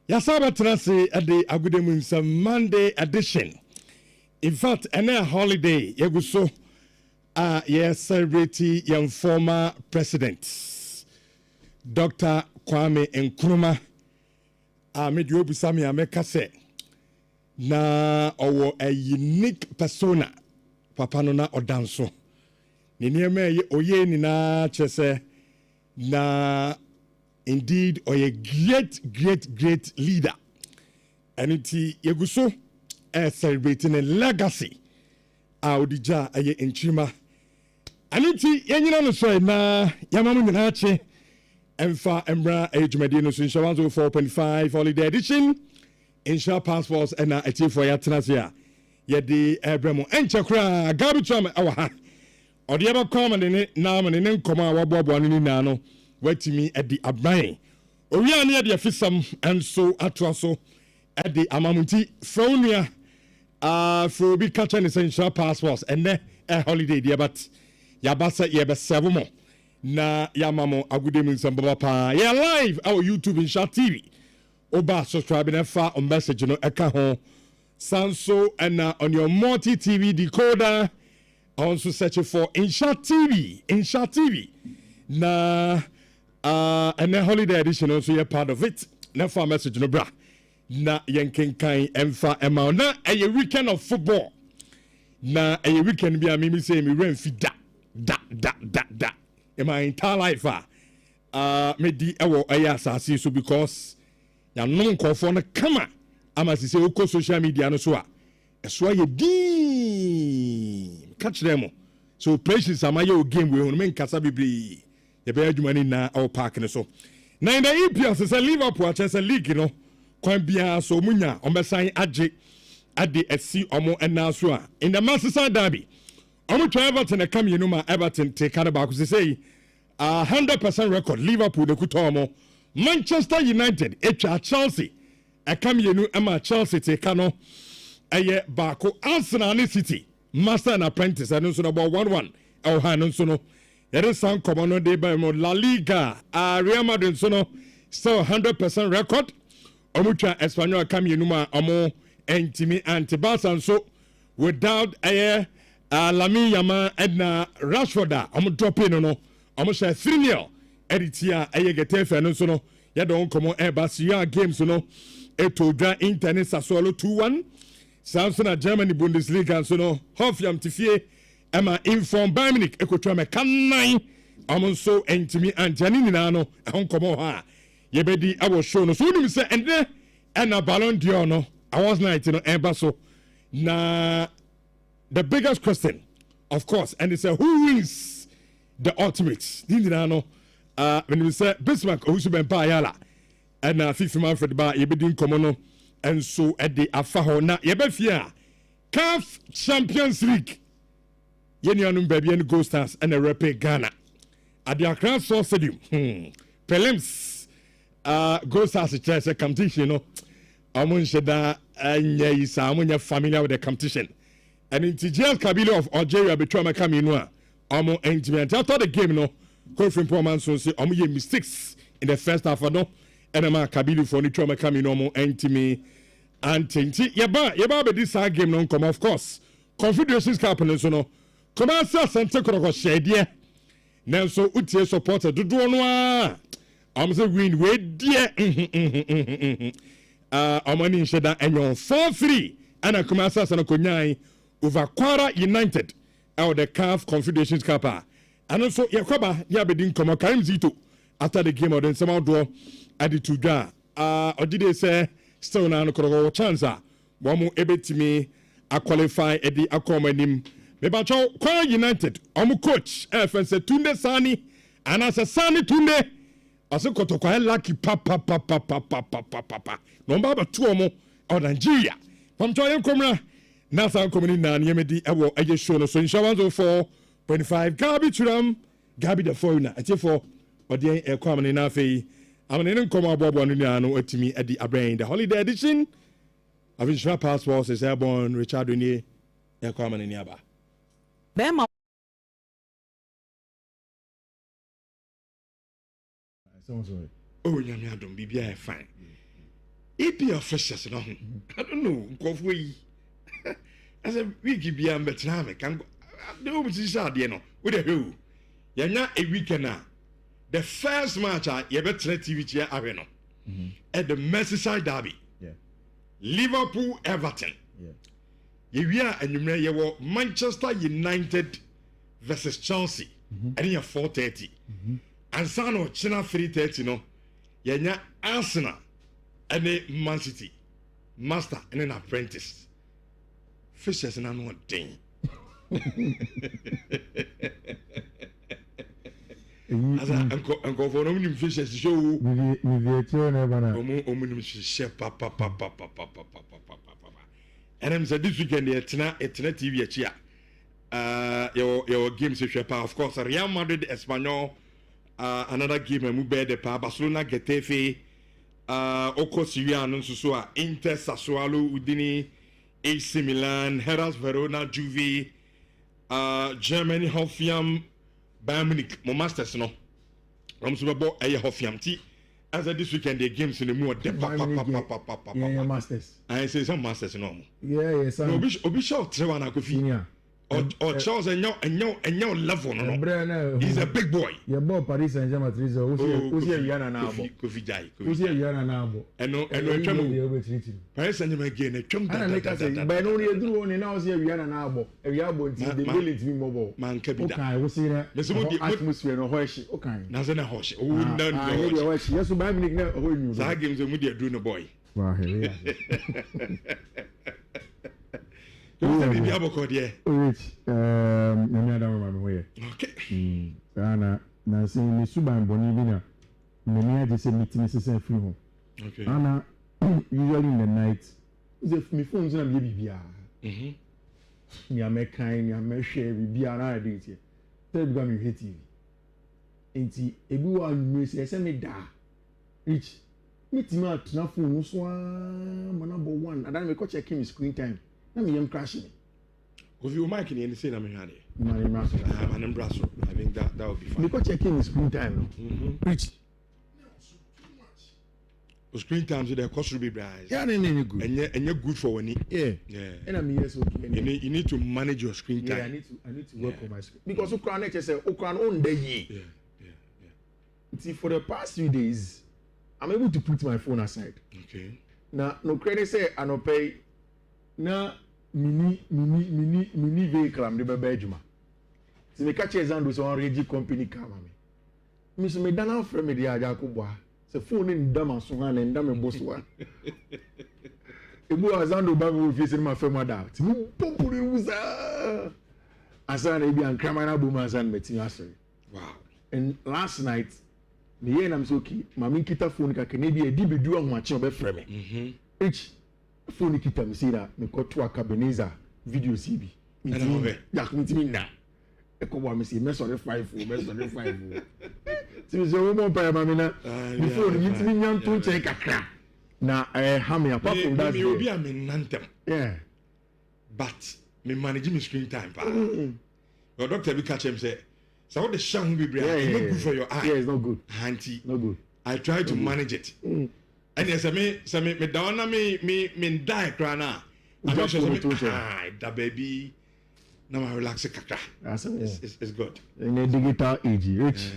Yasaba Transi at the Agudemunsa Monday edition. In fact, a holiday, Yaguso, yes, celebrity young former president, Dr. Kwame Nkrumah, Medyo Bisami Amekase, na owo a unique persona, Papa Nona Odanso. Ninyeme oye nina chese, na indeed or a great leader. And it's Yaguso celebrating a legacy. Audija aye enchima. And it's Yanino so na Yamamu Nache Emfa Embra Ejumedino Sun 4.5 holiday edition. Insha passports and a tea for Yatanasia. Yedi Ebremo Enchakra Gabi Chama Awaha. Or the other common in it now and then come our bob one in nano. Wait to me at the Abraham. Oriani at the Fisam and so atraso at the Amamunti Fronia for be catching essential passports and then a holiday dear but Yabasa Yaba Savomo na Yamamo Agudemin Sambapa. Yeah, live our YouTube in Shat TV. Oba subscribing and far on message no Ekaho Sanso and on your multi TV decoder. Also searching for Insha TV. Na and the holiday edition also a part of it. Na for message no bra. Na yankin kind emfa ema na a weekend of football. Na a weekend be a mimi say me rain fi da. In my entire life me di ewo aya asase so because ya no nkofo no kama ama se oko social media no so a eso ye di catch them so precious am ayo game we on men kasa bibli ye be adwuma na all park ne so na in the EPL say Liverpool chance league no kwan bia so munya omesan age ade asi omo ena so a in the Manchester derby omo try Everton e come yenu ma Everton take kind back say 100% record Liverpool de kutomo Manchester United echa Chelsea e come yenu ama Chelsea take no eye bako Arsenal City Master and Apprentice and so about 1-1 el han so no there sound common on day by La Liga Real Madrid so no still 100% record omucha Espanyol come yenuma omo entimi anti-Barca so without Lamine Yamal and Rashford omo drop in no omo share 3-0 editia gete no so no ya don come Barca games no etoga internet Sassuolo 2-1 Samsung Germany Bundesliga so no Hoffenheim tifie Emma inform Bayern Munich ekotwa me kan9 amon so entimi anjani na no hon komo ha ye bedi awo show no so nim say ende na Ballon d'Or no awards night no eba so na the biggest question of course and it's who wins the ultimate din na no when we say Bismarck Owusu Bempa Ayala and FIFA Manfred Ba ye bedi komo no and so at the afaho na yebefia CAF Champions League yeni anum baby and Go Stars and a repe Ghana at the Accra Source Stadium prelims Go Stars chess competition no amun sheda anya isa amunya familiar with the competition and in TGL Kabilo of Algeria between my camino amu engagement after the game no Kofi Poman so say amu ye mistakes in the first half no and ma Kabilo for the trauma coming no more entimi antinti yeba be this game no come of course Confederations Cup no so no come asa sente kroko shedie nanso utie supporter dodo no a am say win we die amani sheda enyon 4-3 ana come asa sana konyan over Kwara United out the CAF Confederations Cup and also yakoba ya be din come Karim Zito after the game of the summer draw at the Tuga odide say still na no kroko chance one mo ebetimi a qualify at the akomanim Mebacho Kwara United omu coach FNC Tunde Sani and as a Sani Tunde also kotokwa lucky papa number 2 omo or Nhyira from Choyen Komra Nasa Komini na Yemedi ewo eje show no so in 4.5 Gabi the foreigner ati for odi e kwamne na afei amene nkoma abobo no nya no atimi adi abrain the holiday edition of Insha Passports is airborne Richard Oni e kwamne ni aba Bema. Sorry. oh nyame adom bibia fine EPL officials no I don't know nkofo yi as a week bia mbetna me kan they will be say no we dey ho yanya a weekend the first match you better TV chia awe no at the Merseyside derby Liverpool Everton we are anwumre ye wo Manchester United versus Chelsea and in 4:30 and Sano China 3:30 no yanya Arsenal and Man City master and an apprentice fishes na no thing as uncle for no fishes show and I'm said this weekend etna TV achia your games of course Real Madrid Espanyol another game mu be the Barcelona Getafe Oko Syria no so Inter Sassuolo Udine AC Milan Hellas Verona Juve Germany Hoffenheim Bayern Munich mo masters no I'm so about Hoffenheim ti as this weekend the games in the more yeah masters I say some masters no yeah some obi show trewa na kofi or Charles and your level no he's a big boy yeah boy Paris Saint-Germain Uzi Rihanna na abo Kofi Jai Uzi Rihanna na abo eno twam Paris Saint-Germain again twam ana make say but no dey duru oni na Uzi Rihanna na abo abo nti dey will it be mobile man ka bi da okay we see na atmosphere no hoshi okay na say na hoshi o na hoshi yes Bayern Munich na ho nyu sa games mu dey duru no boy wow here Baby aboko there. Nyame adam ma me hoye. Okay. Na say me suban boni bi na me ne ade say meeting say free home. Okay. Ana usually in the night if me phone na be bibia. Me amekan me amehwe bibia na ade tie. Tell me me hate TV. Enti ebi wa nu say me da. Rich meeting at na phone so man number 1 and then me go check him screen time. Na me yam crash me. If you mic ni say na me hade. Man brasso. I think that would be fine. Me go check him screen time no. Rich. O screen time so the cost will be bright. Yeah, no good. And you're good for one. Yeah. And I mean yes okay. You need to manage your screen time. Yeah, I need to work on my screen. Because Okran next say Okran on the year. Yeah. See for the past 3 days I'm able to put my phone aside. Okay. Now no credit say I no pay na mini vehicle am de be adwuma. Se me catch example so on regi company car ma me. Me so me dana frame me dia aja ko boa. Se phone ni ndam so han na ndam me boso wa. Ebu azando ba me office ni ma fe ma da. Ti me popuri uza. Asana e bi an krama na bo ma asan metin asori. Wow. And last night me here na me so okay, ma me kita phone ka kene bi e di bedu ahun ache obe frame me. Phone kita me say that me got to a Cabernet video CB. Ya me na. E ko wa me say me sorry 5 me sorry 5. Ti me say o mo pa ma me na. Me phone me ti nyam to check kakra. Na ha me apart from that. Me obi am nantem. Yeah. But me manage my screen time pa. Your doctor be catch him say so the sham be bra. It's not good for your eye. Yeah, it's not good. Auntie. Not good. I try to manage it. And yes, me down na me die cry na. I just that baby. Now I relax kakra. It's good. In a digital age, rich.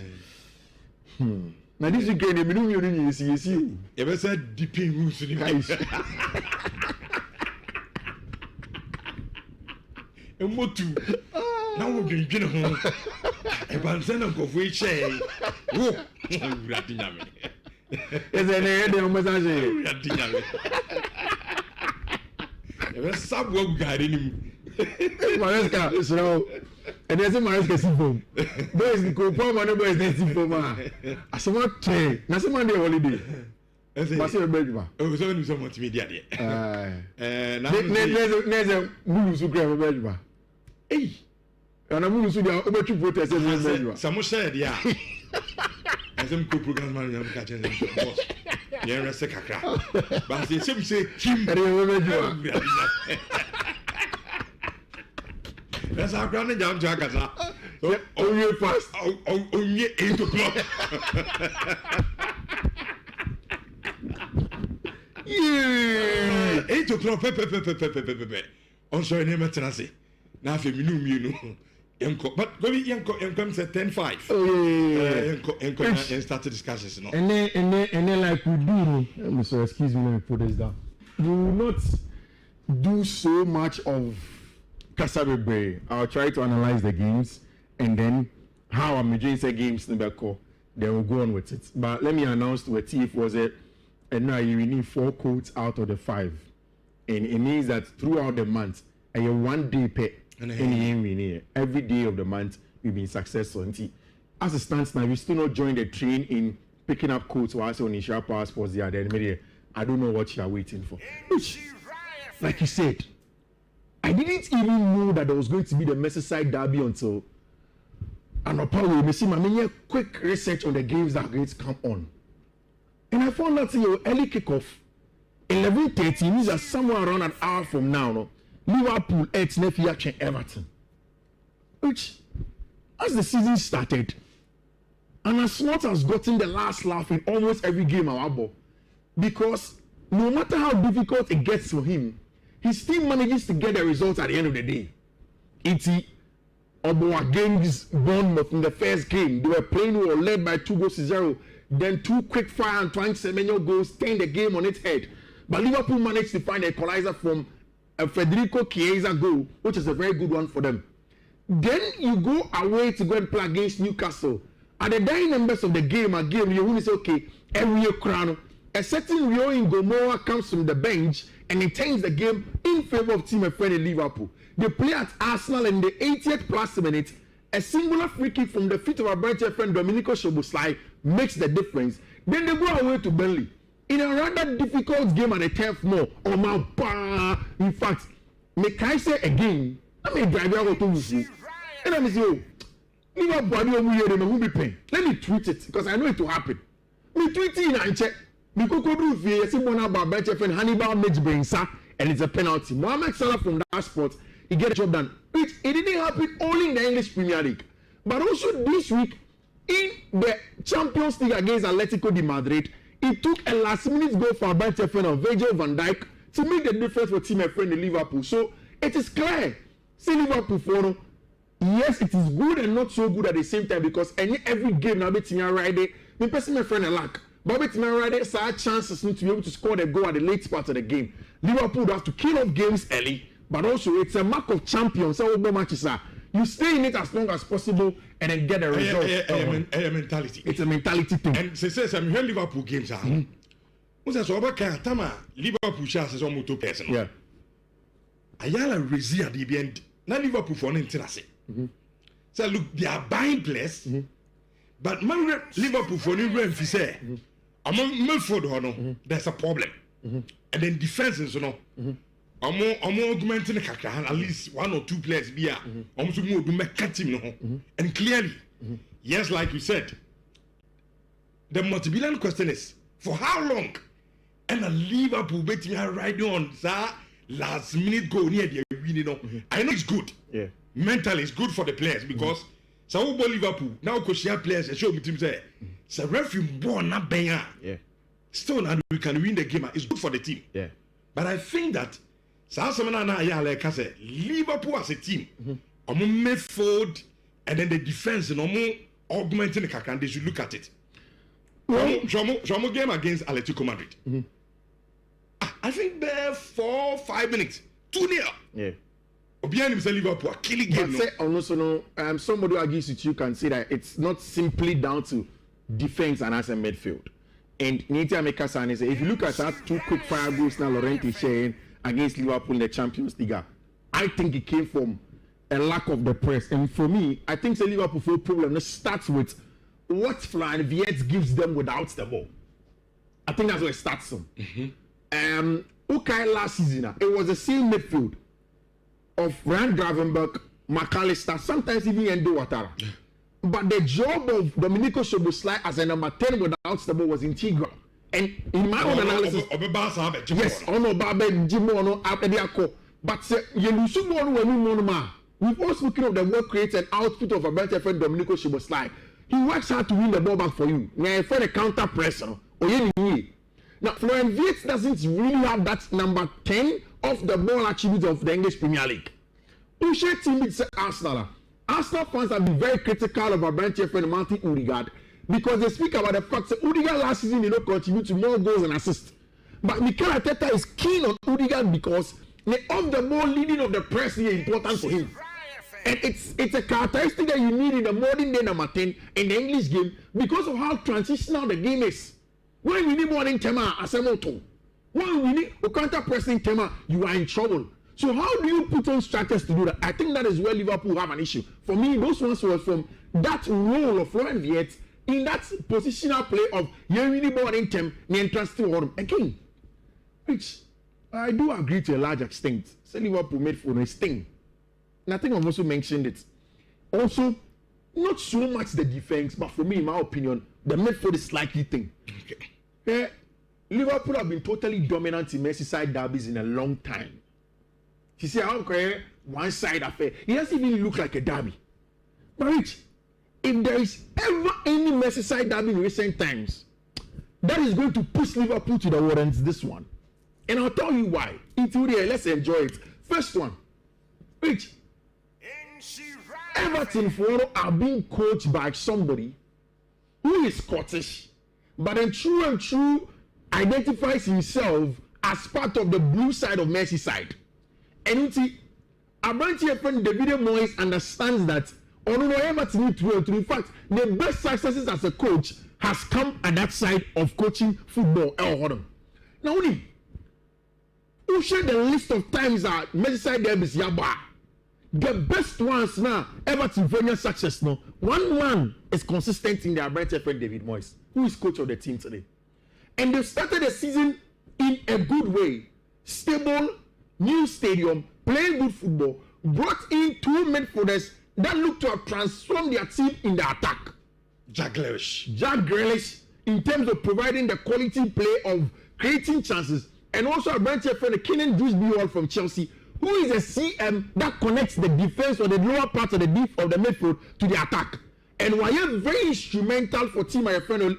Now this weekend, me no you see. You better say dipping roots in the Emotu. Now we be home. E ban say na go for share. Wo. Uradi na me. Eze na de message. Uradi na me. E be sabo gari ni. Mareska, so and there's a Mareska system. Boys go for money boys dey system ah. Asoma train. Na say Monday holiday. Pase be bedwa. O so ni so multimedia there. Na neze mulu su kra be bedwa. Eh. Ana mulu su dia obetwu protest be bedwa. Samo share dia. Asem ko program man yam ka chen boss. Ye rese kakra. Ba say kim. That's how grand jam jakasa. So only fast. Only 8 o'clock. Yeah. 8 o'clock. Pepe. On sorry, name it. Now for me, but go be say 10-5. Oh yeah. And started discussions. No. And then like we do, so excuse me, let me put this down. We will not do so much of Kasabebre. I'll try to analyze the games and then how I'm enjoying the games in the call. Then we'll go on with it. But let me announce to a TF was it, and now you need 4 quotes out of the 5. And it means that throughout the month, a 1 day pay. Every day of the month we've been successful. And as it stands now, we still not join the train in picking up quotes while on Nhyira passports there. Then I don't know what you are waiting for. Which, like you said, I didn't even know that there was going to be the Merseyside derby until we see my quick research on the games that are going to come on. And I found out your early kickoff 11:30 means that somewhere around an hour from now, no, Liverpool at Everton. Which, as the season started, and as Slot has gotten the last laugh in almost every game our ball, because no matter how difficult it gets for him, he still manages to get the results at the end of the day. Against Bournemouth in the first game, they were playing well, led by 2-0. Then 2 quick fire and Antoine Semenyo goals turned the game on its head. But Liverpool managed to find a equalizer from a Federico Chiesa goal, which is a very good one for them. Then you go away to go and play against Newcastle. At the dying members of the game, you will say, okay, every year crown, a certain Rio in Gomorrah comes from the bench and he turns the game in favor of team friend in Liverpool. They play at Arsenal in the 80th plus minute. A singular free kick from the feet of our branch friend Domenico Szoboszlai makes the difference. Then they go away to Burnley in a rather difficult game at the 10th more. Oh my! In fact, may I say again? I may drive out to you. And I'm saying, let me tweet it because I know it will happen. Me tweet it and check. Because do fear, see one about bench friend Hannibal makes Brainsa and it's a penalty. Mohamed Salah from that spot, he get the job done. It didn't happen only in the English Premier League, but also this week in the Champions League against Atletico de Madrid, it took a last-minute goal for bench friend of Virgil van Dijk to make the difference for team friend in Liverpool. So it is clear, see Liverpool for yes, it is good and not so good at the same time because every game now betting right there, the person my friend a lack. But betting right there, so chances to be able to score the goal at the late part of the game. Liverpool would have to kill off games early, but also it's a mark of champions. So matches are you stay in it as long as possible and then get a result. A mentality. It's a mentality thing. And says I'm hearing Liverpool games are. What's that? So about Tama Liverpool chances on motor person. Yeah. Ayala Rezi at the end. Now Liverpool for an interest. So look, they are buying players, but man Liverpool for new rent fi say among Milford there's a problem, and then defense is augmenting at least 1 or 2 players be almost more do make team and clearly yes, like you said, the multi-billion question is for how long, and a Liverpool bet me riding on that last minute goal near the I know it's good. Yeah. Mentally, it's good for the players because some Liverpool now could share players and show me team say, "So referee born not being still now we can win the game. It's good for the team." Yeah. But I think that like I said, Liverpool as a team, midfield and then the defense and augmenting the kakan. They should look at it. Jomo game against Atletico Madrid. I think there 4-5 minutes, 2-0. Yeah. Liverpool killing game. Somebody who agrees with you can say that it's not simply down to defense and as a midfield. And Nhyira Mekasan is if you look at that 2 quick fire goals now Laurenti sharing against Liverpool in the Champions League, I think it came from a lack of the press. And for me, I think the Liverpool problem starts with what Florian Wirtz gives them without the ball. I think that's where it starts from. Last season, it was the same midfield of Ryan Gravenberch, McAllister, sometimes even Endo Ouattara. But the job of Domenico Szoboszlai as a number 10 without the ball was integral. And in my own analysis, yes, but we've also spoken of the work rate and output of a better friend Domenico Szoboszlai. He works hard to win the ball back for you. Now, for the counter pressure, now Now, Florian Wirtz doesn't really have that number 10 of the ball attribute of the English Premier League. Ushe team it's Arsenal. Arsenal fans have been very critical of Abrante friend Martin Odegaard because they speak about the fact that Odegaard last season did not contribute to more goals and assists. But Mikel Arteta is keen on Odegaard because the off the ball leading of the press is important for him. And it's a characteristic that you need in the modern day number 10 in the English game because of how transitional the game is. When we need more than Tema, Asemoto. When we need a counter pressing Tema, you are in trouble. So how do you put on structures to do that? I think that is where Liverpool have an issue. For me, those ones were from that role of Florian Wirtz in that positional play of you need more than Tem, the entrance to again. Which I do agree to a large extent. So Liverpool made for a sting. And I think I've also mentioned it. Also, not so much the defense, but for me, in my opinion, the midfield is slightly thin. Okay. Liverpool have been totally dominant in Merseyside derbies in a long time. You see how one side affair. It doesn't even look like a derby. But Rich, if there is ever any Merseyside derby in recent times, that is going to push Liverpool to the warrants this one. And I'll tell you why. Let's enjoy it. First one, Rich, Everton are being coached by somebody who is Scottish, but then true identifies himself as part of the blue side of Merseyside. And you see, Abrante friend David Moyes understands that Everton need to in fact, the best successes as a coach has come at that side of coaching football. Now, who share the list of times that Merseyside derbies yaba? The best ones now, Everton for success now. One man is consistent in the Abrante friend David Moyes, who is coach of the team today. And they started the season in a good way. Stable, new stadium, playing good football, brought in two midfielders that look to have transformed their team in the attack. Jack Grealish, in terms of providing the quality play of creating chances, and also a branch friend, Kenan Dewsbury from Chelsea, who is a CM that connects the defense or the lower part of the midfield to the attack. And why very instrumental for team my friend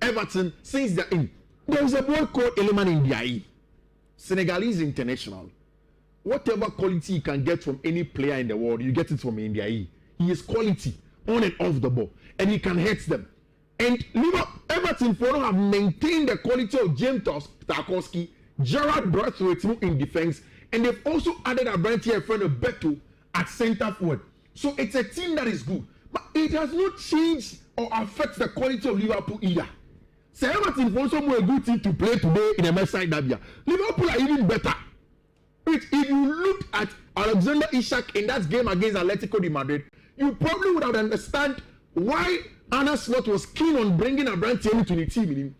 Everton since the in. There is a boy called Eleman Ndiaye, Senegalese international. Whatever quality you can get from any player in the world, you get it from Ndiaye. He is quality on and off the ball, and he can hit them. And Everton have maintained the quality of James Tarkowski, Gerard Braithwaite in defense, and they've also added a brand here friend of Beto at centre forward. So it's a team that is good, but it has not changed or affect the quality of Liverpool either. So Everton is also a good team to play today in the Merseyside derby. Liverpool are even better. If you look at Alexander Isak in that game against Atletico de Madrid, you probably would have understand why Arne Slot was keen on bringing a brand team to the team.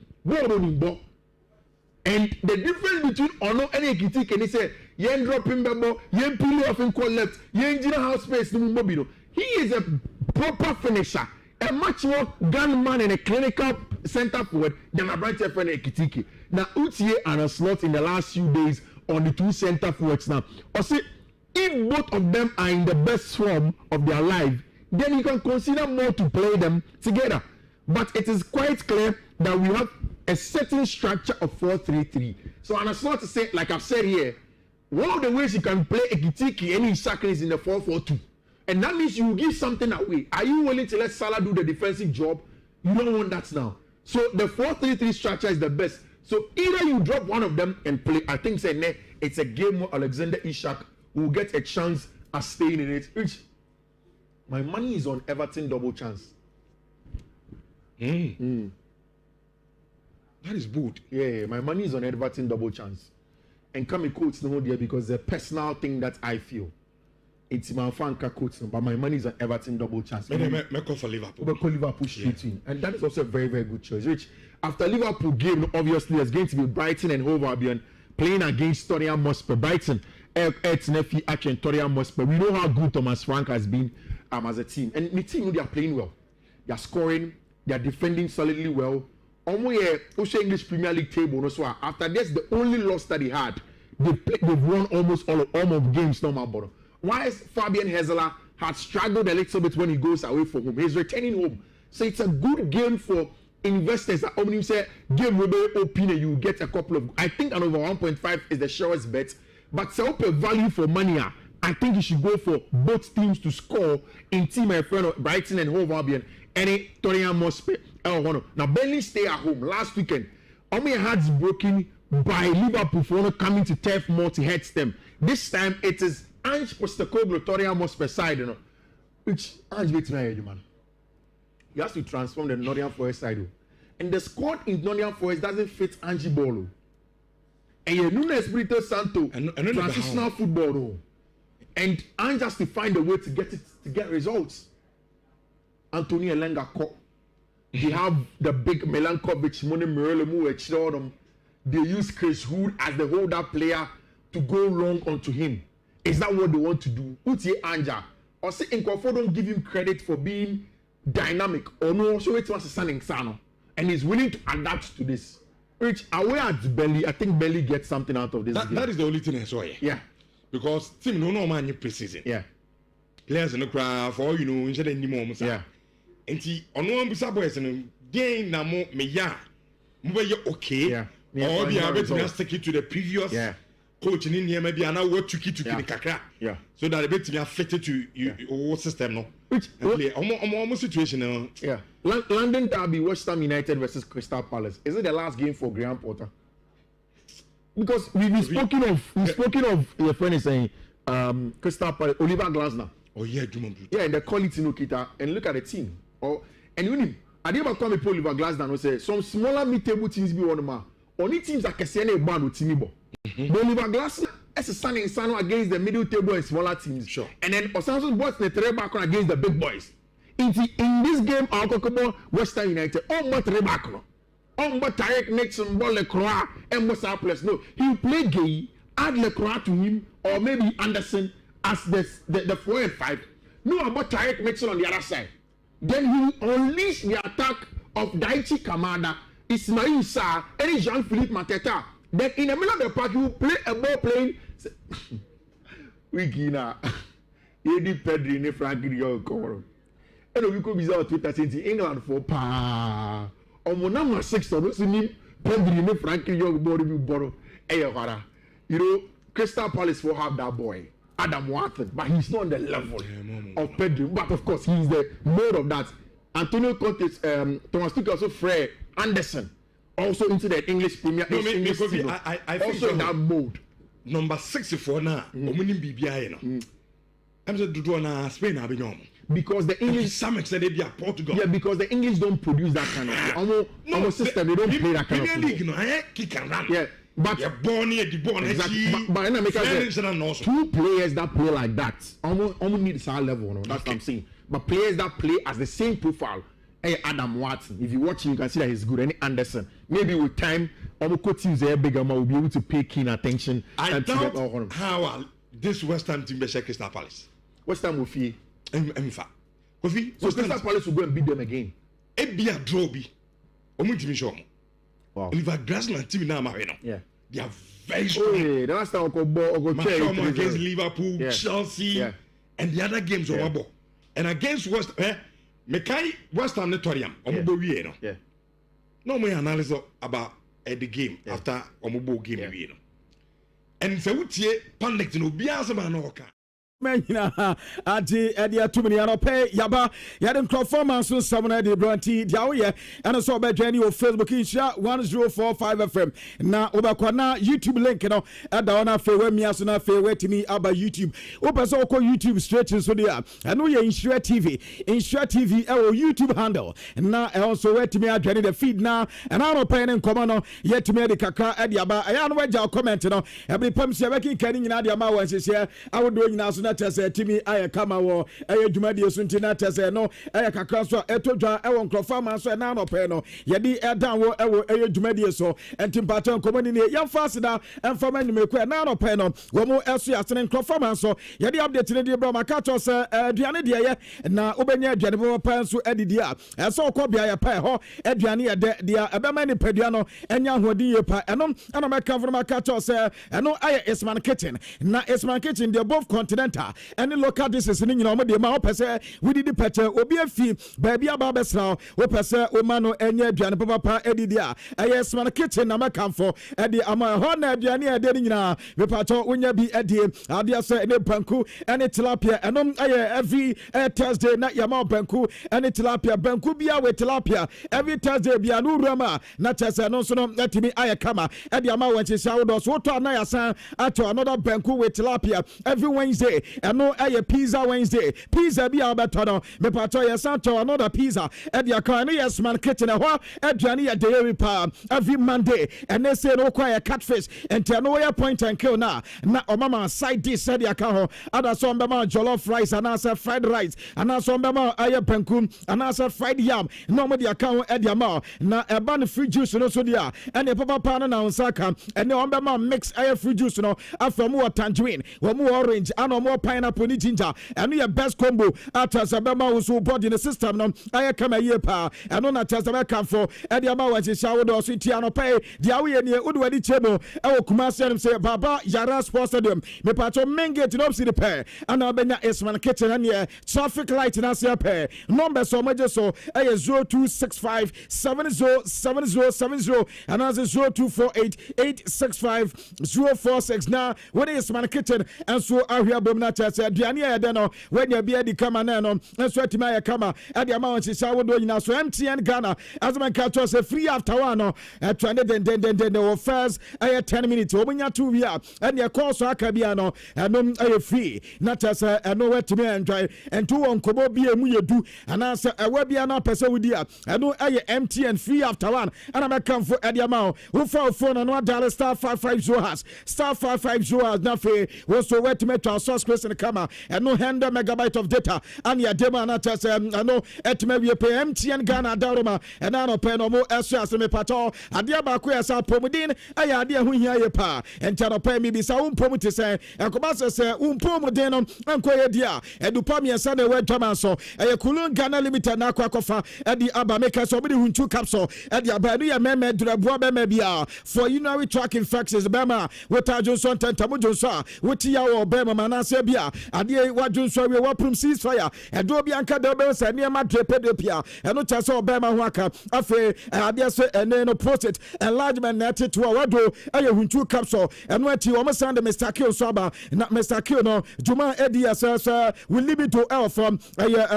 And the difference between Ono and Ekiti can say, yen drop him bebo, yen peel off in call left, yen gina house space no mobile. He is a proper finisher, a much more gunman and a clinical center forward than a branch friend Ekitiki. Now Utie and a Slot in the last few days on the two center forwards now. Or say, if both of them are in the best form of their life, then you can consider more to play them together. But it is quite clear that we have a certain structure of 4-3-3. So and it's not to say, like I've said here, one of the ways you can play Ekitiki and Isak is in the 4-4-2. And that means you will give something away. Are you willing to let Salah do the defensive job? You don't want that now. So the 4-3-3 structure is the best. So either you drop one of them and play. I think it's a game where Alexander Isak will get a chance at staying in it. Which my money is on Everton double chance. That is good. Yeah, my money is on Everton double chance. And come quotes no there because the personal thing that I feel. It's my fan quotes, but my money is on Everton double chance. Me call for Liverpool. We call Liverpool straight in. And that is also a very, very good choice. Which after Liverpool game, obviously there's going to be Brighton and Hove Albion playing against Tottenham Hotspur. Brighton, Nefi, actually Tottenham Hotspur. We know how good Thomas Frank has been as a team. And the team, they are playing well. They are scoring. They are defending solidly well. Also English Premier League table. So after this, the only loss that they had, they've won almost all of games. No matter. While Fabian Hezler had struggled a little bit when he goes away from home, he's returning home. So it's a good game for investors are only say game will be open and you get a couple of. I think an over 1.5 is the surest bet, but so up value for money. I think you should go for both teams to score in team my friend Brighton and Hove Albion. Any Tottenham Hotspur. Now Burnley stay at home last weekend. All my hearts broken by Liverpool for coming to Turf Moor to head them. This time it is Ange Postecoglou Tottenham Hotspur side, which Ange beats me, man. He has to transform the Nottingham Forest side, and the squad in Nottingham Forest doesn't fit Ange Ball. And you know Espirito Santo transitional football, and Ange has to find a way to get results. Antonio Elenga caught. They have the big Milankovic, Mone Mirelemu, they use Chris Hood as the holder player to go long onto him. Is that what they want to do? Utie Anja. Or say Nkofo don't give him credit for being dynamic. Or no, so it was a standing Sano. And he's willing to adapt to this. Which away at Belly, I think Belly gets something out of this game. That is the only thing I saw here. Yeah. Because team no man in preseason. Yeah. Players in the crowd for all you know, instead of any more. Yeah. And see, on one bisa boys and game na mo me ya. Okay. Yeah. Or be able to stick it to the previous coach in here maybe and now what to kakra. Yeah. So that a bit to fit it to your system no. Which almost situation Yeah. London Derby, West Ham United versus Crystal Palace. Is it the last game for Graham Potter? Because we've spoken of your friend is saying Crystal Palace, Oliver Glasner. Oh yeah, Jumon. Yeah, and the quality no kita and look at the team. And you know, I didn't come with Oliver Glasner and say some smaller mid-table teams be one more. Only teams that can see any band with Timmy Bo. Oliver Glasner as a standing son against the middle table and smaller teams. Sure. And then Osanso bought the three back against the big boys. In this game, I'll talk about West Ham United. Oh, but three back no. Oh, but Tarek Nixon, Ball Lecroix, and what's our place? No, he'll play Gay, add Lecroix to him, or maybe Anderson as the 4 and 5. No, about Tarek Nixon on the other side. Then he will unleash the attack of Daichi Kamada, Ismail Sarr, and Jean-Philippe Mateta. Then in the middle of the park, he will play a ball playing. Wigina, Eddie Pedri, ne Frankie Yoko. And we could be out Twitter saying England for pa. Or number 6 or what's the name? Pedri, ne Frankie Yoko, body will borrow. You know, Crystal Palace will have that boy, Adam Watson, but he's not on the level of Pedri. But of course, he's the mode of that. Antonio Conte, Thomas Tuchel, also Fred Anderson. Also into the English Premier League. I also in that mode. Number 64 now. Omunim BBI no. I'm saying do na Spain have been because the English some extent they be Portugal. Yeah, because the English don't produce that kind of almost system. They don't play that kind of football. League no, kick and run. Yeah, but you're born here, the born exactly. But I make two players that play like that. Almost need this level. No? That's what I'm saying. But players that play as the same profile. Hey, Adam Watson, if you watch him, you can see that he's good. And Anderson, maybe with time, almost teams are bigger, will be able to pay keen attention. I doubt how this West Ham team will shake Crystal Palace. West Ham will feel. So Crystal Palace will go and beat them again. It be a draw. Wow. Oliver Glasner team now, yeah, they are very strong. Oh, yeah, that's how go against Liverpool, Chelsea, and the other games over ball. And against West Ham Notorium, yeah. No more analysis about the game after Omobo game. And so we see panic to no bias man oka. Menina adi edia tumini anope yaba yadem performance so samna de branti diawoye and so be journey o Facebook insha 1045 FM na obakwa na YouTube link no ada ona fewe miaso na fewe timi aba YouTube opeso ko YouTube straight so dia eno ye Nhyira TV e YouTube handle na e also wetimi adwane the feed na and anope ne nkoma no yetimi de kakra ade aba aya no waja comment no e be pam se beki kani nyina de ama wansese awodo nyina so na tese timi aye kama wo aye dwumadi so nti na tese no aye kakra so etodwa e won krofa man so na anope no ye di edan wo e wo aye dwumadi so enti pattern komani ne ya fasida enfama nyimekwa na anope no wo mo eso yasene krofa man so ye di update ne di bra makato se aduane de ye na obenya aduane bo pan so adidi a eso ko bia ya pa ho aduane ye de dia ebema ni padua no enya hodi ye pa eno ana meka vro makato se eno aye Isman Kitchen na Isman Kitchen de above continent data any local distance ni nyina omode ma opese we did pete obi afi baby aba besra opese o ma no enye aduane papa edidi a yes man kitchen na makamfo edi ama ho na aduane ede ni nyina we pato onya bi edi ade se ne banku any tilapia enom every Thursday na yama banku any tilapia banku bia we tilapia every Thursday bia no rama na chese no so no etimi ayekama edi ama wanchi sha wodo so to na yasan ato another banku with tilapia every Wednesday and no pizza Wednesday pizza bia beto no me pato yasan to another pizza edi akana yes man kitchen ho aduane ya dairy pa every Monday and they say no kwa catfish and no ya point and kill na omama side dish said ya ka ho ada so mbema jollof rice and answer fried rice and also mbema aye banku and answer fried yam no me dia ka ho edi ama na eba no free juice no so dia and papa pa na unsaka and no mbema mix aye free juice no after mo tangerine wo mo orange and mo pineapple ni ginger and your best combo after sabema wo so body the system no aye kama ye pa and no na chasaba kan for edi ama wa sha wo do so tia no pay dia we ne wo do wadi chemo e wo Kumasi and say baba Yara Sports Stadium me pato menge to no see the pair and abenya Isman kitchen and here traffic light na see pair number so maje so 0265 707070 and as 0248 865 046 now when Isman kitchen and so ahia bom na chase aduane ya de no when you be di kama na no and so atima ya kama e di ama wanchi sha wo do nyina so MTN Ghana as man catch us free after one no trend then first 10 minutes omunya 2 via and your course akabia no enom free not as no wet me enjoy and two on kobo bia mu yedu and as we bia na pese we dia and no MTN free after one and I come for the amount who for phone and dial star 550 has star 550 has na fe we so wet me to source question kama and no 100 megabyte of data and ya dema na as no etme we pay MTN Ghana daroma and no pay no mo eso as me pato adia ba ko esa pomudin aya adia hu hia ye pa entano pa mi bi sa umpom te se enkoba se umpom den no enkoye dia edupa mi esa na we dwama so kulun Ghana limited na akwakofa edi aba make so bi hunchu capsule edi aba no ye meme durabo be me bia for urinary tract infections bema wota Johnson tentamu Johnson woti ya wo bema manase bia ade wa Johnson we waprum ceasefire edo bi anka de be se ne ma drepedopia eno cha so bema ho aka afi ade so ene no prostate enlargement na to wado aye hunchu capsule eno ati o send Mr. Kill so aba na Mr. Kill no juma edi asasa will limit to health from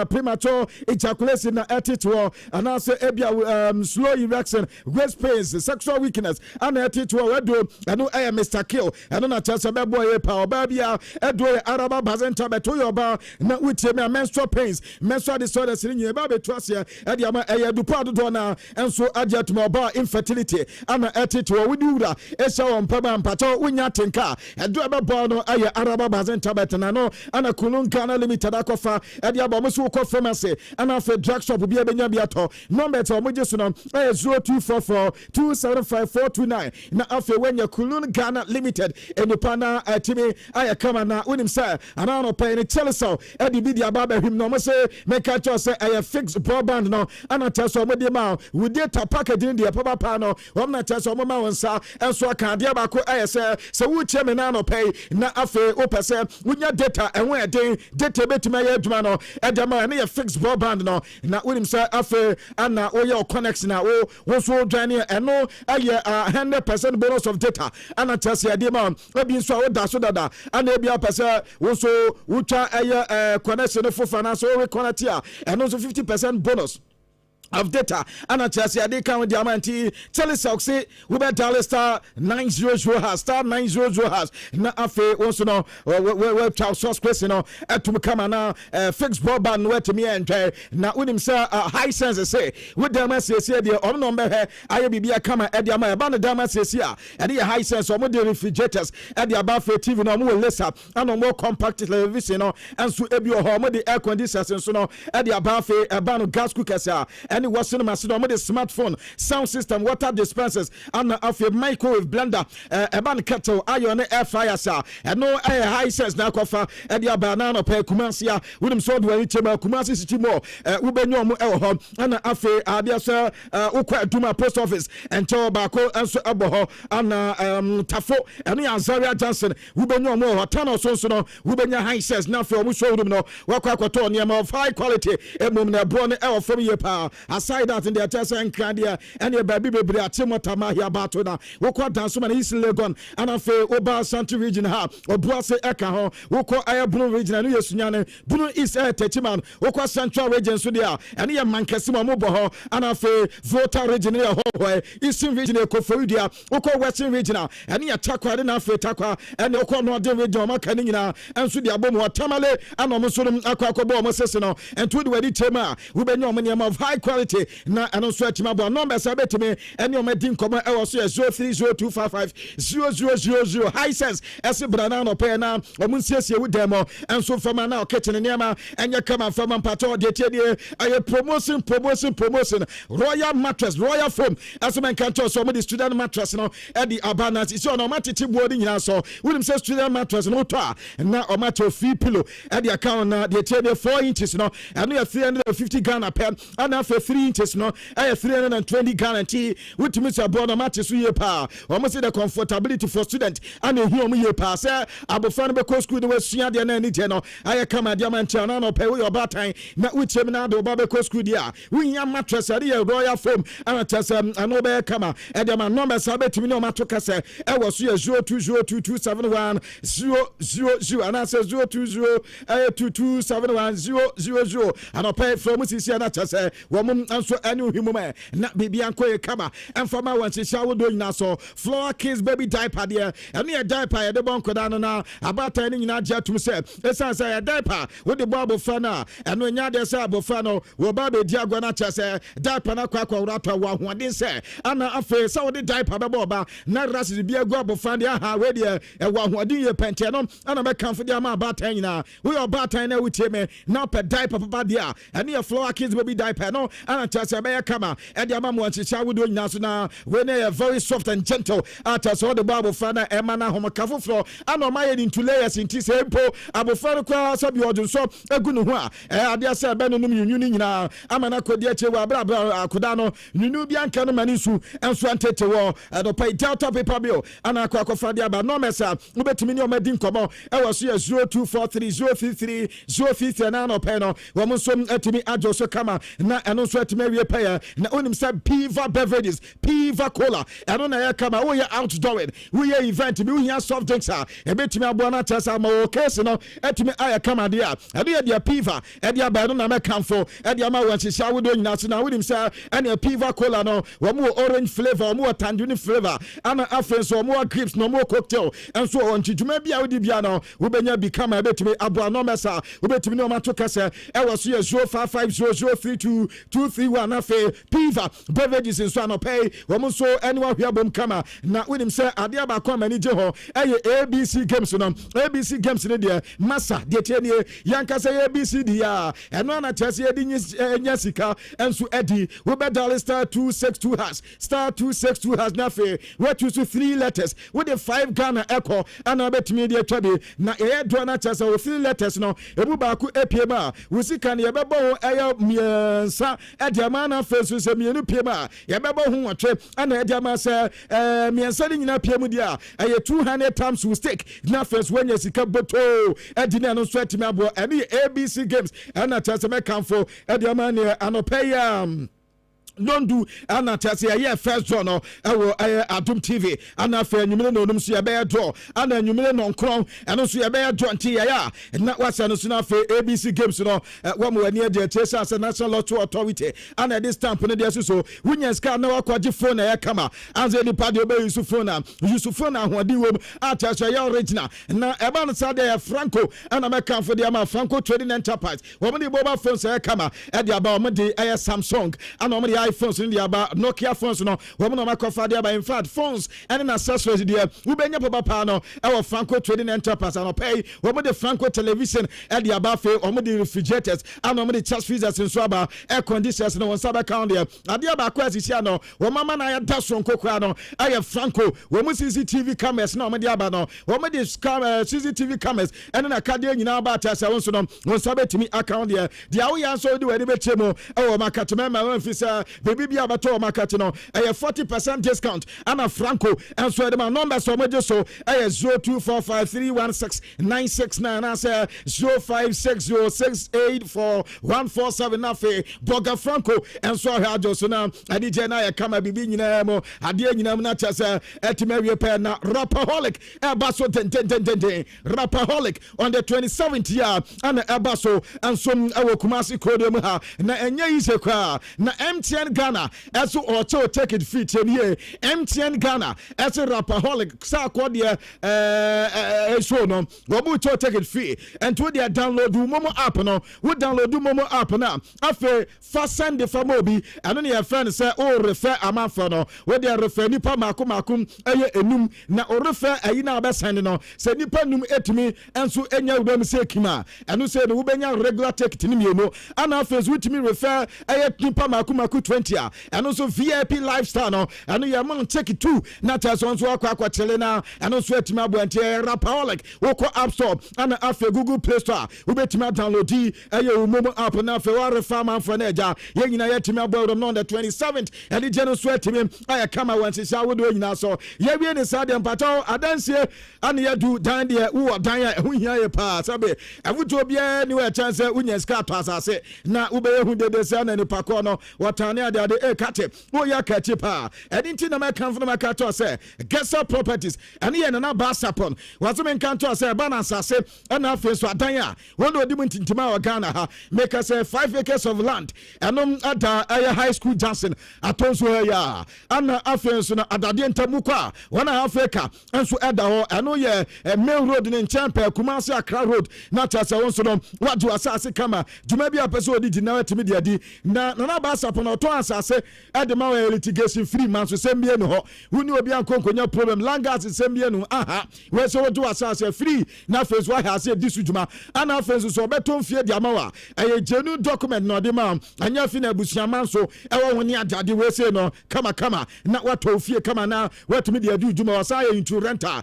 premature ejaculation na attitude and also ebia slow erection waist pains sexual weakness and attitude wado eno aye Mr. Kill eno na chance be boy pa oba bia edo araba bazenta beto yoba na utie me menstrual pains menstrual disorders ni nyeba beto ase edi ama aye dupa dodo na enso agent me oba infertility ana attitude we diura esa won paba mpato unya tenka edo be bo no aye araba bazenta betana no ana kulun Ghana limited akofa edi aba mo so ko pharmacy ana for drug shop bia benya bia to number to mo jesu no 0244 275429 na afi wenya kulun Ghana limited enupana atimi aye kama na unim say ana no pay ni Chelsea edi bi dia baba him no mo say make sure say aye fixed broadband no ana tell so mo dey ma we data package in dia papa pa no wo na tell so mo ma wonsa enso aka dia ba ko aye say wu che me na no pay na afi o pese wunya data enwe eden data betima ya adwuma no edema na ye fixed broadband no na unim say afi ana o ye connection na wo so join eno aye 100% bonus of data ana tell say dia ma obi so o da so dada ana ebi apese wo so utwa aye connection no fofa na so we connect ya eno so 50% bonus of data and at Chelsea they come with the amanti Chelsea we be dial star 900 has star 900 has na afi also no we try source question no to come na fixed broadband we to me and na unim say high sense say with them say the on number he aye bibia come e dia ma ba na dem say a e dey high sense o mo the refrigerators e dey about TV no mo lesa and more compact television no and so ebi o mo the air conditioners so no e dey about e ba no gas cookers a any washing machine or the smartphone, sound system, water dispensers, and a microwave blender, a ban kettle, iron air fryer, sir, and no air high sense now cover at the banana per Kumasia, with him sword when it's Kumasi City more, Ubenyomu Elhom, and Afe, Adia, Ukwa Duma Post Office, and Tobacco, and so Aboho, and Tafo, and Zaria Johnson, Ubenyomu, Tano Sonsono, Ubenya high sense now for Mushodum, no, Wakatonium of high quality, and Mumna Born El from your power. Aside that in the Tessa and Candia, and your baby Timota Mahia Batona, Woko Dansuman East Legon, and Afe Oba Santi region ha, or Brase Ekaho, Woko Aya Blue region, and Yasunyane, Blue East Air Techiman, Woko Central region Sudia, and Ia Mankasima Moboho, and Afe Vota region Hallway, Eastern region Kofudia, Woko Western regional, and Ia Takwa, and Afe Takwa, and Woko Northern region Makanina, and Sudia Bomo Tamale, and Omusum Aquacobo Mosesino, and to the Wedi Tema, Ubenyom of high quality, na and also at my numbers I bet me, and your medin comma also 0302550000 high sense as a banana pena or Munsia with demo and so from now kitchen and yama and you come from Pato de I promotion royal mattress royal foam as a man can tell somebody student mattress no at the abundance it's on automatic boarding now so William says student mattress no tar and now a matter free pillow at the account the 4 inches no and we have 350 Ghana pen and after 3 inches no I have 320 guarantee which means a border matches we power almost the comfortability for student and a human year pass abofan be ko school the way sia de na ni no I come a diamond channel no pay we about time na which na do ba be ko school dia we yan mattress ade royal foam and tell and no be come and the number sabet me no matoka say e was so 0202271000 and I say 0202271000 and I pay from sisi na say woman anso anu himume na bibi anko e kama and for my one sisi wo do nyina so floor kids baby diaper there and near diaper e de bon koda no na abata ni nyina ja tum say esan say diaper wo de bo abofana and no nya de say abofano wo ba be di agwa na cha say diaper na kwa kwa rato wa hoden say ana afa say wo de diaper be bo ba na rasis bi agwa abofan de ha we de e wa hoden ye pente no ana be kan for de ama abata nyina we abata na wutie me na pe diaper papa dia and near floor kids baby diaper no ana cha say be kama e de ama mo chicha wo do nyina so na we na very soft and gentle ata so the Bible fana emana homakafo floor ana ma ye into layers into sempo abofan kwa sabi odun so egu no ho a ade asa be no nyunu nyina amana kodi ache wa bra akoda no nyunu bi anka no mani su enso antete wo do pay delta paper bill ana akwafa de aba no mesa ubetimi ni o madi nkomo e wo so 0243033033 na no pay no wo mo so atimi ajo so kama na eno so atimi awie pay na onim sa Piva beverages Piva cola eno na ya kama wo ya outdoor we ya event bi wo ya soft drinks a e betimi abo na tesa ma o case no atimi aya kama de a ade ya de Piva e de aba no na me kanfo e de ama wo hihia wo do nyina so na wonim sa ene Piva cola no wo mo orange flavor wo mo tangerine flavor ana afenso wo mo grapes no mo cocktail enso on tijuma bia wo di bia no wo benya bi kama e betimi abo no mesa wo betimi no ma to kase e wo so 0550032231 afa Piva beverages in so anopay wo mo so anyone hia bom kama na wonim say ade aba kwa mani je ho eye ABC games no ABC games ne de massa de tienie yanka say ABC dia eno na tese ye di nya sika enso edi we be dial star 262 hash star 262 hash na fe we choose 3 letters with the 5 Ghana echo ana betimi de twabe na e do na tese o 3 letters no ebu ba ku epiema we sika ne ye bebo eye miensa edi ama na fe so se mienu piema ye bebo hu otwe ana edi ama se miensa ni nyina piemu dia eye 200 times we stake na first when sika boto edi na no so etimi abo any ABC games ana tese me kanfo edi ama ne anopaya don't do ana tase ya first draw no ewo Adum TV ana fa nyumile no num so ya be draw ana nyumile no nkron eno so ya be draw nti ya na wasa no so na fa ABC games no wa mo ani ade chesa as national lottery authority ana this stamp no dey so wunya ska na wakwaje phone ya kama anze ni pade obe yusu phone na hodi wom atase ya original na eba no sade ya Franco ana me kan for dia ma Franco Trading Enterprise wo mo di boba phone ya kama e dia ba mo di Samsung ana mo di iPhones in the aba Nokia phones no woman no makofa de aba in fact phones and accessories there ubenya papa no our Franco Trading Enterprise and pay woman the Franco television and the aba fe woman the refrigerators and woman the chest freezers in so aba air conditioners no one saba count there ade aba kwasi sia no woman man I da so nkokwa no aye Franco woman CCTV cameras no woman the aba no woman the CCTV cameras and na kade nyina aba ta se won so no won saba timi account there the awo yan so de we be chemo e market member one fisa baby bia bato market no a 40% discount and a Franco and so the number so much so a 0245316969 and say 0560684147 na fe Boga Franco and so ha just now adije na ya kama bibi nyina mo ade nyina na chese etimawie pe na Rapaholic e baso ten Rapaholic on the 27th year and ebaso and some our Kumasi Kodem ha na enye ise kwa na MTN Ghana eso ocho take it fit here MTN Ghana eso Rapaholic sa kwode so no wo bu to take it free and to their download Momo app no we download Momo app na afa fa send for mobi and your friend say o refer amafo no we dey refer nipa makum eye enum na o refer ayi na be send no say nipa num etimi enso enya udom say kima eno say no we benya regular ticket ni mienu ana face with me refer eye nipa makum 20 a eno so VIP lifestyle no eno your man take it too na tell so akwa tele na eno so etimi aboanti Rapaholic wo ko App Store ana afa Google Play Store we betimi download eye Momo app na afa wa refer man for na eja ye nyina yetimi abodo no on the 27th and the general sweat him I come out once say we do nyina so ye wie ne sa dem patao adanse ana ye do dan de wo dan ya hu hia ye pa sabe avuto bia ni we chance unya ska to asase na ube ye hu de se na ni pakọ no watane ade e kate wo ya kachi pa edinti na ma kan fo na ma kato se Gesa Properties and ye na ba sapon wazo men kan to se ba na asase na afi so adan ya won do di muntintima wa Ghana ha make us 5 acres of land enom ada high school Johnson atonso ya ana afenso na adade ntamu kwa 1.5 acre enso eda ho eno ye main road ne Nchempe Kumasi Accra road na chase wonso no wadu asase kama djuma bia pese odi di na watimi de adi na ba sapo na to asase ede ma we litigation free man so sembie no ho wuni obi ankonkonya problem langas sembie no aha we so wadu asase free na face wa ha se disu djuma ana afenso so beton fie di amawa eye genu document no de ma anya fi na busuaman so ewo woni adade we say no kama na wato fie kama na watumi de adu djuma wasa ye into rental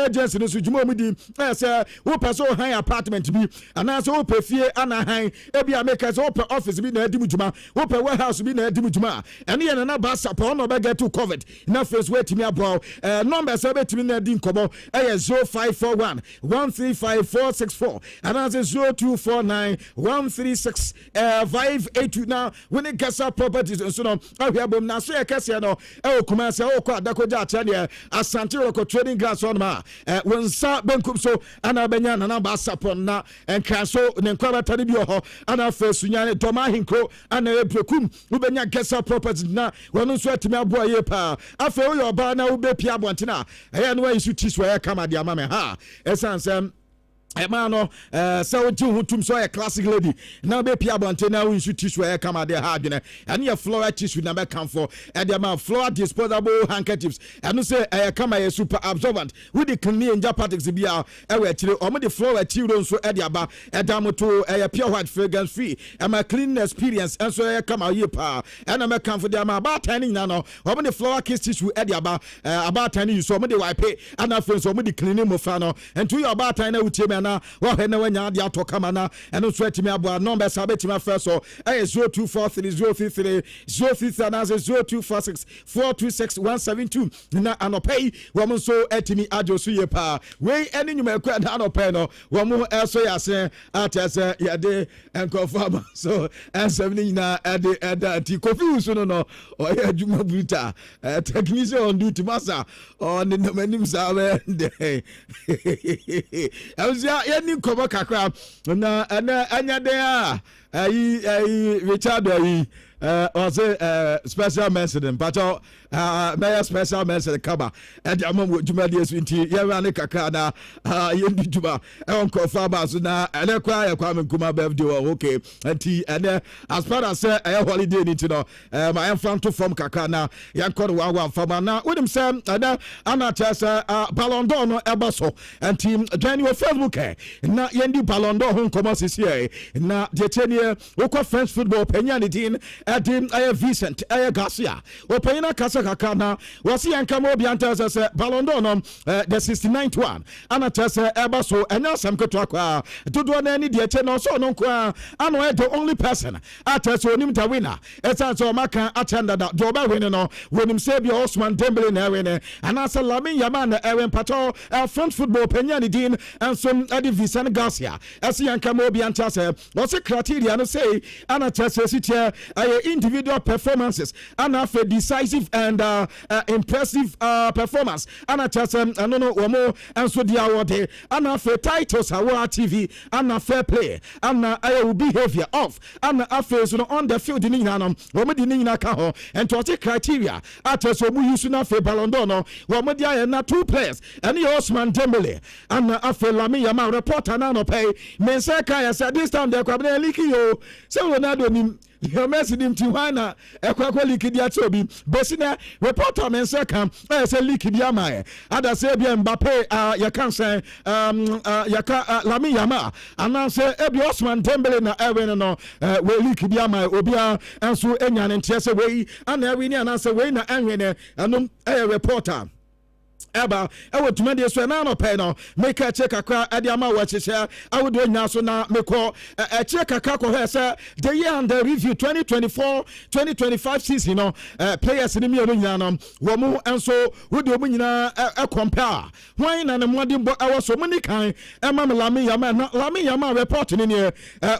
agency no so djuma mu di say wo person high apartment bi ana so wo pe fie ana high e bia make so wo pe office bi na adi djuma wo pe warehouse bi na adi djuma ene ye na ba support no be get to covered na face wetimi abo number say betimi na adi nkomo 0541 135464 ana 0249 136 582 now when it gets up properties and so on ahia bom na so ekese no kuma se o kwa dakoja atene Asante Roko Trading Grass on ma wonsa benkum so ana benya na ba sapon na enka so ne nkwa tare bi ho ana fa sunyane doma hinko ana eprekum ubenya gets up properties na wono so atimi abo ye pa afa o yo ba na ubepia abontina eya no wa isu tiswa ya kama dia mama ha esansem Emano, so tum so a classic lady. Now be Pia Bontena who should tissue a come at their hardness. And your floor tissue number come for and the amount floor disposable handkerchiefs. And you say I come a super absorbent with the clean japatics be our or the floor at children so at the aba a damo to a pure white fragrance free and my clean experience and so I come out here pa and I'm a come for them about turning now or the floor kiss tissue at the aba about turning you so many wipe and I feel so many cleaning mofano and to your about turn out na wa hena wanya dia to kama na eno so atimi abo number sabeti ma first so 0243033033 0246426172 na anopay wo mo so atimi ajosu ye pa we eni nyuma kwa na anopay no wo mo eso ya se atese ya de enkofa so asem na ade anti confuse no o ya juma bruta technician on duty masa on the manim sabe de yani kobo kakra na anya de ayi Richard ayi was a special mention but mayor special mention cover and I'm Jumadi Swinty Yavani Kakana Yendi Juba Uncle Farmers na and a choir Kwame Kuma Bev okay and as far as a holiday need to know my infant to from Kakana Yankon Wawa Famana with himself and Anna Chessa Ballon d'Or no Ebaso and team January Facebook na Yendi Ballon d'Or home commences here na Jetenia Woko French football Penyanidin Edim Vincent Garcia Opena Casa Kakana was the Ankamo Biantas as a Ballon d'Or the 69th one Anna Chessa Ebaso and now some Kotwaka to do any Dieteno so no qua and the only person at a Sonimta winner as a Maka attended that Joba winner when him Sabia Osman Dembele na and as a Lamin Yaman Aaron Pato French football Penyanidin and some Eddie Vincent Garcia as the Ankamo Biantas was a criteria no say Anna Chessa City individual performances and after decisive and impressive performance Anna Chessa and no more and so the award and after titles award TV and fair play and behavior of and after on the field in England women in England and to take criteria at so we use na for Ballon d'Or no women there na two players and Osman Dembele and after Lamine Yamal reporter na no pay men say kai say this time they kwabena leaky yo say Ronaldo nim your message him to wana ekwakwa leaky dia tobi besina reporter men say come say leaky dia mai ada say bia Mbappe ya kan say yaka Lamine Yamal and say ebi Osman Dembele na ewe no we leaky dia mai obia enso enya ne ntiese we and ewe ni and say we na enwe ne anom reporter Eba, I would to so no pay make a check a crack at the amount what share. I would do now so now make a check a crack of her, sir. The year under review 2024-2025 season, players in the Milan, Wamu, and so would do a compare. Why and a modern but I was so many kind, and Mamma Lamine Yamal reporting in here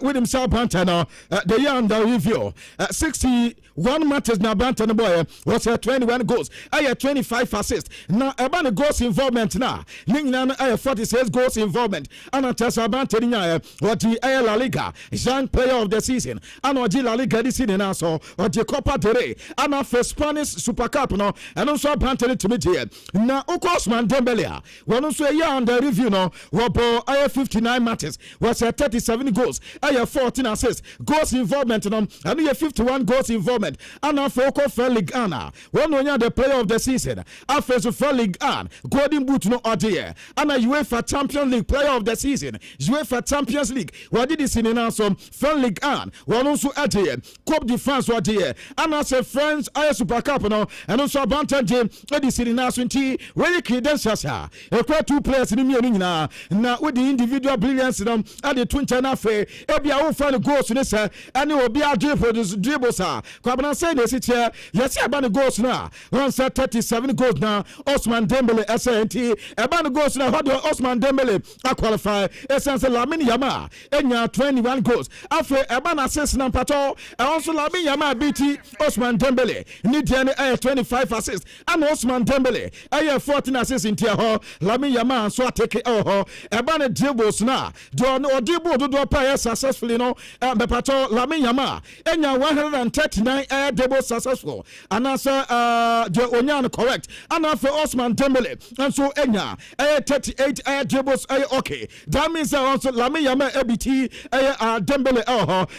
with himself Bantana, the year under review 61 matches now Bantana boy was 21 goals. I had 25 assists. Now about the goals involvement now. Lingnan 46 goals involvement. And Tessa Bantania what the La Liga young player of the season. And what La Liga this season also or the Copa del Rey. And after Spanish Super Cup no and also Bantani to meet here. Now Osman Dembele. One also a year under review no. Robo 59 matches was 37 goals. I have 14 assists. Goals involvement no. And we have 51 goals involvement. And after Oko League Anna. One on the player of the season. After the League Anne, Golden Boot no idea. And a UEFA Champions League player of the season. UEFA Champions League. What did this in also? Fan League Anne. One also idea. Coupe de France what idea. And as a French Super Cup no. And also Bantan Jim. What did in also really credentials here. A two players in the meaning now. Now with the individual brilliance and the twin channel fair. Every our fan goes to this and it will be our dribbles. Kwabana say this here. Yes, about the goals now. One set 37 goals now. Osman Dembele SNT Ebano goes now how do Osman Dembele qualify essence Lamine Yamal enya 21 goals after Ebana assists na pato also Lamine Yamal BT Osman Dembele need 25 assists and Osman Dembele 14 assists in tier ho Lamine Yamal so take Ebana dribbles na do dribble do play successfully no be pato Lamine Yamal enya 139 dribbles successful and answer the onyan correct and after Osman Dembele and so enya 38 dribbles okay that means also Lamine Yamal ABT Dembele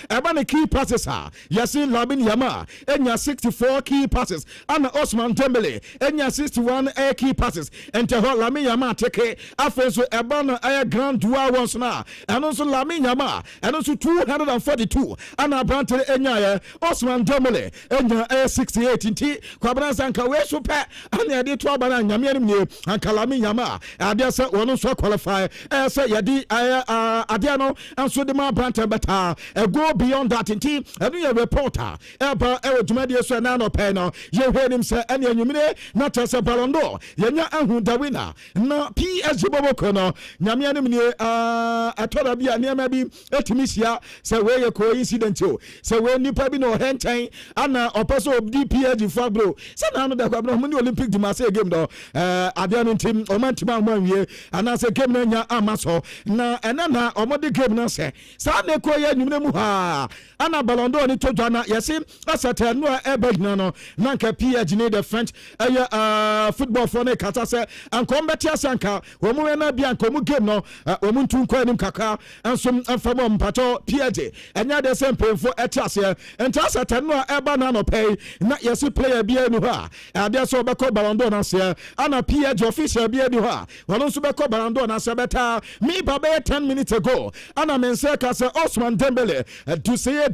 ebane key passes yes Lamine Yamal enya 64 key passes and Osman Dembele enya 61 key passes and Lamine Yamal take after so ebane grand dual once now and also Lamine Yamal and also 242 and Abrante enya Osman Dembele enya 68 inti kwabana sanka we super and the 12 bana nyame anim ne Lamine Yamal ade say wono so qualify say yedi ade no enso de ma Branta beta go beyond that inti enu ye reporter eba ewdumade so na no pay no ye hwenim say ene anyumine na tese Ballon d'Or yenya ahu da winner na PSG boboko no nyame anim ne atoda bia ne ma bi etimisia say we ye coincident o say we nipa bi no henten ana opeso di PSG for bro say na no da kwa bro mu ni Olympic di Marseille game do adeɛ team omantima amwanwie anase game na nya amaso na ena na omode game na se sa na ko ye nwumne mu ha ana Ballon d'Or ni todwa na yesi asate no ebagina no na nka PSG ni the French football for ne kata se anko mbeti asanka wo mu na bia anko mu game no wo mu ntun kwa anim kaka enso mfamo mpacho PSG enya de se mpemfo etiase enta asate no eba na no pay na yesi player bia nu ha ade so be ko Ballon d'Or na se ana PSG official bia nu ha wono so be ko Ballon d'Or na se beta me baba 10 minutes ago ana mense ka se Osman Dembele to say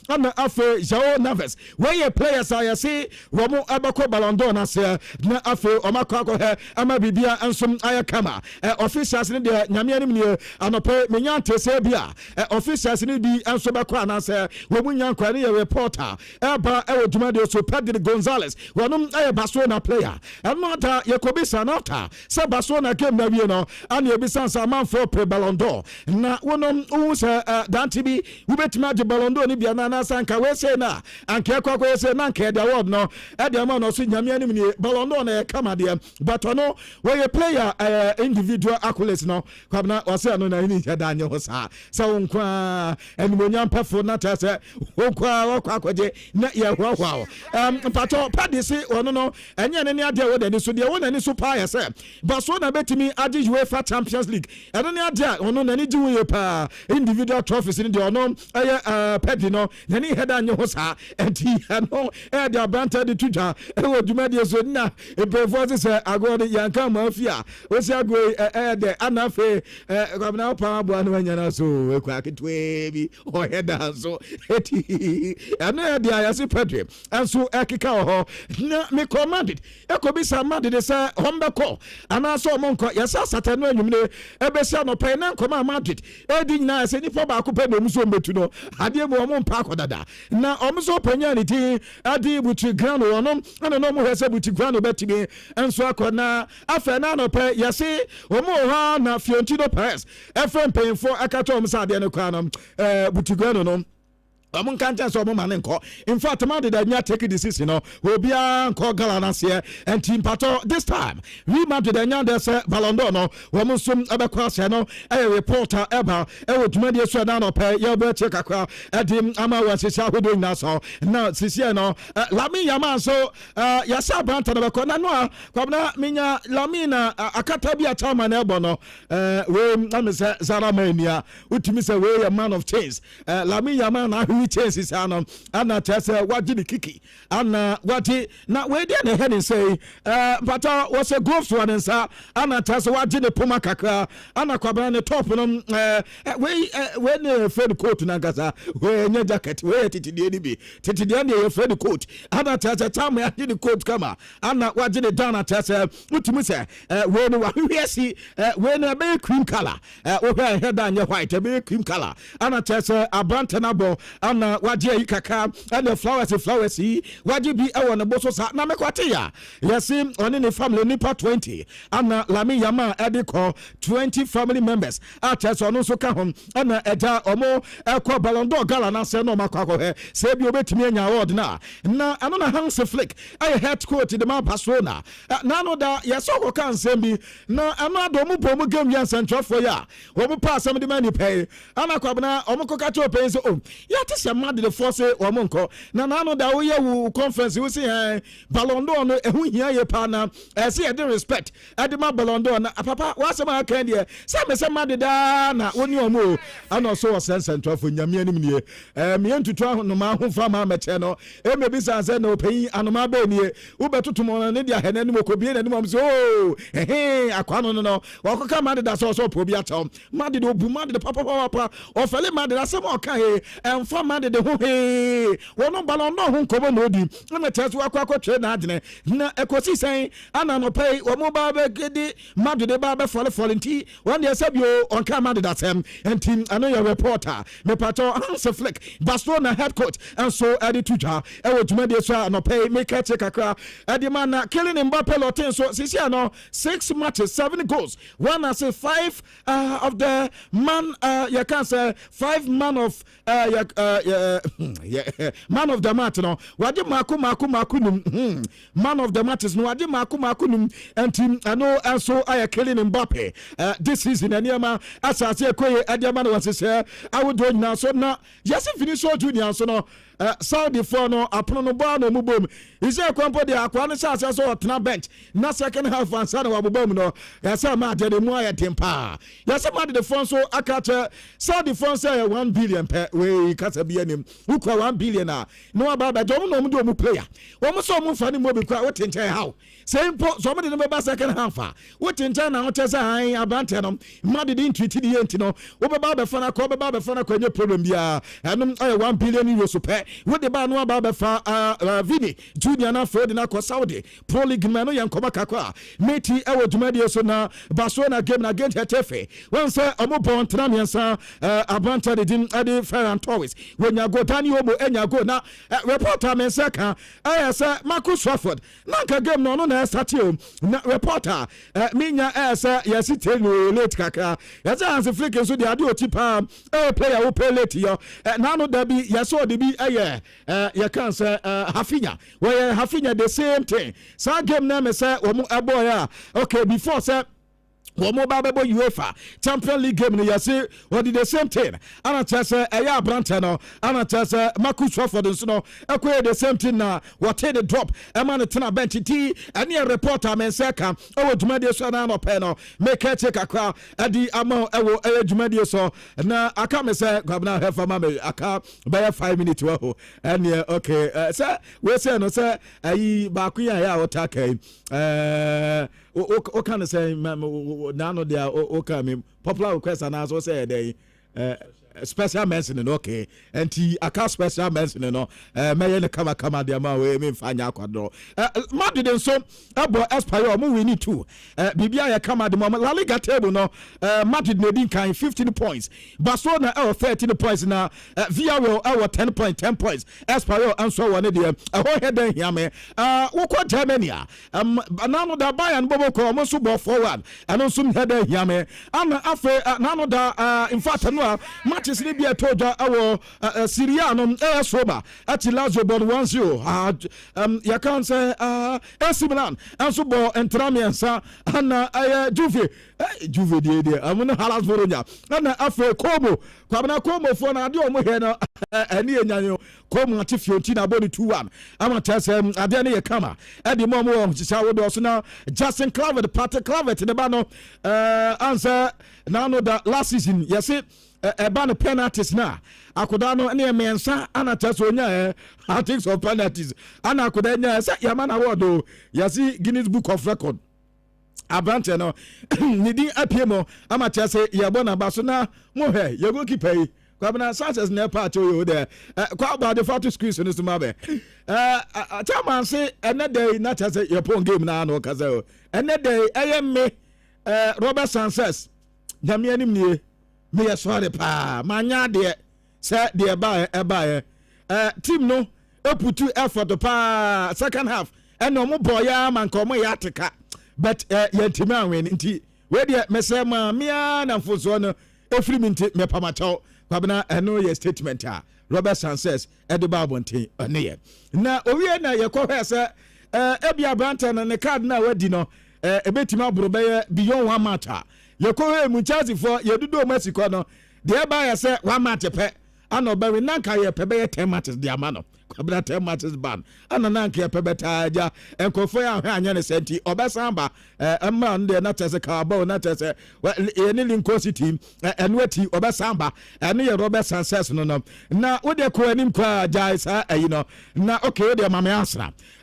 ana afe Joao Neves when you players I see womo abako Ballon d'Or na se na afe omakọ he ama bibia ensom ayakama officials ne de nyame anim ne anope menyante se bia officials ne bi enso bako ana se womu nyankwa ne reporter eba dwuma de so Pedro Gonzalez wonom Barcelona player another Yakobi Sanota se Barcelona game na wie no ana ebisansa man for pre Ballon d'Or na wonom wu se Dante bi wubetuma de Ballon d'Or ni bia na sanka we se na anka kwakwa se na anka de award no e de ma no so nyame anim ni Ballon d'Or na kama de but no we a player individual accolades no kwabna wase no na ni heda anye ho sa wonkwa enimonya mpafo na ta se wonkwa wakwaje na ye hwahwa mpato padisi ono no enye ne ade wo de ni so de wo na ni so pa ye se Barcelona betimi ade UEFA Champions League eno ne ade ono na ni jiwo ye pa individual trophies ni de ono Pedri no na ni heda anye ho sa enti no de abanta de tuja wo dwuma de so na ebefo se agode yanka mafia wo se ago de anafe kwabna pa abo anu anya na so ekwa ketwe bi o heda so eti eno de ayase Pedri enso ekika ho na me commanded ekobi sa Madrid se hombeko ana so monko yesa satanu anwumne ebesia no pe na nkoma Madrid edi nyina se nipa ba akopɛ na omuso mbetu no ade mu omo mpa akodada na omuso panya ni ti ade buti grano onom ana no mo hwese buti grano betimi enso akona afa na no pe yesi omo ha na Fiorentino Perez efem penfo akato omsa ade no kwa no buti grano no amon kancha so mo mane nko in fact man did anya take decision no obia nko gala na se and team pato this time we man did anya de se Ballon d'Or no wo mo sum abekwa se no reporter eba wo dwumade so na no pe ye be check akwa edim ama wa se sha hodo na so na sisi no Lami Yama so ya sa branta na bekwa na no kwabna minya Lami na akata bi atama na ebo no we na me se Zara mania utimi se we a man of change Lami Yama na chances ana tese waji the kiki ana waji na we dey na heading say but was a golf one nsa ana tese waji the puma kakra ana kwaba ne top no we ne Fred coat na gaza we nye jacket we titidie ni bi titidie ne Fred coat ana tese time ya the coat kama ana waji the down tese mutumi se we ne wa hwesi we ne be cream color we head anye white be cream color ana tese abante na bo na waje yi kaka and flowers yi waje bi e won boso sa na mekwate ya yesi oni ne family nipa 20 ana Lami Yama ediko 20 family members acha so no so ka hom ana eja omo ekọ Ballon d'Or gala na se no makwa he se bi obetimi anya award na ano na Hans Flick ay head coach de man Barcelona na no da yeso ko kan sembi na ano adomu bomu game yan central for ya omo pa asem de mani pay ana kwabna omo ko ka cho pay so ya se mad the force omonko na no da wo ye wu conference wo say Ballon d'Or no ehu hia ye pa na say e respect e de ma Ballon d'Or na papa wa se ma kan de se mad da na woni omo ana so was central for nyame anim nie me entutu no ma ho fa ma meche no e me bi san se no peyi anoma ba nie wo betoto mo ne dia hene anim ko bi na anim so akwa no wakoka mad da so po bi atom mad de obu mad de papa ofele mad da se mo kan emfa mad de ho wono Ballon d'Or ho kobo no di na teso akwa twe na adene na ekosi sen ana no pay wo mo ba be gedi mad de ba be fall nti won de sabio on ka mad da sem enti ano your reporter me pato Hans Flick Barcelona head coach and so edi tuja e wo dwuma de so no pay make check akra edi man na killing Mbappe lotin so sisi ano 6 matches 7 goals one as 5 of the man you can say 5 man of man of the match no wade mako num man of the matches no wade mako num antim ano also I killing Mbappe this season aniama asase ekoye adiama no wasese awodo nyina so na yes finish so junior so no Saudi for no apono no ba no mubom ise kwampo de akwa no sase so otena bench na second half ansa na wabobom no yasa ma de mu aye tempa yasa ma de phone so akata Saudi phone say 1 billion per we kasa bi anim ukwa 1 billion a no aba ba jo no mu do mu player wo mo so mu fa ni mo bi kwa what tenchen how say impo so mo de no ba second half a what tenchen na what say han abante no ma de treat the enti no wo ba ba fa na ko ba ba fa na ko nye problem bia enum aye 1 billion euro so per what the ba no aba fa Vini Junior na Fred na ko Saudi Pro League man no yankoba kakwa meti ewo dwumadi so na Barcelona game na against Hetafe when say omo bon tramiansa abanta de din ade Ferran Torres when ya go Dani Omo enya go na reporter men say kan say Marcus Rashford na ka game no na start o na reporter minya say yes tell late kaka yes Hans Flick so the ade otipa player who play late yo na no da bi yes o de bi you can say Hafinya where Hafinya the same thing so game na me say omo aboya okay before say Womo Bababo UEFA Champions League game no yase what did the same thing ana chese eya branta no ana chese Marcus Rashford nso no ekwe the same thing na what the drop e man tena bench ti ene reporter men seka o dwumade so na no pe no make it take akwa adi ama ewo dwumade so na aka me se gwabna hefa ma me aka by 5 minutes wo ene okay say we say no say ayi ba ku ya o take o can say none of their okay popular request and as say they special mention okay and I can't special mention no me kama dia ma we me fanya kwadro Madrid so abo Espanyol mo we need to bibia ya kama de La Liga table no Madrid no din kan 15 points Barcelona 13 points na Villarreal 10 points Espanyol anso one de ho headen hia me wo ko Germany nano da Bayern bobo ko mo so bo forward eno so headen hia me ana afa nano da in fact no matches ni bia toja awo Syria no soba ati Lazio bon 1-0 ya kan say AC Milan anso bo entramiensa ana Juve de amuna halas voronya ana afa Como kwabna Como fo na ade o mo he no ani enyanyo Como ati Fiorentina boni 2-1 ama tasem ade ne ye kama ade mo mo chisa wodo so na Justin Kluivert Patrick Kluivert de ba no answer na no da last season yesi eba no penalties na akoda no ne mensa ana taso nya hatings of penalties ana akoda nya say yaman award yasi Guinness Book of Record abante no nidi apiemo ama tase yabona baso na mo he yago keeper kwabna Sanchez na part o there kwa ba the photo screen so no ma be chairman say enede na tase yapon game na no kaza o enede ayemme Robert Sanchez nyame anim nie me ya sorry pa manya de say de ba team no eputu effort pa second half and no mo boya man ko mo ya teka but yentima anwen nti we de mesema mia na mfoso no efiri minti me pamacho kwabna eno ye statement a Robert Sanchez ediba bonten ene ye na owie na ye ko hwese ebia branta na ne card na wadi no ebetima borobe beyond one match ye ko he mu Chelsea for ye dudo Mexico no de ba ye say one match pe ana obawe nanka ye pe be 10 matches de amano kwabna 10 matches ban ana nanka ye pe beta aja enkofo ya hwe anya ne senti obesamba emma nde na tese kaba na tese ye ni Lincoln City enwati obesamba ene ye Robert Sanchez no no na wode ko anim kwa jaisa no na okay wode mama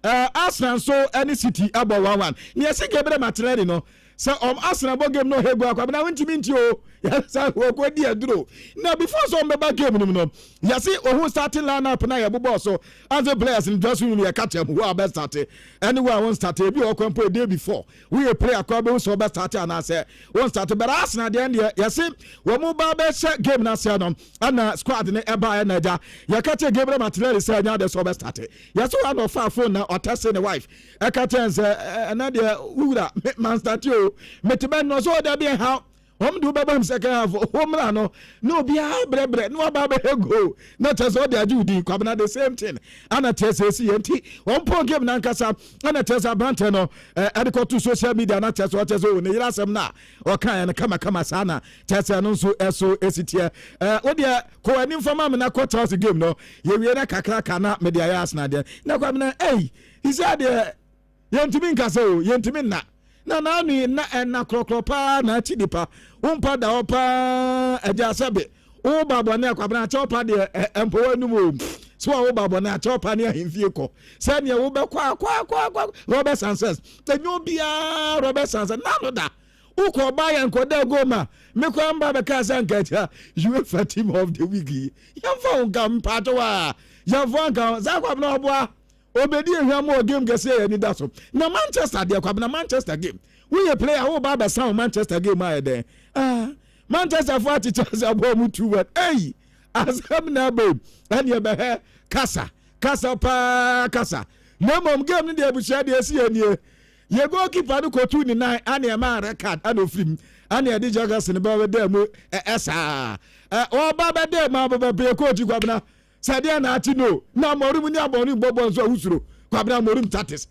Arsenal so any City abo 1-1 ni ese gebere material no so Arsenal bo game no hegu akwa na wonti minti o yasa wo di aduro na before so meba game no yasi ohun starting lineup na yebo so as the players in dressing room ya catch them who are best start anywhere won start e bi o kwampo day before we play akwa be so best start and say won start but Arsenal the end yasi wo mo ba be game na say no ana squad ne eba na ja ya catch game material say nya the so best start yasi one of our phone na otase ne wife e catch say na the wura man start you metiben no so there be how do babam second half home run no be bre no baba go na tese odi ajudi kwabna the same thing ana tese si enti one point game na nkasa ana tese brante no ediko to social media na tese o tese o ne yirasem na o kan na kama sana tese no so eso esitie odi ko ani fama me na quarters game no ye wie na kakra na media ya asna de na kwabna he said yentimi nkasa o yentimi na ni na krokropa na chidipa umpa da opa eja sabe o babo na kwabna chopa de empo anumu so o babo na chopa ne ahimfie ko se ne wo be kwa Robert Sanchez enyo bia Robert Sanchez na no da uko ba ya nkoda goma me kwa mba be ka sankacha UEFA team of the week yamfa unka mpato wa yamfa unka za kwabna oboa obedi ehwa mo game gese ya ni da so na Manchester de kwabna Manchester game we player who baba sound Manchester game aye den Manchester for Chelsea abo mu 2-1 asam na bo and ye be kasa no mom game ni de ebusia de esi anie ye goalkeeper no kotu ni 9 and ye man record and ofrim and ye di joggers ni ba be mu esa o baba de ma baba be coach kwabna sadia na ati no na morum ni abonu bobo nso ahusuro kwabna morum tatis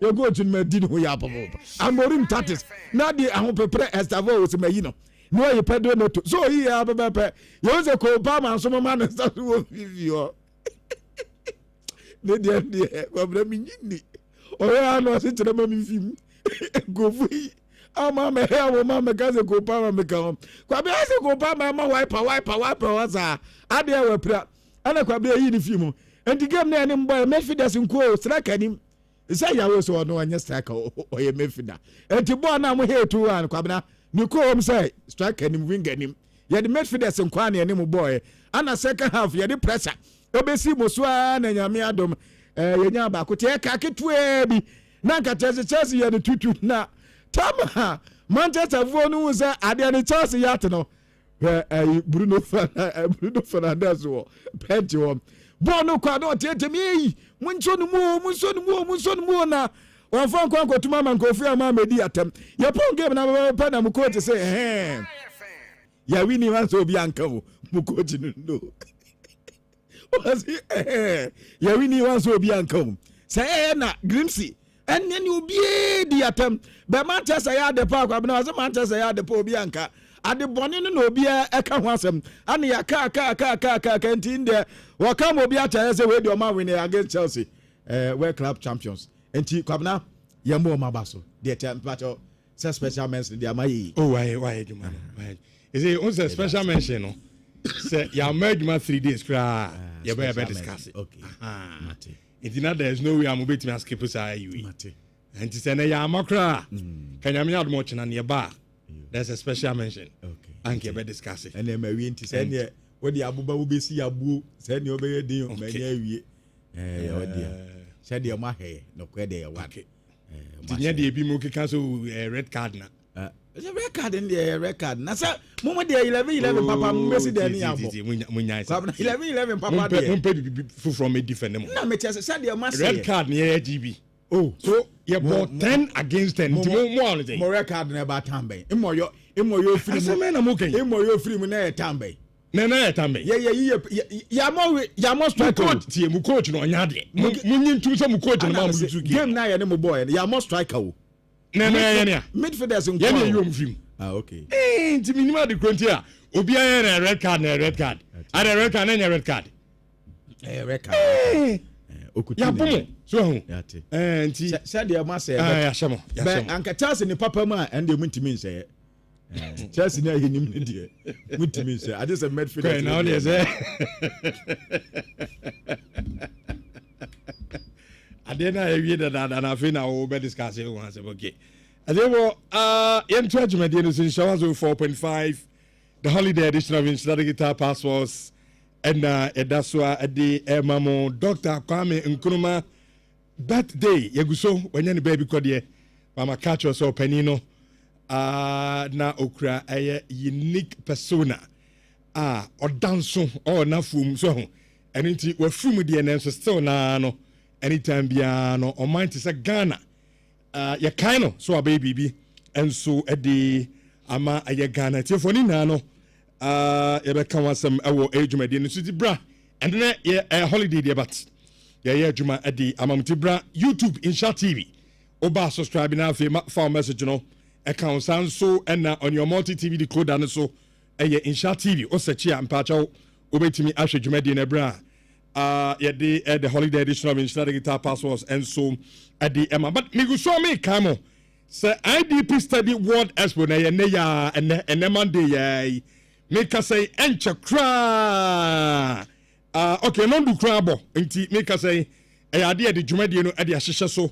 you go to me din ho ya bobo amorum tatis na di ahopepre estavo o se mayi no ye pedro no to so yi ya bebe you ze ko pa man so ma na sta wo vivio ne dia kwabna mi nyini o ya no se tere ma mi fim go fu ama me he wo ma me ka ze ko pa ma me ka kwabna se ko pa ma wipe waza ade we pra ana kwabna yi ni fim enti game na ni mboy Memphis nko striker ni say ya we so no anya striker o ye Memphis enti ball na mo he 2-1 kwabna ni ko hom say striker ni winger ni ye the Memphis nko na ni mo boy ana second half ye the pressure obesi mo so na nyame adom ye nya ba ko te ka ketue bi na nka Chelsea ye the 2-2 na tama Manchester fo no say ade ni Chelsea yat no Bruno Fernandes wo penti wo bono kwa no tete mi munso no mu na won fa nkwa nkotuma man kofi ama medi atem ye pon game na pa na mu coach say ya wini wan so bi anka wo mu coach no was ya wini wan so bi anka wo say na Grimsey enne ni obi di atem be Manchester ya de pa kwa na was Manchester ya de pa obi anka ade bone no obi eka ho asem ane ya ka ntinde wakam obi acha say we di o ma win against Chelsea World Club champions enti kwabna ye mo ma baso de temperature say special mention de amayi why juma why is it on special mention no say ya ma 3 days kra ye be discuss okay mate it now there is no way am betimi skip say you mate enti say na ya makra kanyame admo china ne ba there's a special mention. Okay. Anke be discuss it. And then we enti say ne we di abuba wo be si abu say ne obeye din o manya awie. O dia. Say de ma he no kwe de wa. Okay. Tinya de bi mo keka so red card na. Red card in the red card. Na say mo de 11 papa mo be si de ni abo. Munya say. 11 papa de. Mo pe from a different mo. Na me tell say de ma say. Red card near GB. Oh, so you bought 10 against 10. More record na about Tambe. Imo yo free. Asa me na mo ken. Imo yo free mu na Tambe. Na Tambe. Ya mo strike coach. Tie mu coach no nya de. Munyi ntum se mu coach na ma mu tu game na ye ne mo boy. Ya mo striker o. Na ye ne. Midfielders nko. Ye ne yo mfim. Okay. Nti minima de kronti a. Obi aye na red card. Ada red card na red card. Red card. Ya bomo so hu nti said the ma say ya shemo anka Chelsea ni papa ma and the muntimi nse Chelsea na yenim ni de muntimi nse I just a midfielder now there say adena ewie da na fe na wo be discuss e wan say okay adewo yentu adwumade no sin show 4.5 the holiday edition of Inside Guitar Passports. And that's why the mamo Dr. Kwame Nkrumah birthday yeguso when you baby kodie mama catch us up penino na okra a unique persona or dance or na fum so and inti we fum de na so still na no anytime bia no o mind to say Ghana ya kind so baby and so at the ama aye Ghana tiefo ni na no yɛbɛka wasɛm ɛwɔ adwumadi no so di bra ɛno na yɛ holiday deɛ but yɛyɛ adwuma adi amamti bra YouTube Nhyira TV oba subscribe na afei fa message no ɛka wo san so ɛna on your multi TV decoder no so ɛyɛ Nhyira TV o search a mpakyɛw obetimi ahwɛ adwumadi na bra yɛde the holiday edition of Nhyira Digital Passports and so adi ɛma but me go so me kamo sɛ IDP study world expo na yɛ ne ya ɛnɛ Monday yɛ make us say enche kra okay no do kra bo nti make us say ade de dwumade no ade ahyehye so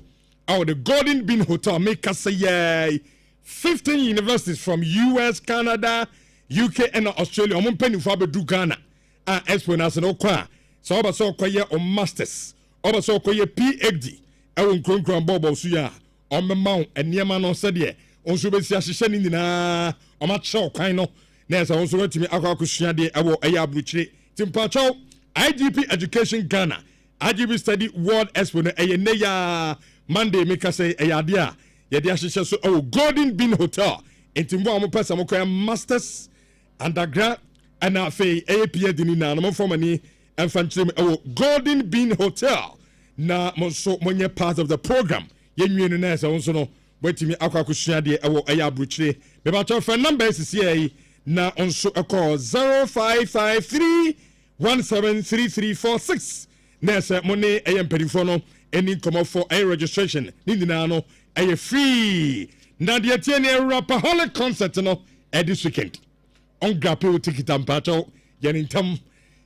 the Golden Bean Hotel make us say 15 universities from US, Canada, UK and Australia omon panifo abedu Ghana expo na se no kwa so oba so koye o masters oba so koye PhD ewo nkronkron bobo so ya omema eniema no se de onso besi ahyehye ni nyina omache kwan no na esa won so watimi akwa de ewo abruchire timpacho IGP Education Ghana IGP Study World Expo no ne ya Monday make say ade a ye de ahyehye so Golden Bean Hotel entimbo am pesa mo kwa masters undergrad and afei PhD ni na no form ani emfanchire Golden Bean Hotel na mo so monye part of the program ye nwenu na esa won so no watimi akwa de ewo abruchire me ba cho phone number is here na onso call 0553173346 na se money mpedifo no any come for a registration ni dina no free na de tie ne rapaholic concert no this weekend on grape ticket ampacho yanintam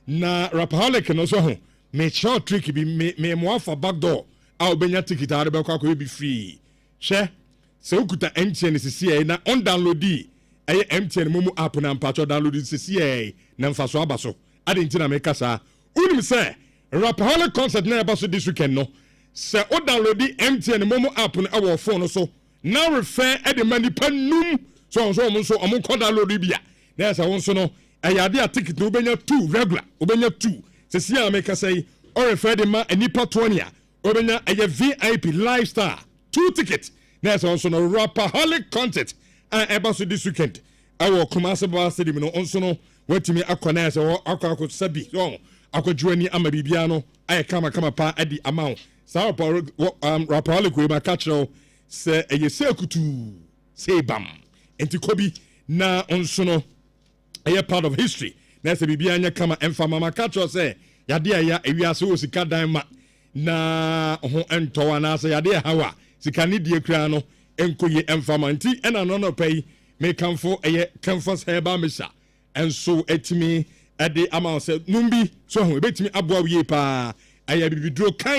na rapaholic no so ho me short trick bi me mo afa back door a obenya ticket a be kwa be free she se ukuta MTN sisi na on download MTN Momo app na mpacho download CCA na mfaso abaso ade ntina me kasa unim se rapaholic concert na abaso this weekend no se o download MTN Momo app na our phone so now refer e de mani panum so omon ko download bia na se won so no ayade a ticket no obenya 2 regular obenya 2 CCA me kasa o refer de ma anipa 20 obenya VIP lifestyle 2 ticket na se won so no rapaholic concert so this weekend our commercial bar stadium no onso no watimi akona se akwa sabi so akwadwani ama bibia no kama pa adi amount sa rapaholic we ma catch se se akutu se bam enti kobi na onso no part of history na se bibia anya kama emfa mama catch se yade ya ewiase wo sika dan ma na ho entowa na se yade hawa sika ni die kra no enkoye enfamanti ena no pay me kamfo campus heba mesha enso etimi ade amount say numbi so ho betimi aboa wie pa bibidro kan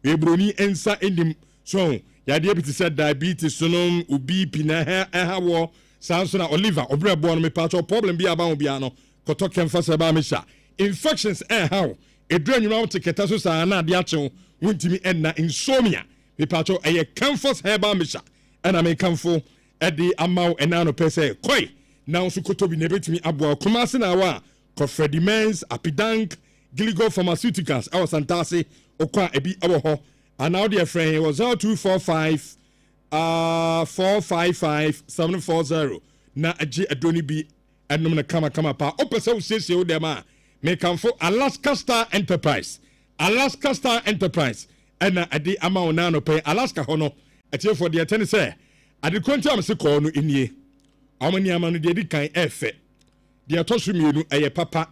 we broni ensa endim so yade ebiti said diabetes sonom ubi pina hawo sanso na Oliver obrebo no me patcho problem bi aba ho bia no koto campus heba mesha infections how edranwuma tiketa so sa na ade ache wontimi enna insomnia me patcho campus heba mesha and I may come for at the amount and now per se koi now so kotobi nebetimi aboa kumase na wa Kofredi Mens Apidank Giligo Pharmaceuticals our santase okwa ebi awo ho and now dear friend was 0245 455 740 na age adoni bi enum na kama pa opese wo siesie wo dem a me come for Alaska Star Enterprise and ade amount na no pay Alaska hono etie for the ten say ade konti am se ko no enie amani amanu de di kan efe de atoso mienu papa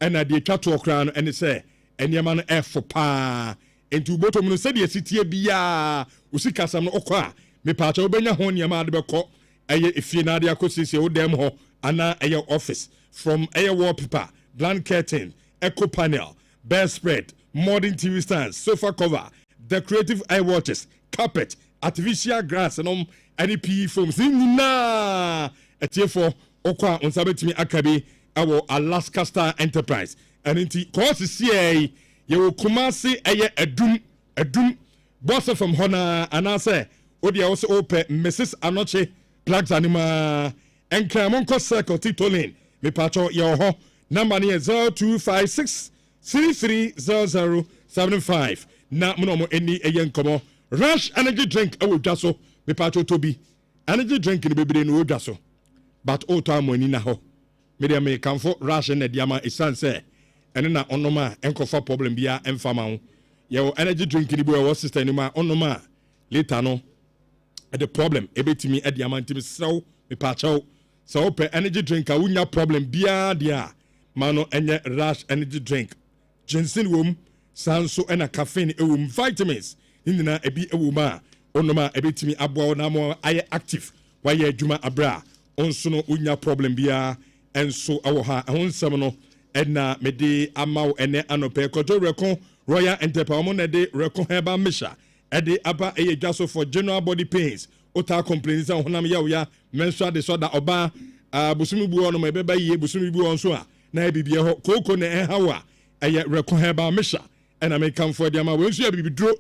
na de twato okra no ene say eniema no efo pa enti uboto mu no se de sitie bia usika sam no okwa me pa cha obenya ho niema ade beko efie na ade akosisi wo dem ho ana office from wallpaper blanketing eco panel bedspread modern TV stands sofa cover decorative eye watches carpet artificial grass and any PE foams na etiefo okwa onsabetimi akabe awo Alaska Star Enterprise and inti course CA ye wo kumase edum boss from Hona anase odi also open Mrs. Anoche plugs anima enkramon circle titolin me pacho ye ho number ne 0256 330075 na mono eni eyenkomo Rush energy drink awo dwaso me pacho tobi energy drink ni bebre no odwa so but o to amani na ho me dey me kan for rush na diama esan say ene na onoma enkofa problem bia emfama ho ye energy drink ni bo sister ni ma onoma later no the problem ebetimi e diama ntimi sew me pa chaw so pe energy drink a wunya problem bia dia mano enye rush energy drink ginseng wom sanso ena caffeine ewom vitamins nina ebi ewom a onoma ebetimi aboa na mo aye active waye adwuma abra onso no unya problem bia enso awo ha ehonsam no ena mede amaw ene anope kojo reko royal enterprise na de reko herbal misha ede aba eye dwaso for general body pains ota complaints honam ya menstrual disorder oba busumi bu ono me beba yie busumi bu onso a na ebibie ho koko na ehawa eye reko herbal misha ena me kam for de ama we nso ya bibidro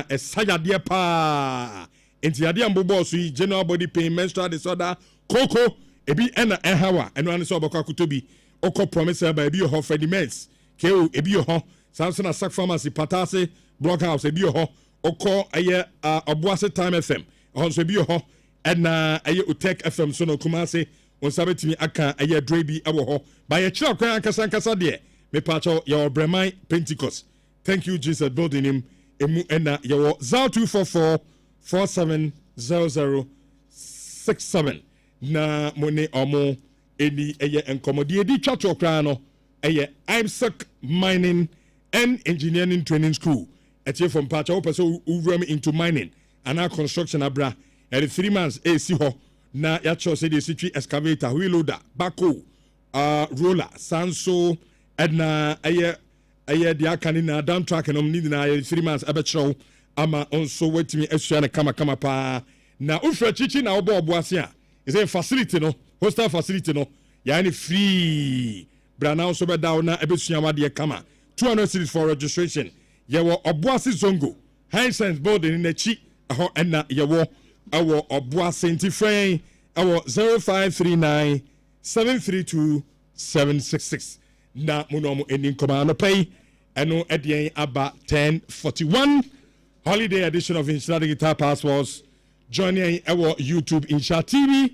esayade pa entiade ambobo so yi general body pain menstrual disorder koko ebi ena ehawa eno ane so obakọ akotobi oko promise ba ebi ho fediments keo ebi ho samson asak pharmacy patase blockhouse ebi ho oko eye oboase time fm onso ebi ho ena eye utek fm so no kumase on sabetimi aka eye drebi ewo ho ba ye kira kwan akasa de me pacho your breman pentecost thank you jesus building him emu ena your 0244470067 na mone omo eni eye enkomodi edi twato kran no eye IMSEC mining and engineering training school etie from pacha wo person who into mining and construction abra every 3 months AC ho na ya cho say the city excavator wheel loader backhoe roller sanso edna eye dia kanina down track no need na 3 months abetro ama onso wetimi asua na kama pa na ufra chichi na obo ase a is a facility no hostel facility no yani free brana also be down na ebesua wade kama 200 cedis for registration yewo oboase zongo high sense building in echi ho na yewo awo oboase ntifren awo 0539 732 766 na munomo enin koma no pay eno edien aba 1041 holiday edition of Nhyira Guitar Passports joining our YouTube Nhyira TV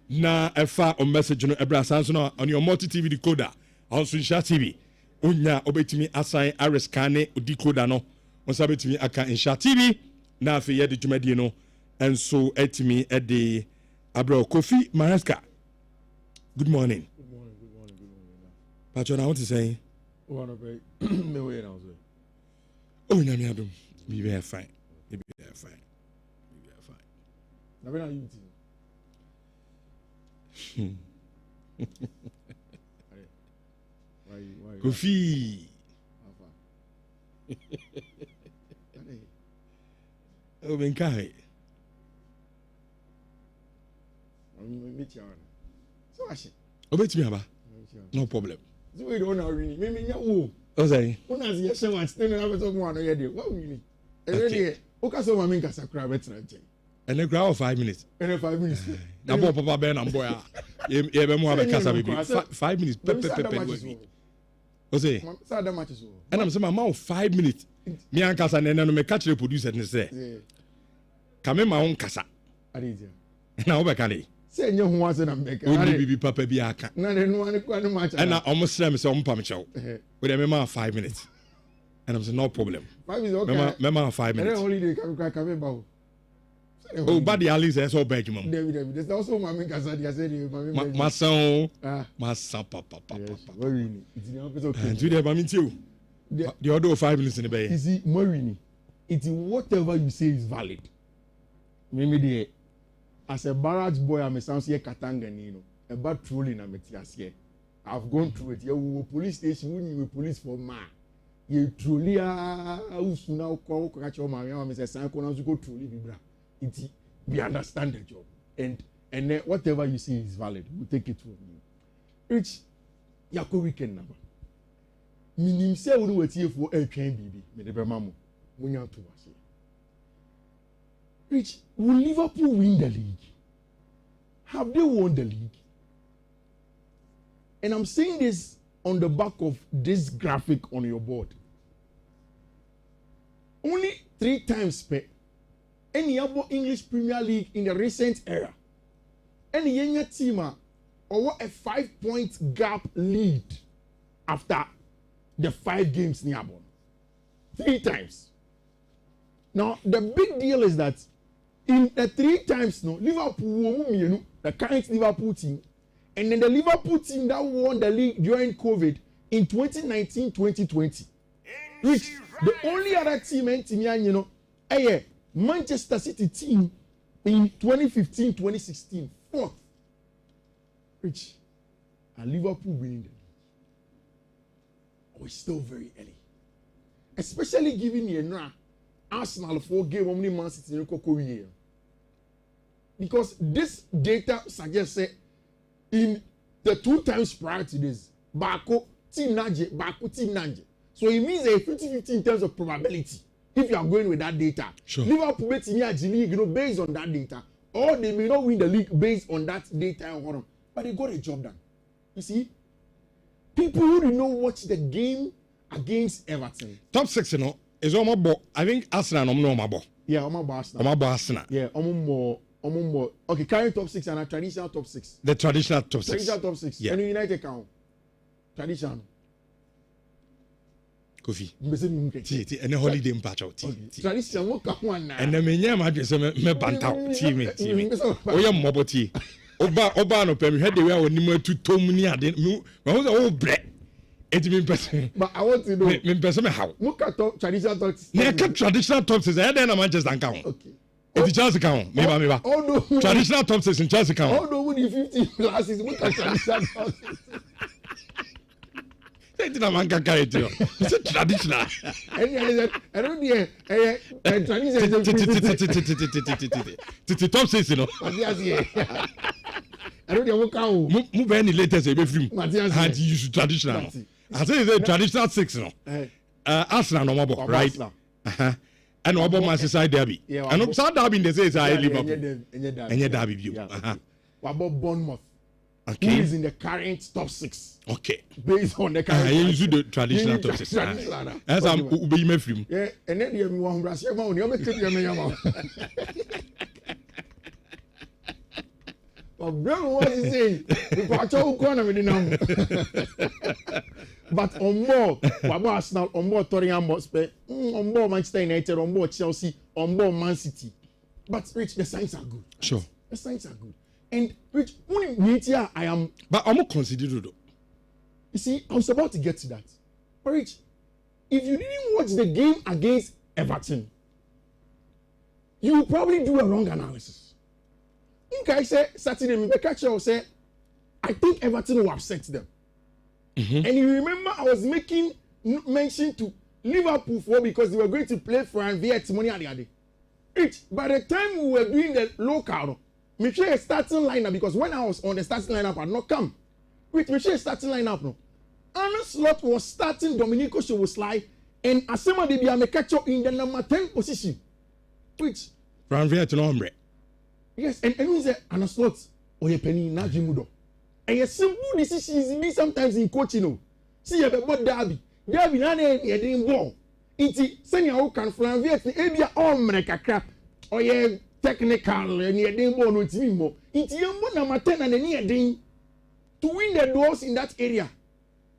na efa o message no ebra sanso no on your multi TV decoder on Nhyira TV unya obetimi assign arescan decoder no on sabetimi aka Nhyira TV na afi ye de dwumadie no enso etimi ede abra Kofi Mareska. Good morning. Patron, I want to say me way now so oh nyame adom be very fine be very fine na bena you why Kofi oh ben kai me tian so ashi obetimi aba no problem so we don't know really me nya wo o say una zi ye shewan still na beto mo ano ye de what really really o ka so ma me nkasa kra betra nche and a ground of 5 minutes and 5 minutes na bo papa ben na boy ye be mo aba kasa baby 5 minutes pepe o say sa da match so and I'm say ma 5 minutes me an kasa na no me catch the producer ni say kame ma on kasa adia na o be kale say nye ho ase na mbeka o ni bibi papa bi aka na ne no ane kwa no match and na almost slam say on pam chow we dey me ma 5 minutes and I'm say no problem 5 is okay me ma 5 minutes holiday ka me ba o oh body alice is all bad mom David there's also mama kasa dia say mama ma san ma san papa worry ni it's the okay and do the mama too the other 5 minutes in the bay is it worry ni it's whatever you say is valid me dey as a barrage boy I'm a sound here Katanga ni no about trolling am here I've gone through it you police station when you police for ma you trollia usuna ko catch your man am say san ko na go trolli bibra it we understand the job and then whatever you say is valid we'll take it from you rich yako weekend na minim say we wetie for atwan bibi me de be mamo munya to wase rich will Liverpool win the league? Have they won the league? And I'm saying this on the back of this graphic on your board. Only 3 times per any other English Premier League in the recent era Any young team or a 5-point gap lead after the 5 games near Ballon. 3 times. Now the big deal is that in the 3 times, no, Liverpool, the current Liverpool team, and then the Liverpool team that won the league during COVID in 2019-2020. Which the only other team Manchester City team in 2015-2016, 4th. Rich, and Liverpool winning the league. We're still very early. Especially given Arsenal 4 game only Man City in Korea. Because this data suggests that in the 2 times prior to this, Bako team Nanje. So it means a 50-50 in terms of probability. If you are going with that data, sure. Liverpool betting the league, based on that data, or they may not win the league based on that data, but they got a job done. You see, people who did not watch the game against Everton. Top 6, is almost. I think Arsenal no. Yeah, almost Arsenal. Yeah, almost. Okay, current top 6 and a traditional top 6. The traditional top 6. Traditional top 6. Yeah. And United count. Traditional. Kofi. Ti. And a holiday in patch out. Traditional what come one now. And the menya madre se me bantao team. Oh yeah, moboti. Oba no pem head the way on nimu to tom ni ade. Me ho say oh bre. It mean person. But I want to know. Me person me how. Look at traditional top 6. Na traditional top 6 e dey na Manchester count. Okay. If Chelsea count, me ba. Traditional top 6 in Chelsea count. All the winning 50 classes, look at traditional top 6. It's traditional. I don't hear Top 6, I don't know what count. Move any latest a film. And you use traditional. I say it's traditional 6, Arsenal no more, right? And what about Manchester Derby? And South Derby they say it's a Liverpool. And Derby view. What about Bournemouth? Okay. Who is in the current top 6? Okay. Based on the current. You use the traditional top 6. As I'm be my film. Yeah, and then you want Brazil money. You make it your But bro, what is saying? We got all corner with now. But on board, Arsenal, on board Tottenham Hotspur, on board Manchester United, on board Chelsea, on board Man City. But Rich, the signs are good. Sure. The signs are good. And Rich, only here I am. But I'm not considered though. You see, I was about to get to that. But Rich, if you didn't watch the game against Everton, you will probably do a wrong analysis. Okay, I said Saturday, Mbekacha said, I think Everton will upset them. Mm-hmm. And you remember I was making mention to Liverpool because they were going to play for Advertisements at the other. Rich, by the time we were doing the local, make sure a starting lineup because when I was on the starting lineup, I had not come. Wait, make sure a starting lineup no. Arne Slot was starting Dominico Szoboszlai and Asema de Biamekacho in the number 10 position. Which from Vietnam. Yes, and we say Arne Slot or your penny na Jimudo. And a simple decision is sometimes in coaching. See you about Derby. Derby na didn't ball. Iti send your can from Vietnam ebia kakra or your technical and you didn't ball no team more. Iti yambo number 10 and near ding to win the duels in that area.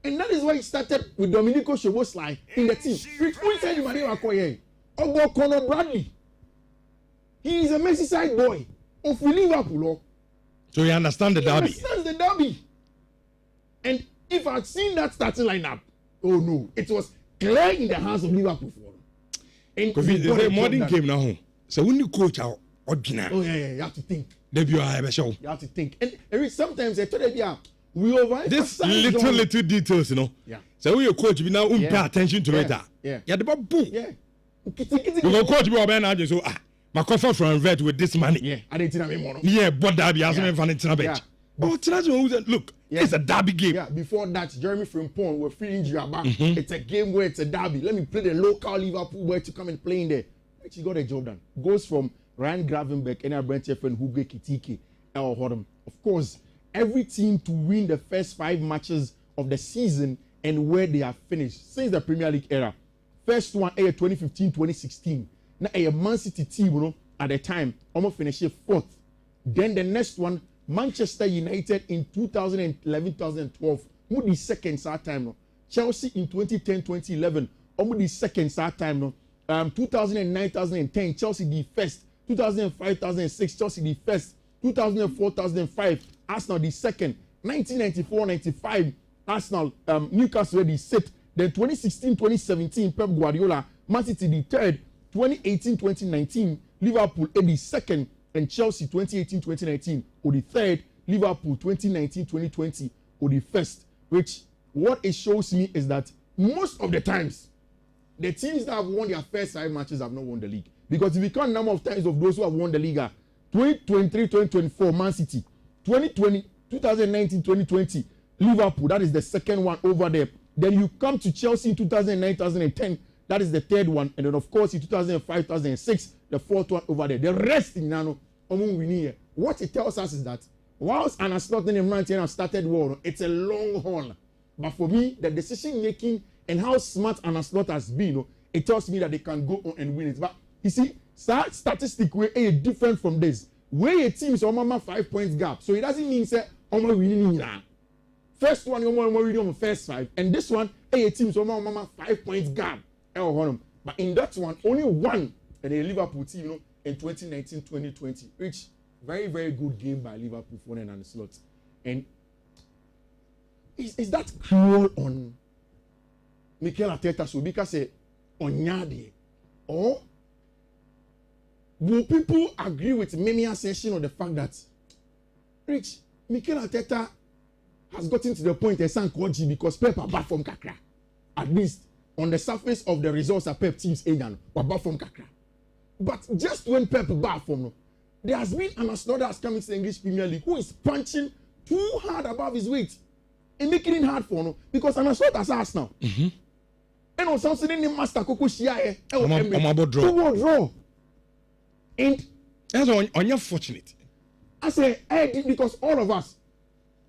And that is why it started with Dominico Szoboszlai in the team. Which we said in Maria Koye. Ogo Conor Bradley. He is a Merseyside boy of Liverpool. So you understand the derby? He understands the derby. And if I had seen that starting lineup, oh no, it was clear in the hands of Liverpool. And because it's a modern game now. So when you coach out, oh yeah, you have to think. Debut I have a show. You have to think. And sometimes I told you, we over this little details, you know. Yeah. So when you coach, you now pay attention to it. Yeah. Yeah, the boom. Yeah. You coach me about so my cover from vet with this money. Yeah. I didn't tell me more. Yeah, but derby has been funny to bench. But look, it's a derby game. Yeah, before that, Jeremy Frimpong were free injury about. It's a game where it's a derby. Let me play the local Liverpool boy to come and play in there. He got a job done. Goes from Ryan Gravenberch, and Brent and Hugo Kitike, El Hodem. Of course, every team to win the first 5 matches of the season and where they have finished since the Premier League era. First one, 2015-2016. Now, a Man City team, at the time, almost finished 4th. Then the next one, Manchester United in 2011-2012, the second start time no. Chelsea in 2010-2011, the second start time no. 2009-2010, Chelsea the first. 2005-2006, Chelsea the first. 2004-2005, Arsenal the second. 1994-95, Arsenal, Newcastle the sixth. Then 2016-2017, Pep Guardiola, Man City the third. 2018-2019, Liverpool the second. And Chelsea 2018-2019 or the third. Liverpool 2019-2020 or the first. Which what it shows me is that most of the times, the teams that have won their first 5 matches have not won the league. Because if you count number of times of those who have won the league, 2023-2024 Man City, 2019-2020 Liverpool, that is the second one over there. Then you come to Chelsea in 2009-2010, that is the third one, and then of course in 2005-2006 the fourth one over there. The rest in Nano, what it tells us is that whilst an Slot and Manchester started war, it's a long haul. But for me, the decision making and how smart an Slot has been, it tells me that they can go on and win it. But you see, statistic way is different from this. Where a team is on 5 points gap, so it doesn't mean say winning now. First one, you're winning on the first 5, and this one, a team is on 5 points gap. But in that one, only one, and a Liverpool team, in 2019-2020, which very, very good game by Liverpool for and Slot. And is that cruel on Mikel Arteta? So because on Yadi, or will people agree with many assertion on the fact that Rich Mikel Arteta has gotten to the point they sank Koji because Pep are back from Kakra, at least on the surface of the results that Pep teams Egan were back from Kakra. But just when Pep back from there has been an Arsenal that has come into the English Premier League who is punching too hard above his weight and making it hard for because an Arsenal has Arsenal. And on something in the master Coco Shia draw. And that's on your fortunate. I say, because all of us,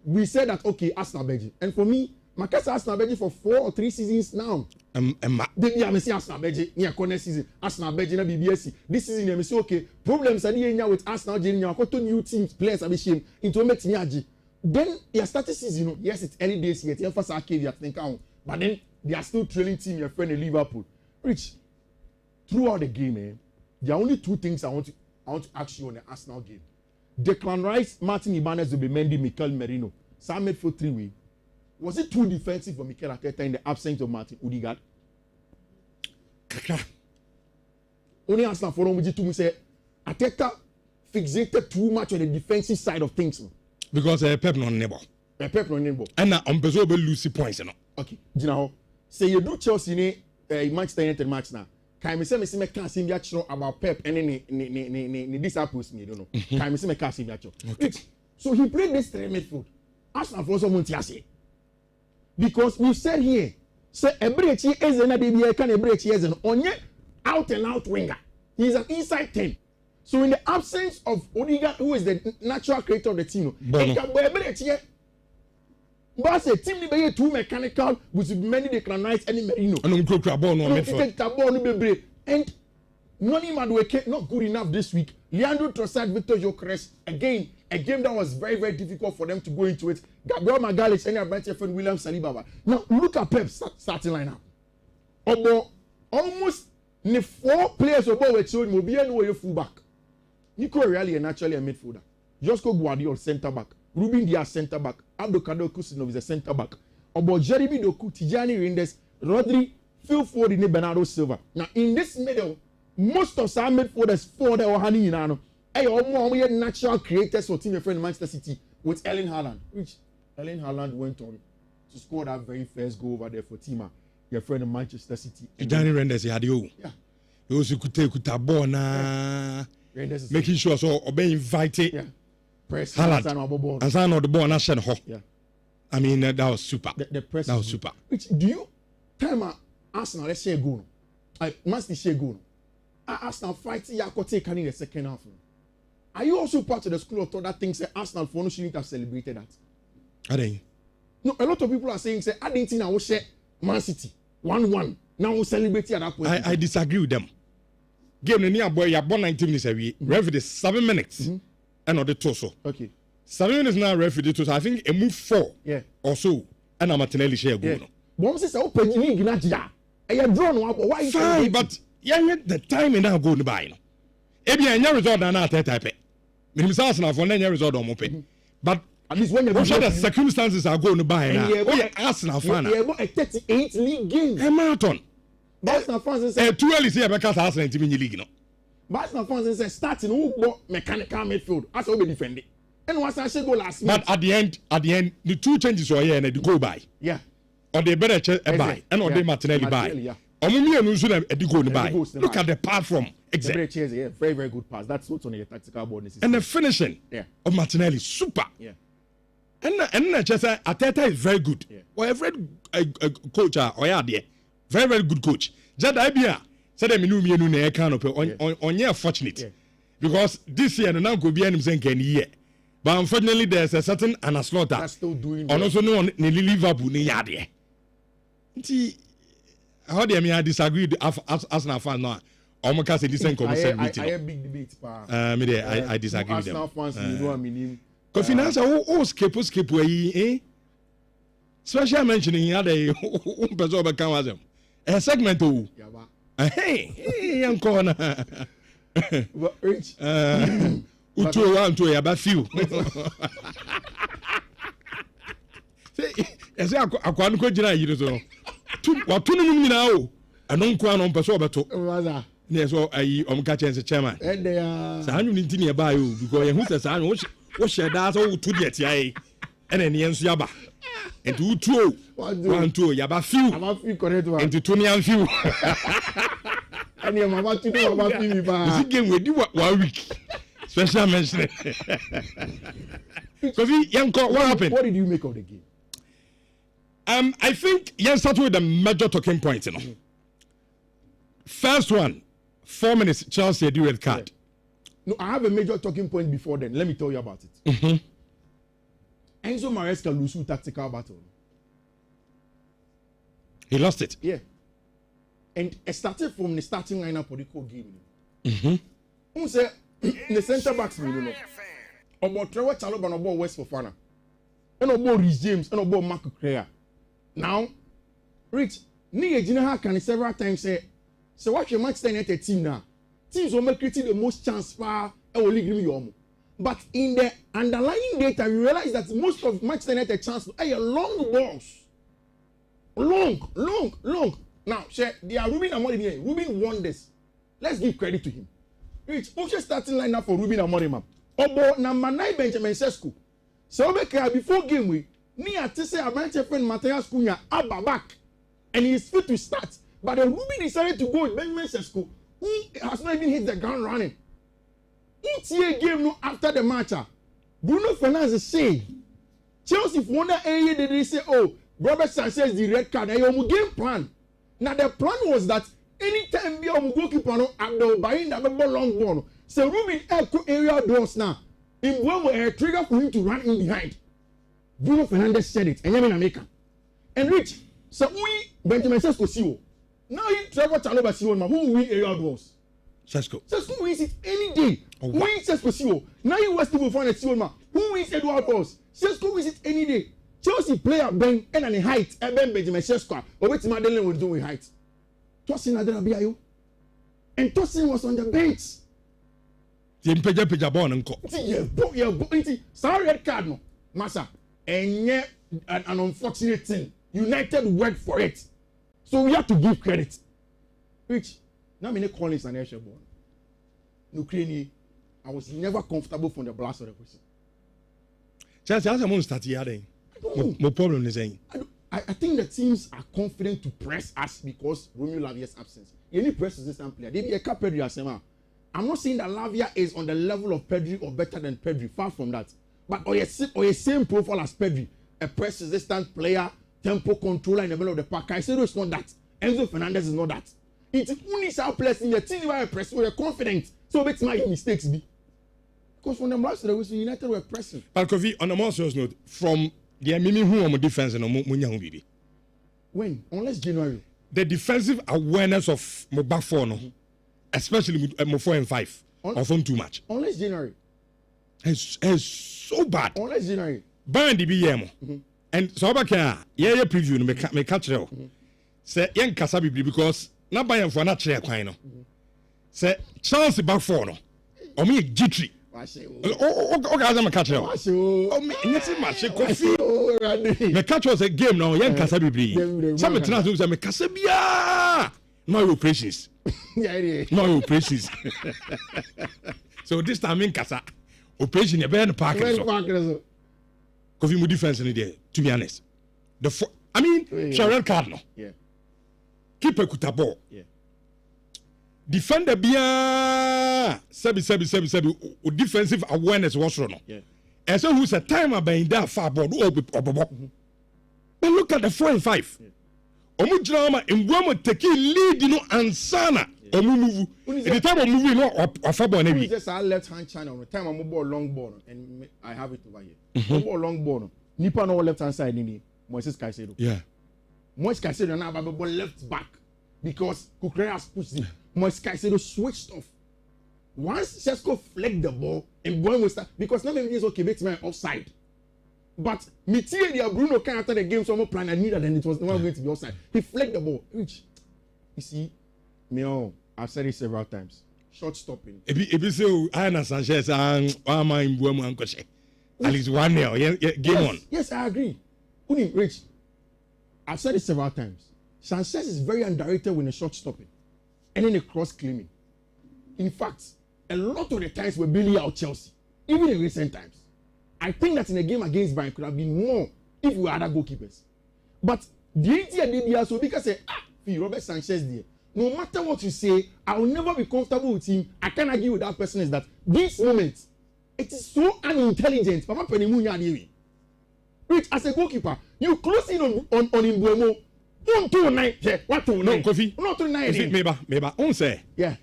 we said that, okay, Arsenal Beji. And for me, my case Arsenal Beji for 4 or 3 seasons now. I say Arsenal Beji, near corner season, Arsenal Beji, na BBSC. This season, I say, okay, problems are here with Arsenal, I got 2 new teams, players, I shame into make me. Then, you started season, yes, it's early days yet, first caveat, but then they are still trailing team, your friend in Liverpool. Rich, throughout the game, there are only 2 things I want to ask you on the Arsenal game. Declan Rice, Martin Ibanez, Zubimendi, Mikel Merino. Sam made for 3-way. Was it too defensive for Mikel Arteta in the absence of Martin Odegaard? Only Arsenal for him to say Arteta fixated too much on the defensive side of things. Because Pep no neighbor. Pep no neighbor. And now on bezo be lose points no. Okay. You know, say you do Chelsea ne Manchester United match now. Can me say me can't see about Pep and ni disciples me don't know. Can me say me can't see so he played this 3 midfield. Arsenal for someone to say. Because we said here, say a break here is another DBA can a break here is an onye out and out winger. He's an inside 10. So in the absence of Odegaard, who is the natural creator of the team, but a team be too mechanical with many Declan Rice and Merino. And Noni Madueke not good enough this week. Leandro Trossard, Victor Gyökeres, again, a game that was very, very difficult for them to go into it. Gabriel Magalhaes, any Brighton friend, William Saliba. Now look at Pep's starting lineup. Almost 4 players of both showing Mobile no fullback. Nico Reali is actually a midfielder. Josko Guardiola centre back. Ruben Dias centre back. Abdulkader Kusinov is a centre back. Jeremy Doku, Tijani Reinders, Rodri, Phil Foden, and Bernardo Silva. Now in this middle, most of our midfielders for the Ohani Inano. More natural creators for team friend Manchester City with Erling Haaland, which Erling Haaland went on to score that very first goal over there for Tima, your friend in Manchester City. Tijani Reinders, he had you. Yeah. Those who could take a bona. Making sure so obey invited. Yeah. Press Haaland and sign on the ball and send her. Yeah. I mean that was super. The press that was super. Which do you time Arsenal let's share goal. I must share goal. Arsenal fighting Yakote in the second half. Are you also part of the school of thought that thinks that Arsenal for no shouldn't have celebrated that? Are they? No, a lot of people are saying say I didn't think I will share Man City 1-1. Now we'll celebrate at that point. I disagree with them. Game near boy, you born 19 minutes away. Referee 7 minutes. And not the torso. Okay. 7 is now referee to, so I think a move 4 or so, and I'm Martinelli share goal. One says, open league, not ya. I have drawn one, why? Fine, but the time now go to buy. Ebi anya result na na type. Minimum na for na result on mope. But at least when you sure the circumstances are going to buy now. Oh yeah, Arsenal fan. Yeah, a 38 league game. A marathon. Arsenal fans say too early say because Arsenal team in the league no. Arsenal fans say starting who mechanical midfield. As we defend it. And once I say go last minute. But at the end the two changes were here and they go by. Yeah. Or they better buy and or they Martinelli buy. Yeah. Look at the pass from exactly. Yeah, very, very good pass. That's what's on your tactical board. And the finishing of Martinelli, super. Yeah. And just Ateta is very good. Yeah. Or a very coach or yeah, very, very good coach. Just idea said I mean canopy on your fortunate. Because this year now could be any year. But unfortunately there's a certain Anaslaughter that's still doing well. Also no Liverpool ni yade. How do I disagree as Arsenal fan now? I'm say this ain't conversation meeting. I have big debate pa. I disagree with them. Arsenal fans you know I mean. Cause finance skip we special mentioning here the person be kan was them. A segment oh. Hey, young corner. But rich. Utu one to ya ba few. Say akwanu ko gina yiri so. Watu no nyina o ano nko ano mpeso obeto ne so ayi omka chense chairman ya sa anyu ni ntini e ba yo because ye hu se sa anyu wo sheda so wutu de tia yi ene ne enso yaba enti wutu o wantu ya ba few ama few correct one enti to ne an few ani mama tu do mama few ba this game we di 1 week special mention Kofi yanko what happened? What did you make of the game? I think let's start with the major talking points. First one, 4 minutes, Chelsea do red card. No, I have a major talking point before then. Let me tell you about it. Enzo Maresca lose tactical battle. He lost it. Yeah. And it started from the starting lineup for the whole game. Who say the centre backs me, you know. About Trevor Chalobah and about West Fofana. And about Rhys James and about Marco Correa. Now, Rich, Nhyira can several times say, so watch your Manchester United team now. Teams will make creating the most chance for a but in the underlying data, we realize that most of Manchester United chances are long balls. Long. Now, they are Ruben Amorim here. Ruben won this. Let's give credit to him. Rich, who's starting lineup for Ruben Amorim? Obo number 9 Benjamin Sesko. So before game week. Ni atise Amanche friend Matthias Cunha Abba back and he is fit to start. But the Ruben decided to go with Benjamin Sesko, who has not even hit the ground running. Each year game no after the match. Bruno Fernandes say Chelsea won the area they say, oh, Robert Sanchez the red card. And your game plan. Now the plan was that anytime we are goalkeeper no Abdul buying the long ball. So Ruben area doors now. In one way a trigger for him to run in behind. Bruno Fernandes said it, and Yemen America. And Rich, so we Benjamin Sesko see. Now you Trevor Chalobah see one man who win area balls. Sesko wins it any day. Who wins Sesko see. Now you West Fofana see one man who wins Edward balls. Sesko wins it any day. Chelsea player Ben and an height, Ben Benjamin Sesko. Or what Madeleine will do with height. Tosin Adelabiayo, and Tosin was on the bench. The ball and yeah, sorry red card no, Massa. And yet, an unfortunate thing. United worked for it. So we have to give credit. Which, now many Collins and Ayrshire born. Ukraine, I was never comfortable from the blast of the person. Chelsea, how's the moon start here? No problem is saying. I think the teams are confident to press us because Romeo Lavia's absence. Any press is this player. They be a Pedri Asema. I'm not saying that Lavia is on the level of Pedri or better than Pedri. Far from that. But or a same profile as Pedri, a press resistant player, tempo controller in the middle of the park. I said it's not that. Enzo Fernandez is not that. It's only our players in the team where press were confident. So it's my mistakes be. Because from the match that was United were pressing. But Kofi, on a more serious note, from the Mimi who on defense and Munya Bibi. When? Unless January. The defensive awareness of Mobafo, especially with 4 and 5, or from too much. Unless January. is so bad. Unless you know. Band the BM. And so about yeah preview no me catch you. Say yen kasa bibli because na buy for na chere kwan no. Say chance back for no. O me G3. O guys am catch you. O me nyeti match Kofi. Me catch us a game now yen kasa bibli. Some trans say me kasa bia. No operations. Yeah. No operations. So this time in kasa operation e be no park so. Kofi mu defense in there, to be honest. Red card no. Yeah. Keeper kuta ball. Yeah. Defender bia sebi o defensive awareness was no. Yeah. And so who's a timer by that far ball but look at the 4 and 5. Omu drama in Guamo take lead no ansana. Omu move. The time of moving no ofa ball na bi. Just our left hand channel the time I'm ball long ball and I have it over here. Ball long ball. Nipa no left hand side ni Moises Caicedo. Yeah. Moises Caicedo now have ball left back because Kukurea has pushed it. Moises Caicedo switched off. Once Sesko flicked the ball and Guamo start because now maybe it's okay makes me offside. But Mitier Bruno came after the game, so I'm plan. I knew that then it was not going to be offside. He flicked the ball. Which, you see, I've said it several times. Short stopping. If you say Ana Sanchez and Ama in Buemo and Coche, at least 1-0, game on. Yes, I agree. Rich, I've said it several times. Sanchez is very underrated when a short stopping and then a cross claiming. In fact, a lot of the times we're bailing out Chelsea, even in recent times. I think that in a game against Bayern could have been more if we were other goalkeepers. But the idea did here so because Robert Sanchez there. No matter what you say, I will never be comfortable with him. I can't argue with that person is that this moment, it is so unintelligent. Papa Penimunya Rich, as a goalkeeper, you close in on Mbuemo. 1-2-9. Yeah, 1-2-9. No, Kofi. Not 2-9. Maybe. On say. Yeah.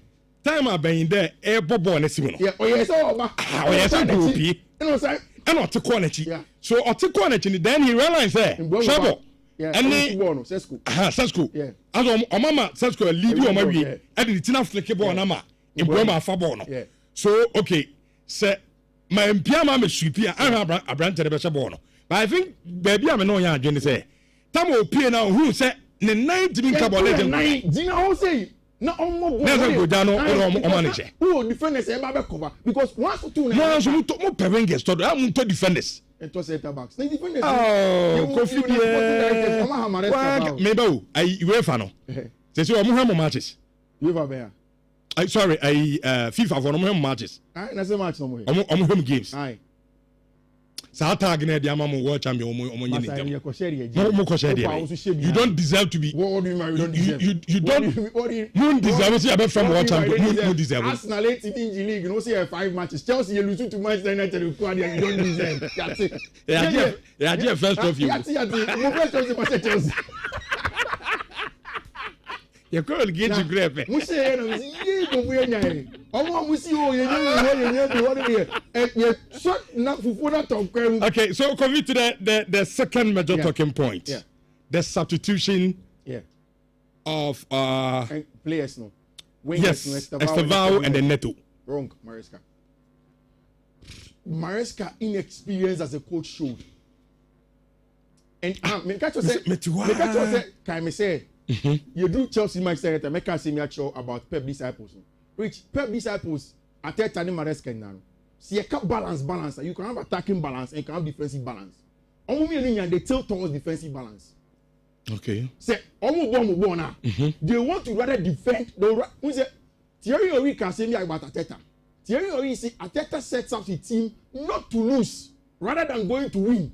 Time I been there, ball na simono. Yeah. Oh yes, go pi. No, sir. And not to quality. Yeah. So or to quality, then he realized trouble. Yeah. And Sesko. Yeah. As mama Sesko lead you on my way. And the tina flick ball na ma. In Buema fa ball no. Yeah. So okay, say my mpiama me sweepia I brand the best ball no. But I think baby am no ya adwene say. Tam o pie na who say ne 90 min carbon legend. Dina how say na omo go. Never go down on manager. Who defenders e ba be cover because 1-2 no so mo Perengers to am to defenders. And to center backs. They defenders. Oh, Kofi there. Maybe I UEFA no. Say so mo ham matches. UEFA be. I sorry, FIFA for no ham matches. Na say match no mo. Omo ham games. Aye. Sa tag na dia mama world champion omo nyini dem. You don't deserve to be. What do you mean? You don't deserve to see a from world champion. You deserve. Arsenal 8 in the league, you know see 5 matches. Chelsea you lose to Manchester United you don't deserve. That's it. Yeah, first of you. Mo first of Chelsea. You call get to grab. Mo say no, ye go we nyai. Omo mo si o ye be what here. Shot na fufu na talk. Okay, so come to the second major talking point. Yeah. The substitution of players no. Yes, Estevao and then Neto. Wrong, Maresca inexperience as a coach showed. And me catch you say can me say you do Chelsea match there make can see me actual about Pep disciples. Which Pep disciples at that time Maresca now. See you can balance. You can have attacking balance and you can have defensive balance. They tilt towards defensive balance. Okay. Say almost now. They want to rather defend. Who say Thierry Henry can say me about Arteta. Thierry Henry say Arteta sets up the team not to lose rather than going to win.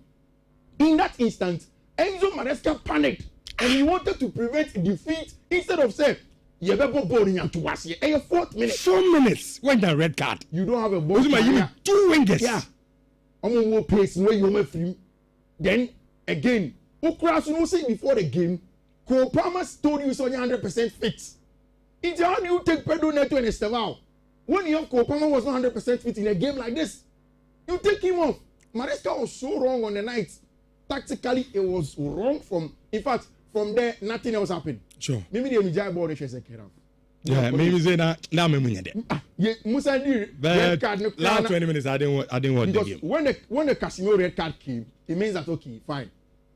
In that instant, Enzo Maresca panicked and he wanted to prevent defeat instead of saying, "You better ball in to us here." 4th minute. 4 minutes. When the red card. You don't have a ball. You 2 wingers. Yeah. I'm more pace where you free. Then again, Ukraine no say before the game, Cole Palmer told you it's only 100% fit. It's how you take Pedro Neto and Estevao. When you have Cole Palmer was not 100% fit in a game like this, you take him off. Maresca was so wrong on the night. Tactically, it was wrong from. In fact, from there, nothing else happened. Sure. Maybe the Nhyira ball is a Yeah, maybe say na me munya de. Yeah, Musa did red card. Last 20 minutes, I didn't want the game. When the Casemiro red card came, it means that okay, fine,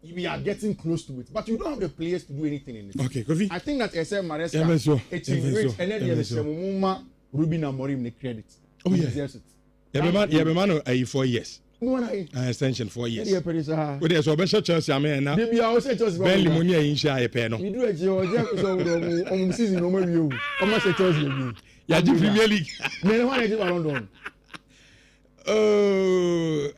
we are getting close to it, but you don't have the players to do anything in it. Okay, Kofi. I think that SM Maresca, and then the Ruben Amorim the credit. Oh yeah. Yeah, be man 4 years. Extension 4 years. Yeah, we there's so special Chelsea amen na. Maybe I also Chelsea. Ben Limoni ayin sha epe no. We do a so season no more you. How much Chelsea again? Ya di Premier League. Me one is Ballon. Oh,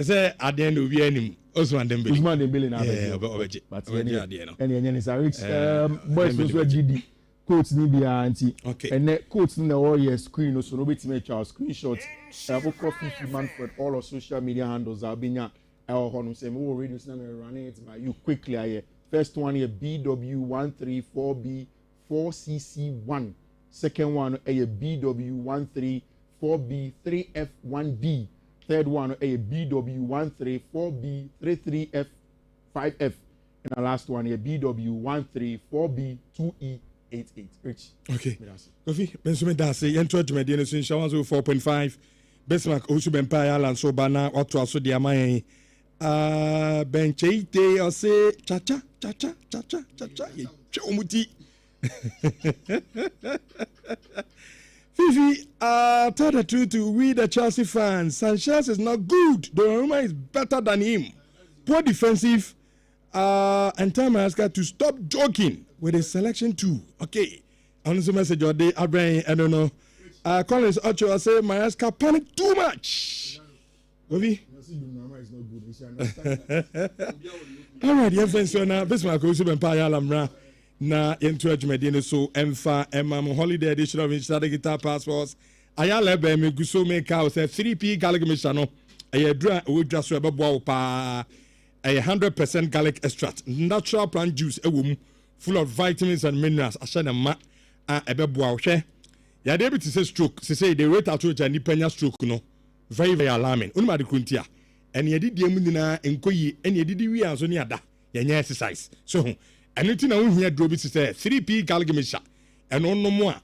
say at the end of the evening Ousmane Dembele na. Yeah, obeje. But any boys so GD. Quotes ni bia anti and the quotes in the all year screen so no bit make our screenshot about coffee Manfred all our social media handles are being our honor say we radio running it by you quickly here. First one here BW134B4CC1, second one a BW134B3F1D, third one a BW134B33F5F, and the last one a BW134B2E 88. Rich. Okay. Kofi, Benjamin Darcy, enter to Medina Sin Shawans 4.5. Bismarck also been Payal so bana or to also the Amay. Benchate or say cha. Chomuti. Fifi, tell the truth to we the Chelsea fans. Sanchez is not good. Donnarumma is better than him. Poor defensive. And time I ask her to stop joking with his selection too. Okay. Honestly, message your day, I don't know. Collins Ocho, I say Mayaska panic too much. Ovi? All right, yeah, friends, so now, this is my Empire Lamra. Na into Medina so Emfa Emma holiday edition of Insta Guitar Passports. Ayala be me guso make out 3P garlic mishano. Ayedra we just so ebe pa 100% garlic extract, natural plant juice ewum full of vitamins and minerals. Ashana ma ebe boa hwe. Ya dey to say stroke, say the rate at which any penya stroke no very alarming. Unma de kuntia. And ye did mu nyina enkoyi, and ye did wi anso ni ada. Ye exercise. So anything na won here drobi to say 3P galgamisha and on no more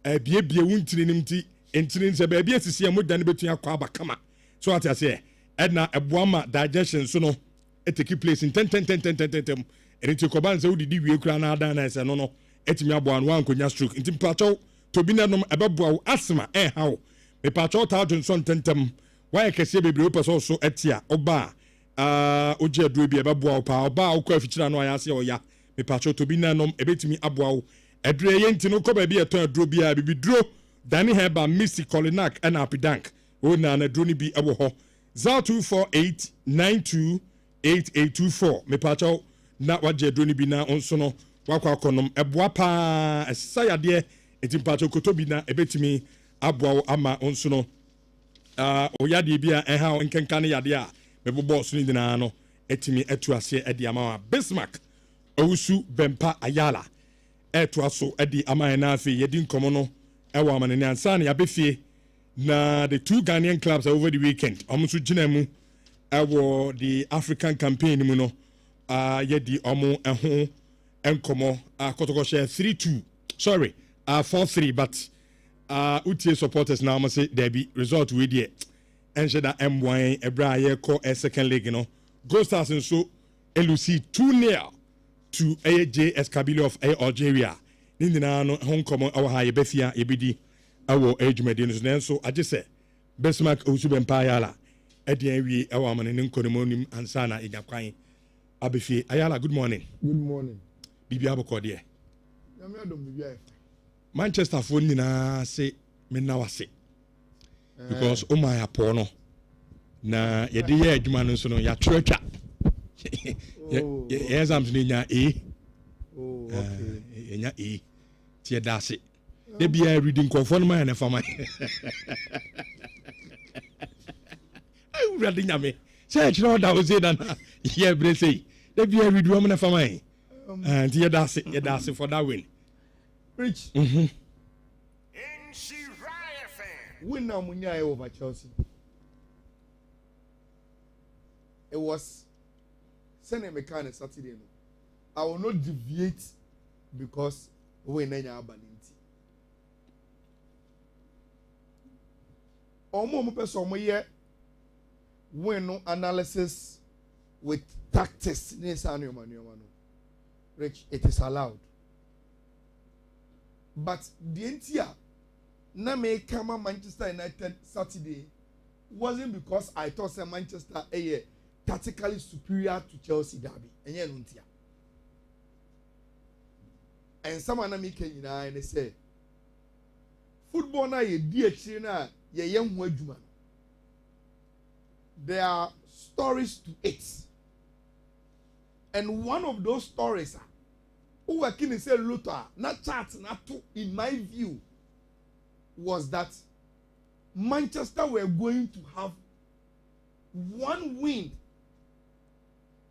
bie wuntini nimti entini se ba bia sisi amodan betua kwa abakama so what I say edna eboama digestion so no it take place in 10 and it koban se udidi wie kura na ada na se no no etimi aboa no ankonya stroke ntim pacho to bi na no ebeboa asthma how me pacho ta Johnson tentem why kese bebre opeso so etia oba oje aduro bi ebeboa pa oba okọ afikyira no ayase oya me pacho to bi nanom ebetimi aboawo edure yenti no ko ba bi eton aduro bi a bibi duro dani heba Missy Colinac and Apidank o na duro ni bi ewo ho 0248928824 me pacho na waje duro ni bi na onso no wakwa konom eboa pa esayade etim pacho koto bi na ebetimi aboawo ama onso no oyade bi a eha nkenkan yade a mebobo so ni dina no etimi etu ase edi ama Bismarck Owusu Bempa Ayala to aso edi amana afi yedi nkomo no ewa amanene ansa na yabefie na the two Ghanaian clubs over the weekend omusu ginemu ewo the African campaign mu no yedi omo eho enkomo akotoko share 3-2 sorry 4-3 but utie supporters now must say there be result we there enche da M1 ebra ye ko second league no Go Stars nso LUC 2-0 to AJ Escabili of Algeria. Nindina no Hong Kong our high befia ebidi our age medins so I just say Bismarck Owusu Bempa Ayala Edian wi our man in Nkonomonim and Sana Igakwan Abefi Ayala good morning. Good morning. Bibi aboko de. Manchester for nina say me na wase because o my apono na ye de ye adwuma no so no ya twa yes, I'm saying okay. Enya tie dase. They be reading conform and for my. I read nyame. Say you know that was it and here bre say. They be read woman for my. And tie dase for that win. Rich. Nhyira fan. Win now munya over Chelsea. It was send a mechanic Saturday. No. I will not deviate because we nenya abalinti. Omo person omo when no analysis with tactics Rich, it is allowed. But the entire na me come Manchester United Saturday wasn't because I thought say Manchester tactically superior to Chelsea derby. And someone na me can and they say football na ye di akire na ye hu adwuma. There are stories to it. And one of those stories who were keen to say Luther, not chat, not to, in my view, was that Manchester were going to have one win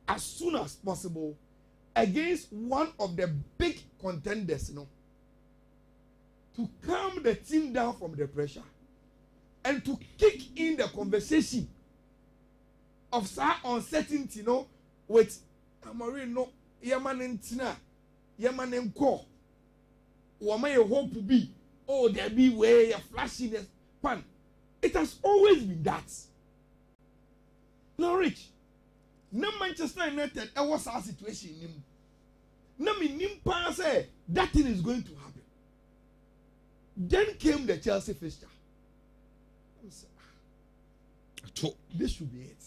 as soon as possible against one of the big contenders, to calm the team down from the pressure and to kick in the conversation of some uncertainty, with Amorim, Yamanentina, Yamanenko, Wama your hope to be, oh, there be way a flashiness pan. It has always been that. Now, Rich, no Manchester United, I was our situation in him. No, me nimpa say that thing is going to happen. Then came the Chelsea fixture. This should be it.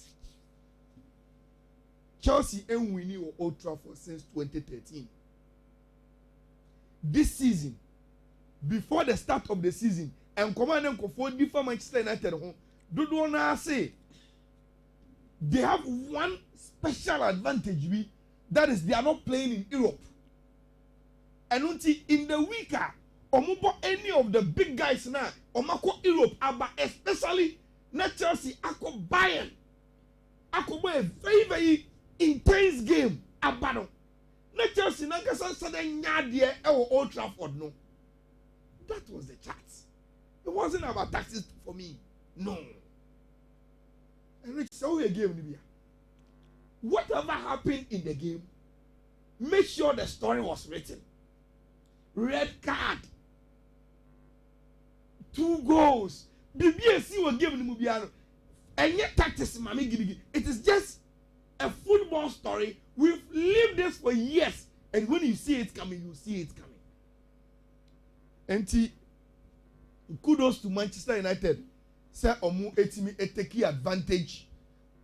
Chelsea ain't winning Old Trafford since 2013. This season, before the start of the season, and command them for different Manchester United home, do not say they have one special advantage that is they are not playing in Europe. And until in the weaker, omubo any of the big guys now, omako Europe, especially not Chelsea, ako Bayern, ako a very very intense game abano. Na Chelsea na kasa sudden nyadie Old Trafford no. That was the chat. It wasn't about tactics for me. No. And Rich, so a game Libya. Whatever happened in the game, make sure the story was written. Red card. 2 goals. BBSC was given Mubiano. And yet tactics, mami gigi. It is just a football story. We've lived this for years, and when you see it coming, you see it coming. And kudos to Manchester United. Say omu etimi eteki advantage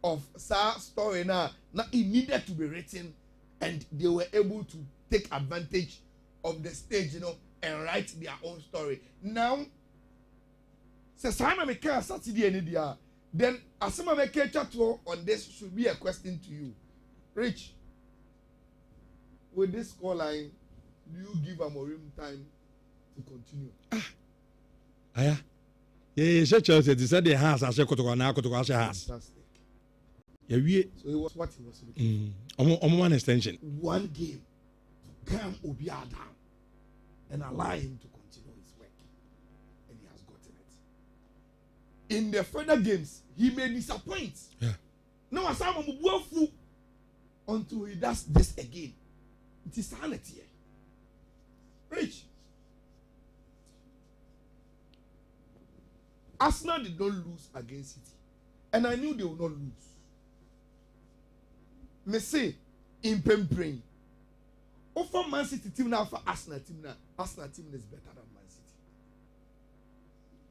of sa story now. Now it needed to be written, and they were able to take advantage of the stage, and write their own story. Now, say sana me can Saturday any dia. Then asema me can chat on this should be a question to you, Rich. With this scoreline, do you give Amorim time to continue? Aya. Yeah, Chelsea said the house as a house. Fantastic. Yeah, so it was what he was looking for. One extension. One game to calm Obia down and allow him to continue his work. And he has gotten it. In the further games, he may disappoint. Yeah. No, as I'm fool until he does this again. It is sanity. Rich. Arsenal did not lose against City. And I knew they would not lose. Me say, in Pemprane, over Man City team now for Arsenal team now. Arsenal team is better than Man City.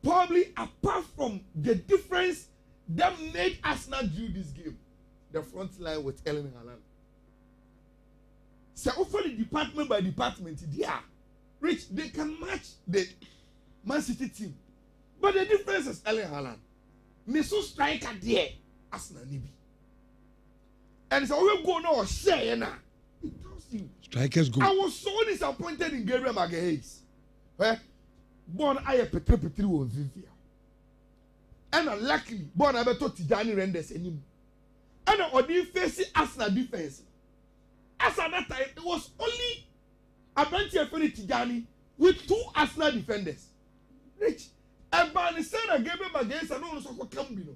Probably apart from the difference that made Arsenal do this game, the front line with Erling Haaland. So over the department by department, they are Rich. They can match the Man City team, but the difference is Erling Haaland. Meso striker there, Arsenal nibi. And so we go now share na. It tells you. Strikers go. I was so disappointed in Gabriel Magalhaes. Born I a petri was Vivia. And luckily, born I better Tijani Renders anymore. And Odi facing Arsenal defense. As at that time, it was only Abranti Efeni Tijani with 2 Arsenal defenders. Rich. Ebani said that Gabriel Magalhaes and no so Kambino.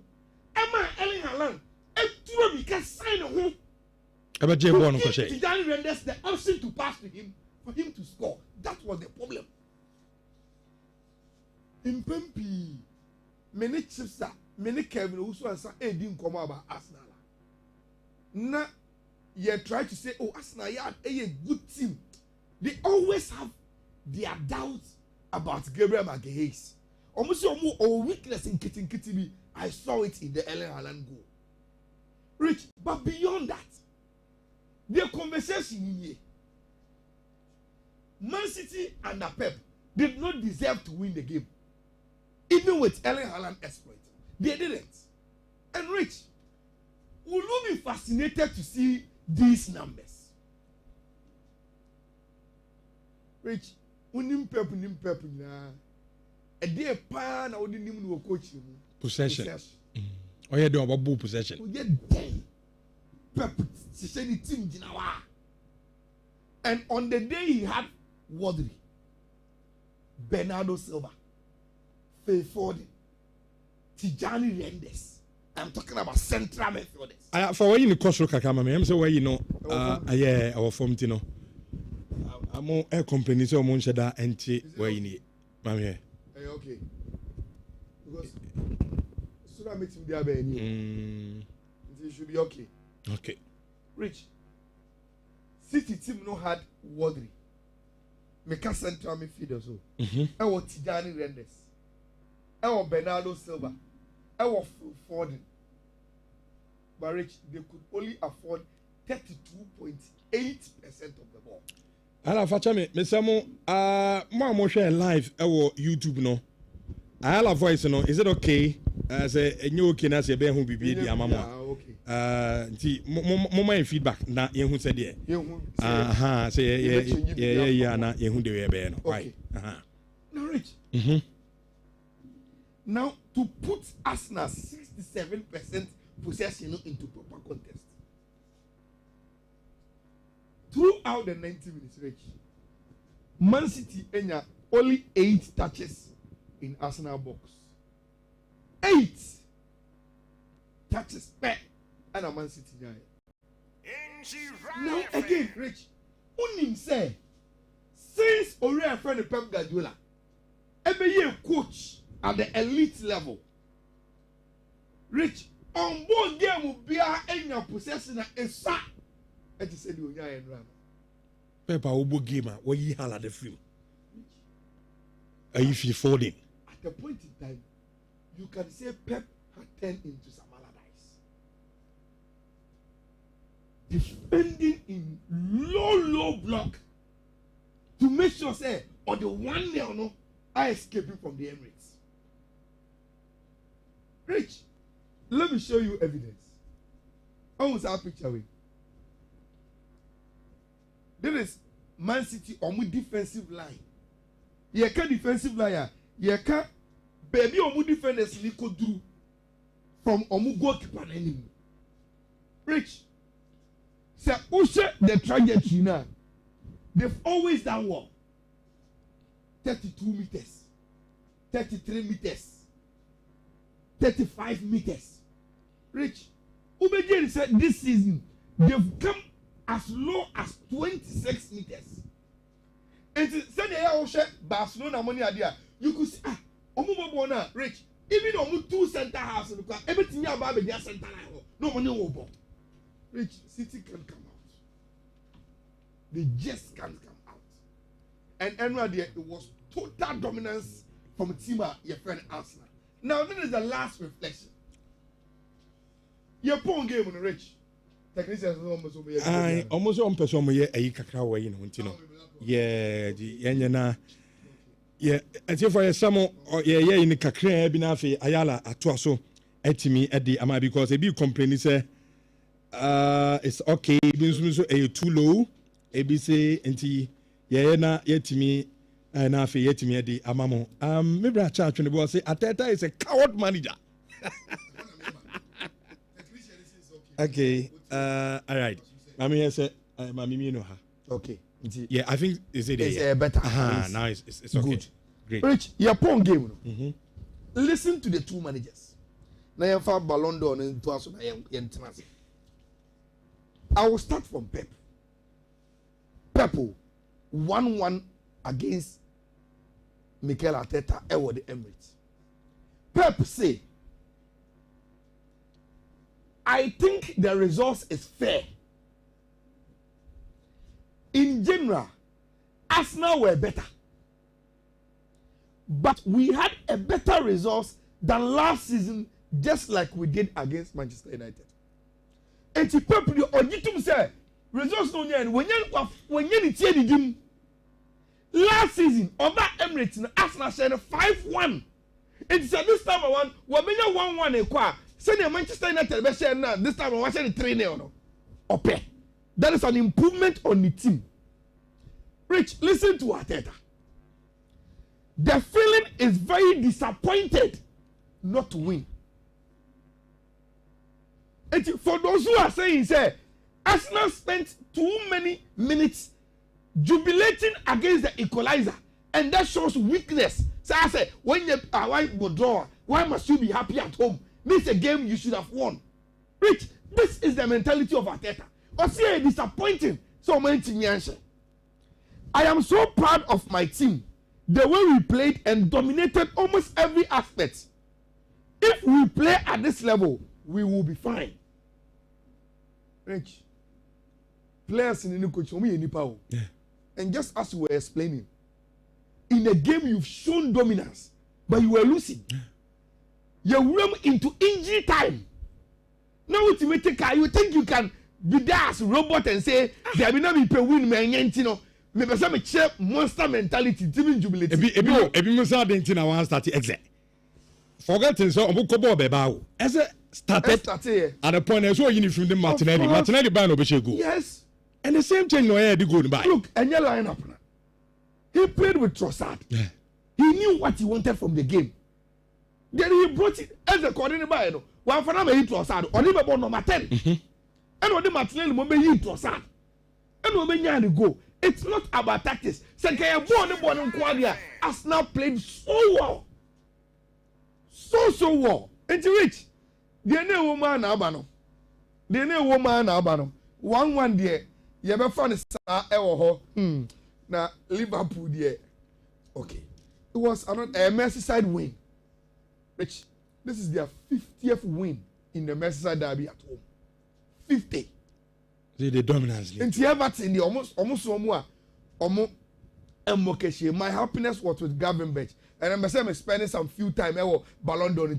Emma Erling Haaland. And we can sign a home. About J. Bono Crochet. Tijani renders the option to pass to him for him to score. That was the problem. In Pempi, many chips many Kevin who saw didn't come about Arsenal. Now you try to say, oh, Arsenal are a good team. They always have their doubts about Gabriel Magalhaes. Almost or weakness in Kitty. I saw it in the Erling Haaland goal. Rich, but beyond that, their conversation here, Man City and Pep did not deserve to win the game. Even with Erling Haaland exploit, they didn't. And Rich, will you be fascinated to see these numbers? Rich, unim Pep, a day pan or the name of coach. Possession. Oh, yeah, do about possession. Oh, yeah, then Pep, the team, and on the day he had Wadri, Bernardo Silva, Phil Foden, Tijani Reinders. I'm talking about central midfielders. For what you know, Costa Kakama, I'm saying, you know, yeah, our form, you know. I'm more air company, so I'm sure that empty where you need. I'm here. Okay. Because soon I meet him there, it should be okay. Okay. Rich. City team no had Wadri. Meka central midfielder so. I want Tijani Reinders. I want Bernardo Silva. I want Foden. But Rich, they could only afford 32.8% of the ball. Ala facha me samo mo share live YouTube no. Ala voice no, is it okay? Say enyo okay na say be hu bibi di amamo. Okay. Nti mo my feedback na ye hu say de. Say yeah na ye hu de we be no. Right. Now Rich. Now to put Arsenal 67% possession into proper contest. Throughout the 90 minutes, Rich, Man City enya only 8 touches in Arsenal box. 8 touches per and a Man City guy. Now again, Rich, unim say since Ore friend Pep Guardiola, every year coach at the elite level, Rich, on board game will be a possession a sack. I just said you and run. Pepper Obo gamer, where you hala the film. Are you Foden? At the point in time, you can say Pep had turned into some allardyce. Defending in low block to make sure say on the 1-0 no, I escaping from the Emirates. Rich, let me show you evidence. Almost our picture with. There is Man City on my defensive line. You can defensive line. You can baby on my defenders we could do from omu goalkeeper enemy. Rich, say Ushe the trajectory now. They've always done well. 32 meters, 33 meters, 35 meters. Rich, Ubejeri said this season they've come as low as 26 meters. And said the Barcelona money idea. You could see Rich, even on 2 center halves, everything about the center line. No money over. Rich, City can come out. They just can't come out. And anyway, it was total dominance from Tima, your friend Arsenal. Now, this is the last reflection. Your pawn game on the Rich. I almost on person me a kakra way no ntino. Yeah, the na yeah, as if for some yeah in kakra bi na afi ayala ato so etimi e di ama because e bi complain say it's okay bi so too low e bi say enti yeah na yetimi na afi yetimi e di amamo me bra cha atwene bo say Ateta is a coward manager. Okay, all right. Mami said, Mami know her. Okay. Yeah, I think it's better. Now it's okay. Good. Great. Rich, your pawn game. Listen to the two managers. Now you have Ballon d'Or and Tuaso. I will start from Pep. Pep 1-1 against Mikel Arteta at the Emirates. Pep say, I think the results is fair. In general, Arsenal were better. But we had a better results than last season, just like we did against Manchester United. And to Pep, the Ojitum say, results no nyan, when you tie the game. Last season, over Emirates, Arsenal said 5-1. And so this time around, we been 1-1 equa. Say Manchester United be say now this time we say 3-0 no. Okay. That is an improvement on the team. Rich, listen to Arteta. The feeling is very disappointed not to win. And for those who are saying, say, Arsenal spent too many minutes jubilating against the equalizer, and that shows weakness. So I say, when you why withdraw, why must you be happy at home? This is a game you should have won. Rich, this is the mentality of Arteta. But see, disappointing. So many things. I am so proud of my team. The way we played and dominated almost every aspect. If we play at this level, we will be fine. Rich, players in the coach, yeah. And just as we were explaining, in a game you've shown dominance, but you were losing. Yeah. You run into injury time. Now what you think you can be there as a robot and say, there will not be a win, man, you know. Maybe some monster mentality, team jubilate. Ebi musa denti na one start exit. Forgetting so obo kobo beba. As a started at the point so you from the Martinelli ban obeshe go. Yes. And the same thing no here the goal by. Look, and your line up now. He played with Trossard. Yeah. He knew what he wanted from the game. Then he brought it as a coordinator by no. One for number 8 Trossard, or even number 10. And on the Martinelli moment he Trossard. And when you go. It's not about tactics. Arsenal played so well. So well. It's rich. The new woman Abano. The new woman Abano. 1-1 there. You ever found a ho. Now Liverpool there. Okay. It was a Merseyside win. Rich. This is their 50th win in the Merseyside derby at home. 50. The dominance. Into Everton, the almost my happiness was with Gavin Bench. And I'm spending some few time Ballon d'Or in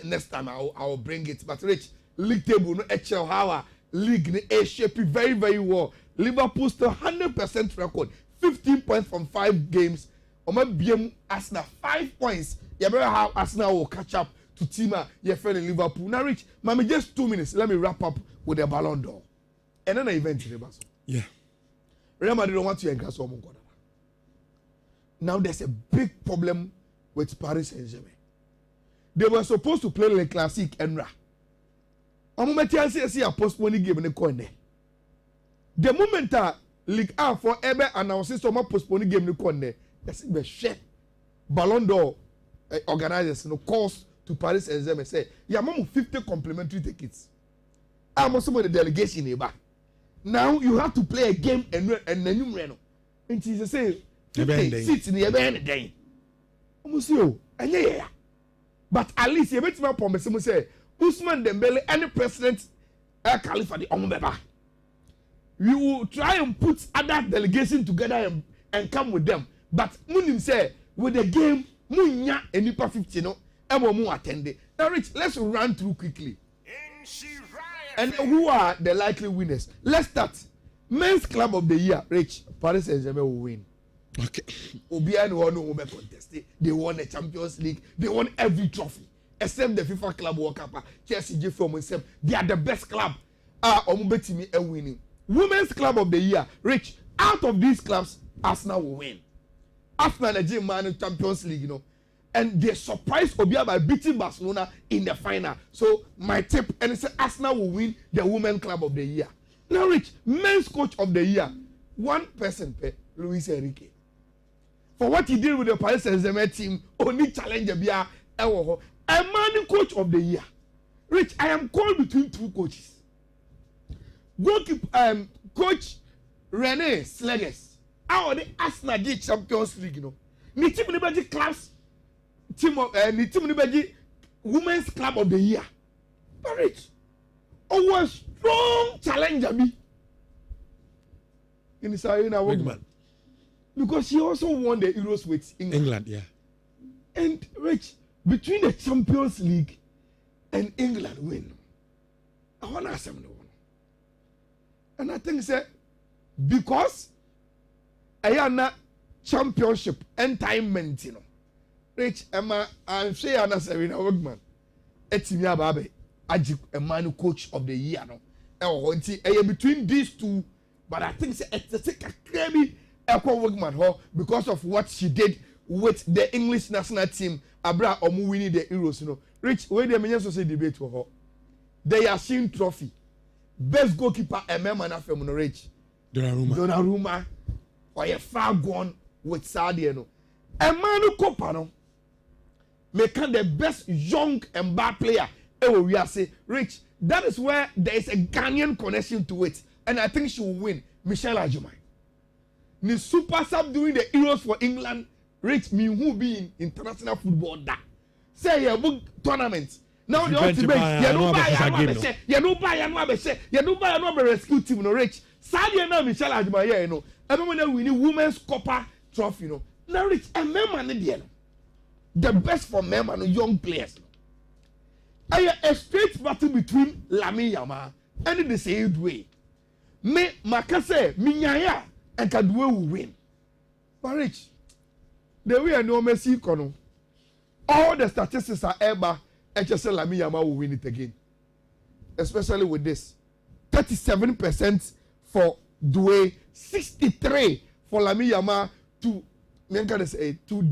next time I will bring it. But Rich, league table no HL how league A shape very, very well. Liverpool still 100% record, 15 points from 5 games. BM Arsenal 5 points. You better how Arsenal will catch up to team your friend in Liverpool. Now, Rich, mommy, just 2 minutes. Let me wrap up with the Ballon d'Or. And then an event in the Basel. Yeah. Real Madrid don't want to encourage someone. Now there's a big problem with Paris Saint-Germain. They were supposed to play Le Classique Enra. On moment see a postponing game in the corner. The moment Ligue 1 for ever announces some postponing game in the corner, that's the share. Ballon d'Or organizers no calls to Paris Saint-Germain say, "Yeah, mom 50 complimentary tickets." I'm also with the delegation here back. Now you have to play a game and then you run. And she say, 50 seats in the event day. Almost you, and yeah. But at least you bet me promise me say, Usman Dembele any president Khalifa the Ombeba. We will try and put other delegation together and come with them. But Munim say with the game, Munya and Nipa 50 no, and more attended. Now, Rich, let's run through quickly. And who are the likely winners? Let's start. Men's Club of the Year, Rich. Paris Saint-Germain will win. Okay. Obiano won no contested. They won the Champions League. They won every trophy except the FIFA Club World Cup. Chelsea J from themselves. They are the best club. Omubetimi are winning. Women's Club of the Year, Rich. Out of these clubs, Arsenal will win. Arsenal the German Champions League, you know. And they surprised Obia by beating Barcelona in the final. So my tip, and it's Arsenal will win the Women's Club of the Year. Now, Rich, Men's Coach of the Year, one person, Luis Enrique. For what he did with the Paris Saint-Germain team, only challenger Bia Ewoho. A Man Coach of the Year. Rich, I am called between 2 coaches. Goalkeeper, Coach René Sleges. How the Arsenal did Champions League, you know. The team in the class. team of the team ni Women's Club of the Year. Very. Oh, strong challenger me. In Sarina Woman. Because she also won the Euros with England. Yeah. And Rich, between the Champions League and England win, I want to ask them. And I think say because I am not championship entertainment, you know. Rich, Emma, I'm saying I'm not Serena Wigman. It's me ababe. A man coach of the year, no. Between these two, but I think it's a crazy Wigman because of what she did with the English national team. Abra Omu winning the Euros, you know. Rich, where the men say debate for her. They are seeing trophy. Best goalkeeper a man from Rich. Donnarumma. For a far gone with Sadio, no. A man who copa, no. Make the best young and bad player. We are say, Rich, that is where there is a Ghanaian connection to it. And I think she will win. Michelle Ajumai. The super sub doing the Euros for England. Rich, me who be in international football that. Say your book tournament. Now the ultimate, you no buy rescue team, no Rich. Sadia now Michelle Ajumai, you know. Everyone winning women's copper trophy, you know. Now Rich, and men the best for men and young players. A straight battle between Lamine Yamal and the same way. Me Makase, Nhyira, and Kadwe will win. But Rich, the way I know Messi Kono, all the statistics are ever and just say Lamine Yamal will win it again. Especially with this. 37% for Doué, 63% for Lamine Yamal to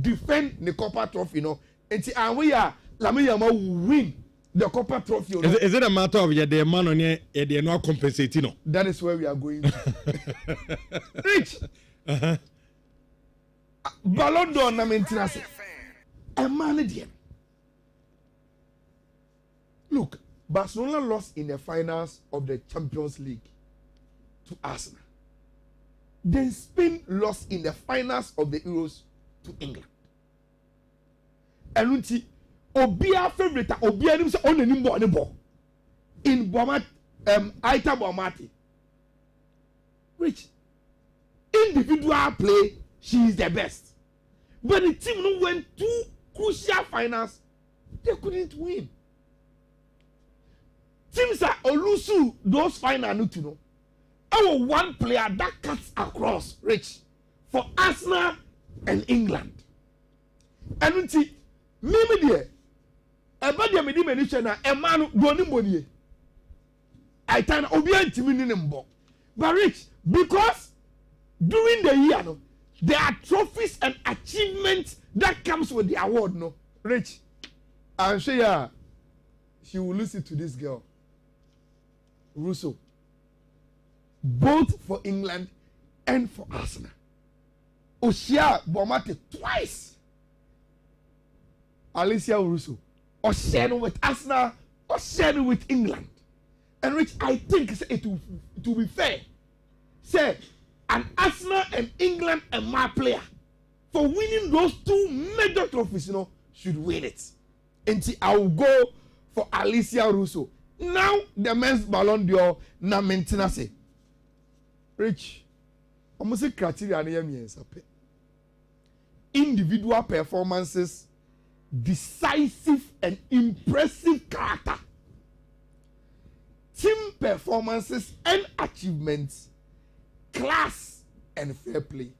defend the Copper Trophy, you know. And we are Lamine Yamal will win the Copper Trophy. You know? Is it a matter of the man on here they are not compensating? No? That is where we are going to. Rich. Ballon d'Or na maintenance. A man again. Look, Barcelona lost in the finals of the Champions League to Arsenal. Then Spain lost in the finals of the Euros to England. And Obia favorite, Obia nims on the nimbo on the ball. In Bomat, Aita Bomati. Which individual play, she is the best. But the team no went two crucial finals, they couldn't win. Teams are Olusu, those finals, you know. Our one player that cuts across, Rich, for Arsenal and England. And we see, maybe there, about the medium a man going money. I turn obedient to me. But Rich, because during the year, no, there are trophies and achievements that comes with the award, no. Rich, I'm sure she will listen to this girl, Russo. Both for England and for Arsenal. Oshia Bomate twice. Alicia Russo. Or shared with Arsenal or shared with England. And which I think it will be fair. Say, an Arsenal and England and my player for winning those two major trophies, you know, should win it. And I will go for Alicia Russo. Now the men's Ballon d'Or na maintenance. Rich, I'm say criteria individual performances, decisive and impressive character, team performances and achievements, class and fair play.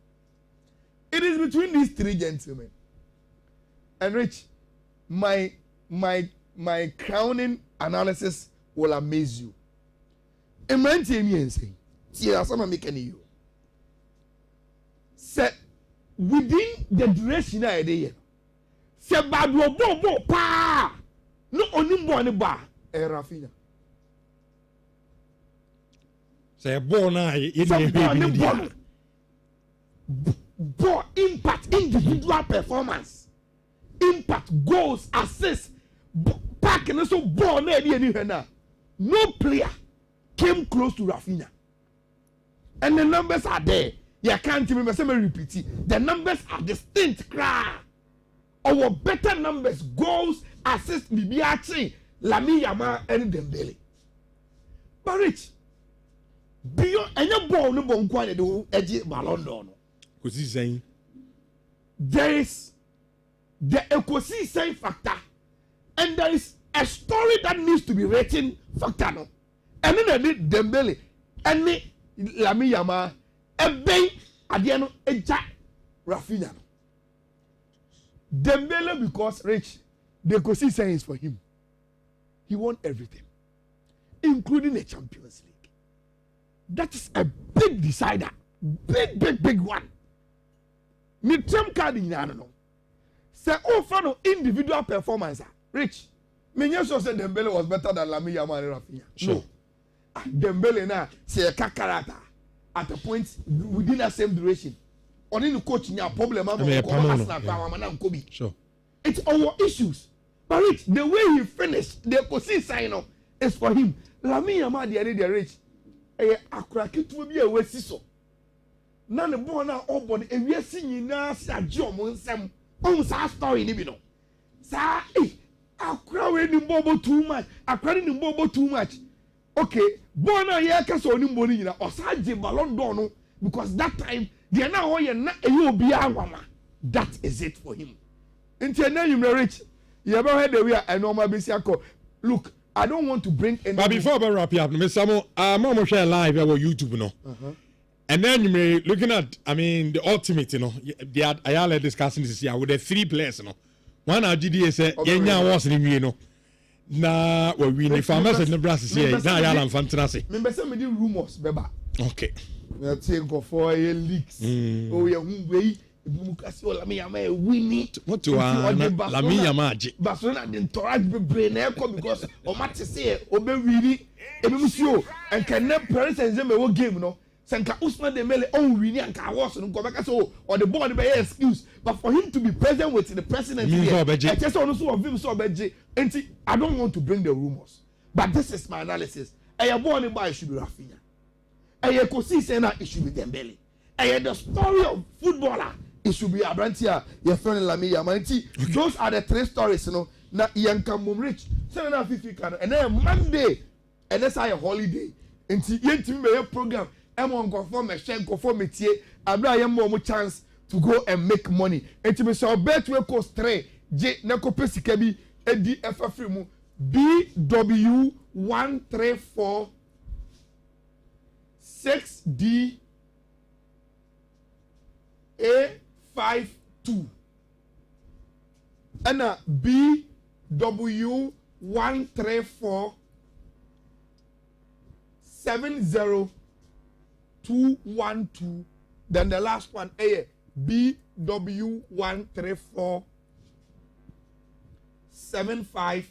It is between these three gentlemen. And Rich, my crowning analysis will amaze you. Imagine you. Say within the duration of the year, say bad bo pa no only one bar Rafinha. Say born I ball impact, individual performance, impact, goals, assists, pack and also ball no player came close to Rafinha. And the numbers are there. You can't even repeat it. The numbers are distinct. our better numbers, goals, assists, Bibiachi, Lamine Yamal, and Dembele. But Rich, beyond any ball, no one quite do edge Ballon d'Or. Because he's saying there is the ecosystem factor, and there is a story that needs to be written factor. No, and then the Dembele, and the Lamine Yamal, a bay, Adiano, a Jack Rafinha. Dembele because Rich, the ecosystem is for him. He won everything, including the Champions League. That is a big decider, big one. Me term card in no. Say for no individual performance, Rich. Me sure say Dembele was better than Lamine Yamal and Rafinha. Sure. No. Dembele now say a character at a point within the same duration. Only the coach nya problem Sure. It's our issues. But Rich, the way he finished, the Kosi sign is for him. Lamine Yamal the other Rich. Akraki to be a wesiso. Na ne born na obon ewiase nyina sa jom nsem on sa story ni bi no sa akra we ni bobo too much akra ni bobo too much okay born na ye ka so ni mboni nyina osaje Ballon d'Or no because that time the na ho ye na eyi obi anwama that is it for him nti na you Rich you ever heard the way I normal be siako look I don't want to bring any. But before we wrap up, Mr. Samo, I'm share live on YouTube, you know. And then you may looking at, I mean, the ultimate, you know, I all discussing this year with the 3 players, you know. One our GDA said, Yenya was in you know. Na we the farmers in Nebraska here. Now y'all am fantastic. Remember some of the rumors, Beba. Okay. We are saying go for leaks. Oh, yeah, way. Bumukasi o Lamine Yamal winning. What to Lamine Yamal? Barcelona didn't torrent be brain because o match say obe wini ebi musio and can never Paris Saint-Germain game no. Sanka Ousmane Dembele on winning and can was no go back so or the board be excuse but for him to be present with the president here. I just want to of him so beje. I don't want to bring the rumors. But this is my analysis. I born by it should be Rafinha. I could say na it should be Dembele. I the story of footballer. It should be Abrantia, your friend Lamine Yamal. Those are the 3 stories, you know. Na Yankam Rich, 750 can, and then Monday, and that's a holiday. And the program, I'm on conform a shame, conform it here. I'm not more chance to go and make money. And to be so bet we cost 3 J Nako Pesikabi, EDF Frimu, BW 134 6D A52 and a BW 134 70212. Then the last one A BW 134 75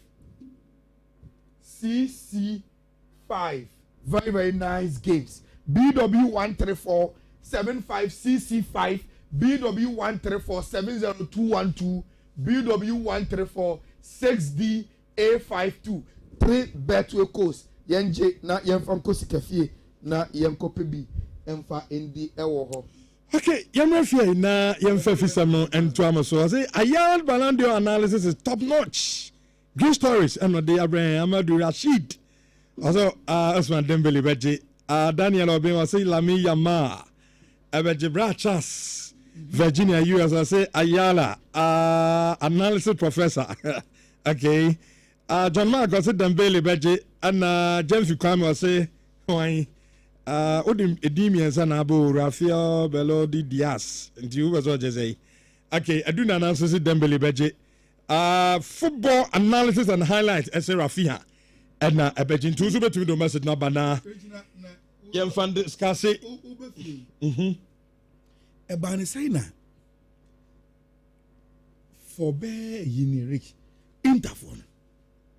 CC5. Very nice games. BW 134 75 CC5. BW 134 70212, BW 134 6D A52. 3 betway course. Yenje na yemfam kosi kafie na yemkope emfa indi ewo. Okay, yemfie na yemfa fisamo ento amaso. I say Ayal Ballon d'Or analysis is top notch. Good stories and the Abraham Amadou Rashid. Also Ousmane Dembele beje Daniel Obi was say Lamine Yamal. Abeje Brachas. Virginia, you as I say, Ayala, analysis professor. Okay. John Mark was Dembele Beje, and James Kwame was say, why, Odim Edimian Sanabo, Rafael Belodi Diaz, and you was what you say. Okay, I do not analysis Dembele Beje. Football analysis and highlights, as Rafinha. And I bet you two super to the message now, Bana. Young fan discuss it. Ebani saying for be yini Interphone.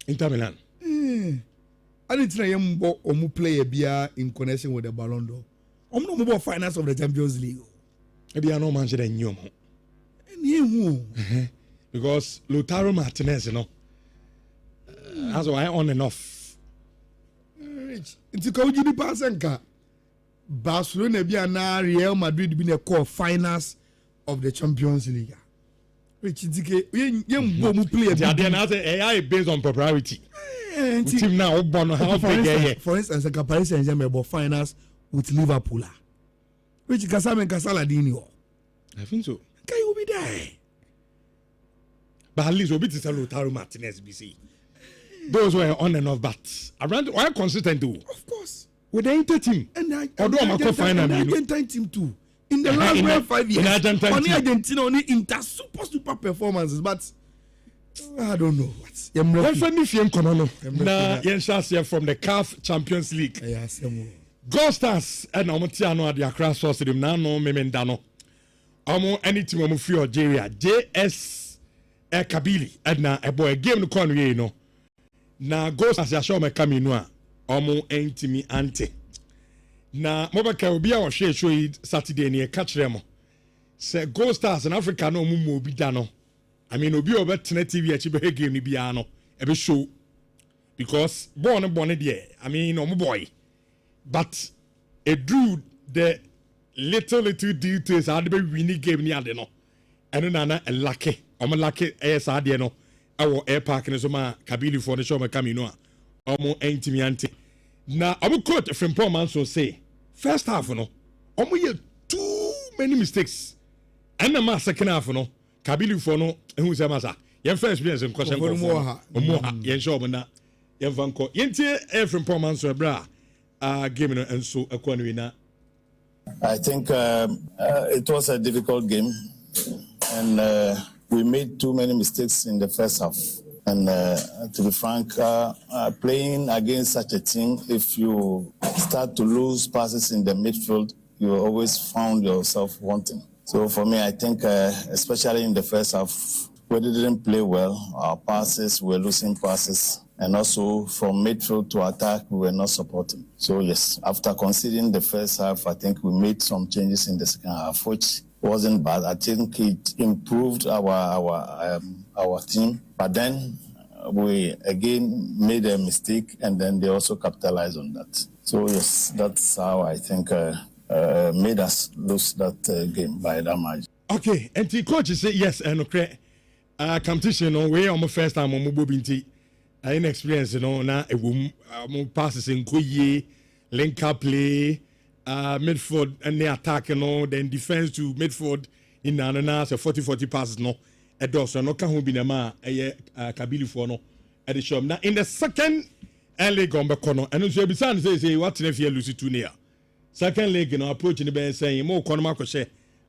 Inter Milan. I didn't try omu player bia in connection with the Ballon d'Or. No more finance of the Champions League. Maybe I know man should new. Because Lautaro Martinez, you know. That's why on and off. It's a Kaujini Pasenka. Barcelona be na Real Madrid be the core finals of the Champions League. Rich Dike, you play AI based on popularity. Team now, how big for instance, a comparison about finals with Liverpool. Which Kasam and Casaladinho. I think so. Can you be there? But at least Obi is a Lautaro Martinez, BC. Those were on and off bats. Around why consistent too? Of course. With the Inter team. And I final Argentine team too. In the last 5 years. Only Argentina, only Inter super performances, but I don't know what. Na Yenshas from the CAF Champions League. Yes, Gold Stars and Omotiano at the Accra Stadium now no memendano. Omo any team omo free Algeria. JS Kabili and na a boy game no corner you know. Na Gold Stars ya show me kamino a omo entimi ante. Na mobaka obi a wo hwe show Saturday ne catch them. Say Gold Stars in Africa no mu obi da no. I mean obi obetena TV achi be game ni bia no e be show because born there. I mean omo boy. But it drew the little details how the winning game ni ade no. And then a lucky. I'm lucky as ade no. Our air park and so ma Kabili for the show me come no. Omo intimiante. Na omo quote from Paul Manson say first half no. Omo ye too many mistakes. And the second half no. Kabili for no who say masa. Yen first experience in question for omo yen show na yen vanko. Yen tie from Paul Manson bra. Game and so a I think it was a difficult game, and we made too many mistakes in the first half. And to be frank, playing against such a team, if you start to lose passes in the midfield, you always found yourself wanting. So for me, I think especially in the first half, we didn't play well. Our passes, we were losing passes. And also from midfield to attack, we were not supporting. So yes, after conceding the first half, I think we made some changes in the second half, which wasn't bad. I think it improved our team. But then we again made a mistake, and then they also capitalized on that. So yes, that's how I think made us lose that game by that margin. Okay, and the coach say yes, and okay, competition on way on my first time on Mobinti. I inexperience, na a passes in Koye, link up play, midfield and the attack, then defense to midfield in Nana, so 40 passes, no, a dozen, no, can be a ma, a Kabili for no, at the shop. Now, in the second leg on Bacono, and also Bisan says, what if you lose it too near? Second leg, approaching the band saying, more Conomaco share,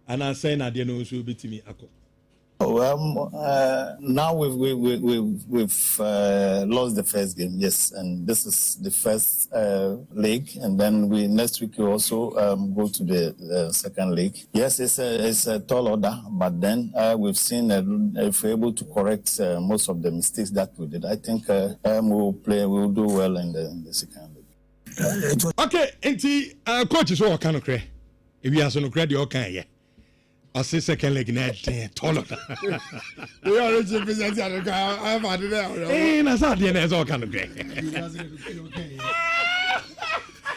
and I say, I didn't know so beat me. Now we've lost the first game, yes, and this is the first leg, and then next week we also go to the second leg. Yes, it's a tall order, but then we've seen if we're able to correct most of the mistakes that we did, I think we'll do well in the second leg. Okay, and coach is all kind of cray. If you have no credit, okay, yeah. I say second leg net taller. We already presented. I've had it out. Hey, that's not the end. All kind of great.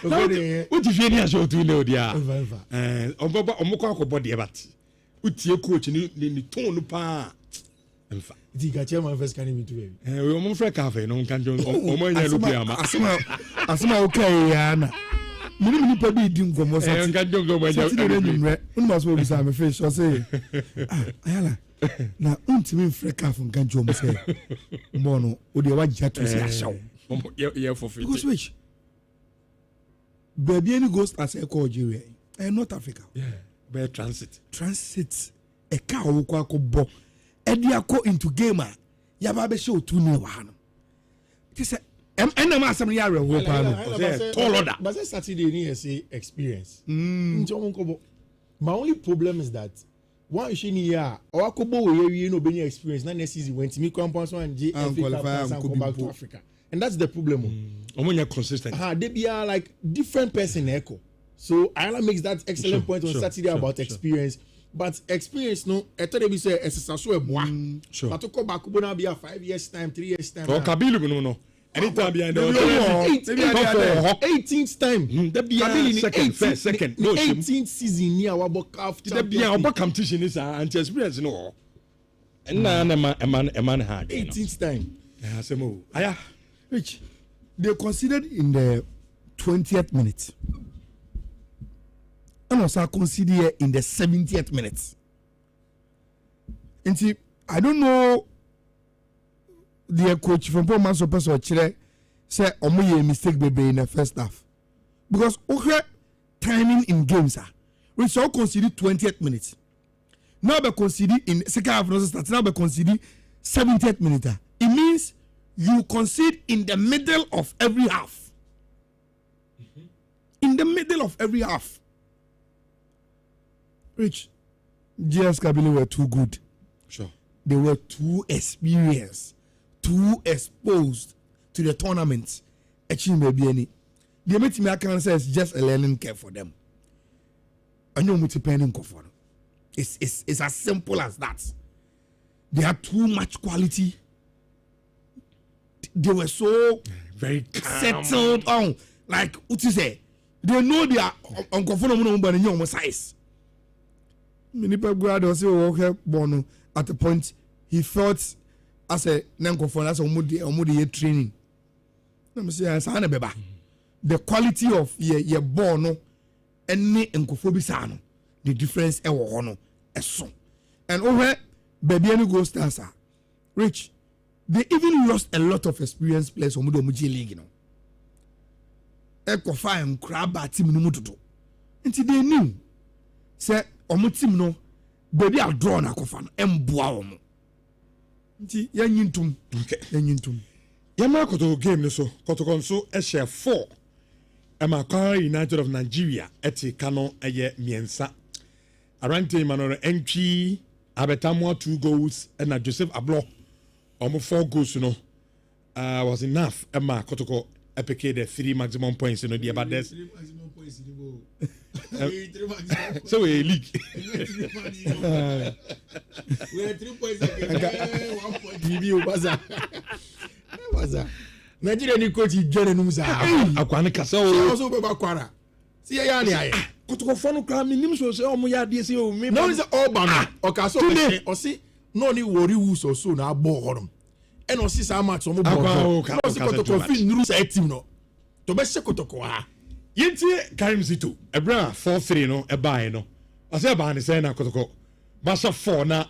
What if you show to know the body about your coach in the tone pa. The chairman first can even do it. We almost a cafe. No one can do Asma okay, Anna. Many people be doing for most of the must be some fish or say, Ayala. Now, ultimate freak from Ganjom say, Mono, would you want to see a show? Yeah, for free. Because which? Baby, any ghost as a call Algeria and North Africa. Yeah, by transit. Transit a car who quack bo. Ediako into gamer. Yababe show 2 new one. This is and the master Nhyira will tall order. But that's Saturday near say experience. My only problem is that one issue here, or Kobo you know being experience, not necessarily when to me compounds and come back to Africa. And that's the problem. When you're consistent. They be like different person echo. So Ayala makes that excellent point on Saturday about experience. But experience, no, I thought they be say it's a so sure. But to come back, will be a 5 years time, 3 years time. Or Kabili, no. Anytime behind the 18th time. That be second. No, 18th season near our book after that be our competition is anti-experience, no. man hard. 18th time. Aya. Rich, they considered in the 20th minute. And also consider in the 70th minute. And see, I don't know the coach from Pomas or Person Chile say omoye mistake baby in the first half. Because okay timing in games are we shall consider 20th minute. Now be consider in second half no start. Now be consider 70th minute. It means you concede in the middle of every half. In the middle of every half. Rich, GS Kabili were too good. Sure. They were too experienced, too exposed to the tournament. Actually, maybe any. The meeting I can say is just a learning curve for them. I know what depending for. It's as simple as that. They had too much quality. They were so very calm. Settled on. Like what you say? They know they are on size. Many people also born at a point he felt as a nankofon as a training. Let me say as the quality of your born any enkofobisano the difference no eso and over baby any go stars are Rich. They even lost a lot of experienced players on the league, you know. Ekofa and crab team no mututo. Until they knew, say, omu team no, baby are drawn a kofan, emboa omu. Until yan okay. Yintum. Yamako to game so, Kotokonso, share 4. Amakara United of Nigeria, eti kano eye miensa. Arante manore entry, Abetamwa 2 goals, and Joseph Ablo. Almost 4 goals, was enough. Emma Kotoko epicate the 3 maximum points in the about this. 3 maximum points So a league. We had 3 points. 1 point. What's that? Nigeria coach Jerry Nusa. Akwane Kasa. Also Bakwara. See ya. Kotoko phone cram nim so say omo dey say o me. No is all ban. Okaso o see no ni worry who so na ball honom. And on see some match on ball. No see Kotoko fit nuru say team no. To be se Kotoko ha. Yenti Karim Zito. Ebra 4-3 no e buy no. I say ba ni say na Kotoko. Basha 4 na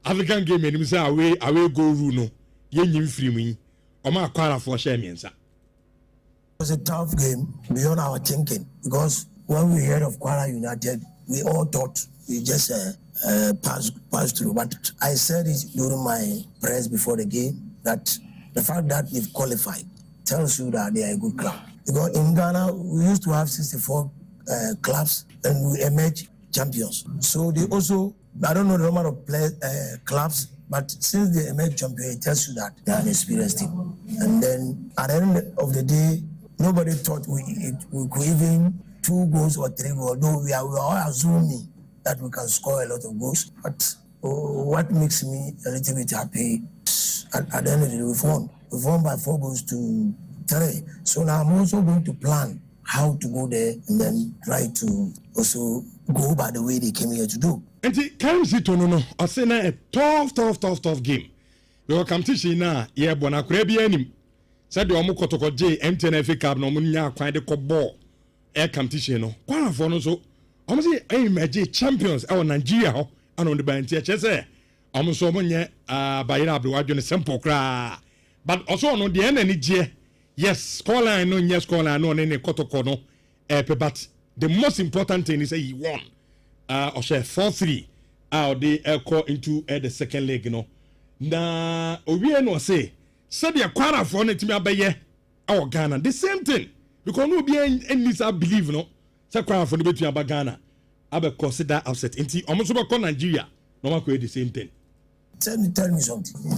African game enim say away go rule no. Yenyim free mu yi. Oma akwara for share miensa. It was a tough game beyond our thinking because when we heard of Kwara United, we all thought we just pass through. But I said it during my press before the game that the fact that they've qualified tells you that they are a good club. Because in Ghana, we used to have 64 clubs and we emerged champions. So they also, I don't know the number of clubs, but since they emerged champions, it tells you that they are an experienced team. And then at the end of the day, nobody thought we could even 2 goals or 3 goals, though we are all assuming that we can score a lot of goals. But what makes me a little bit happy, at the end of the day, we've won. We've won by 4 goals to 3. So now I'm also going to plan how to go there and then try to also go by the way they came here to do. And it comes to no, I say na a tough game. We will come to see now, yeah, bona krebi enim. Said the omo Kotoko J, MTNFA Cup, no munya kwai de ball. Air competition no. Kwara for no so. Omo say imagine champions our Nigeria ho and on the bench say. Omo so munya bayira abdo wadwo simple kra. But also no the end any je. Yes, scoreline no yes scoreline no ne Kotoko no. But the most important thing is he won. Or share 4-3. They call into the second leg, you know. Na owie no say said the Kwara for no timi abaye our Ghana the same thing because no be any believe no say Kwara for no between aba Ghana abe consider upset nti omo so be call Nigeria no ma the same thing. Tell me something.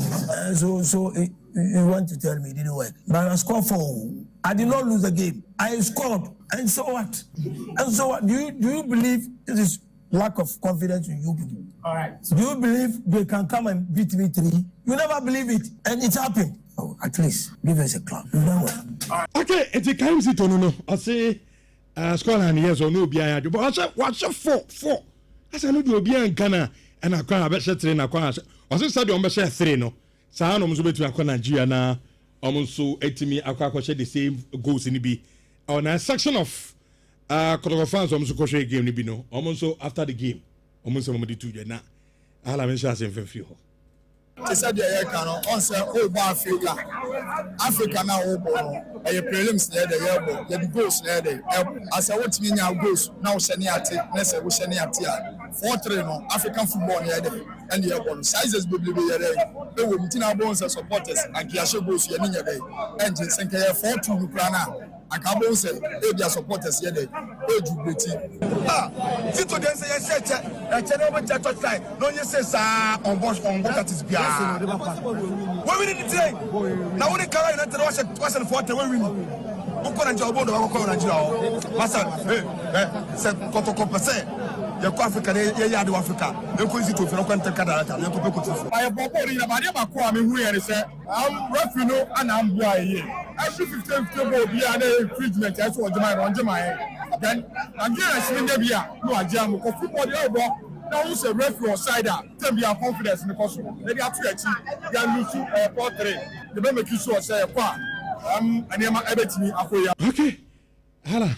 So you want to tell me it didn't work? But I scored 4. I did not lose the game. I scored, and so what? And so what? Do you believe this is lack of confidence in you people? All right. So do you believe they can come and beat me 3? You never believe it, and it happened. Oh, at least give us a club. You know what? All right. Okay, it's a kind of no. I say, Scotland yes or no be but watch 4. asa no de obi anka na ana kwa abɛhyɛ 3 na kwa ɔse sɛ de ɔmbɛhyɛ 3 no saa no mso betu akɔ Nigeria na ɔmso etimi akɔ the same goals ni bi on a section of Kotoko fans ɔmso kɔhwɛ game ni bi no ɔmso after the game ɔmso mo de tu dwa na ala men sha asɛm fɛfiri hɔ te sɛ deɛ yɛka no ɔn sɛ wobɔ Africa na wobɔ no ɛyɛ prelims na yɛde yɛbɔ yɛde goals na yɛde ɛbɔ asɛ wotumi nya goals na wohyɛ ne ate na sɛ wohyɛ ne ate a 4-3 no African football na yɛde ɛne yɛbɔ no sizes bebrebe yɛde ɛwɔ mu ntina abɔ sɛ supporters anke yɛhyɛ goals yɛne nyɛ dɛ ɛngye sɛ nkɛ yɛ 4-2 no kora no a akabɔ sɛ ebia supporters yɛde eju beti tito den sɛ yɛhyɛ kyɛ na wɔbɛkyɛ touchline na onye sɛ saa ɔnbɔ that is bia wɔwini ni train na wɔne kara United wɔhyɛ no 4-3 wɔwini wokɔ Nigeria wɔbɔ ndo wɔkɔ Nigeria hɔ masa sɛ kɔtɔkɔ pɛ sɛ yɛkɔ Africa na yɛyɛ ade wɔ Africa yɛkɔ nsi tofi na ɔkɔ ntɛ kadarata na yɛkɔ bɛkɔ tifo ayɛ bɔbɔ ne nyinaba adeɛ baako a mehu yɛ ne sɛ referee no ana amboa yɛ every 15 ball bi a na infringement ɛsɛ ɔgyema yɛ ɔgyema yɛ then Nigeria hyɛ ne bi a no agye amu kɔ football deɛ ɔbɔ na wo sɛ referee ɔside a tɛm bi a confidence ne kɔ so na de ato akyi yɛ lusu 4-3 de bɛ make sure sɛ yɛkɔ a anema ebetimi akoya okay hala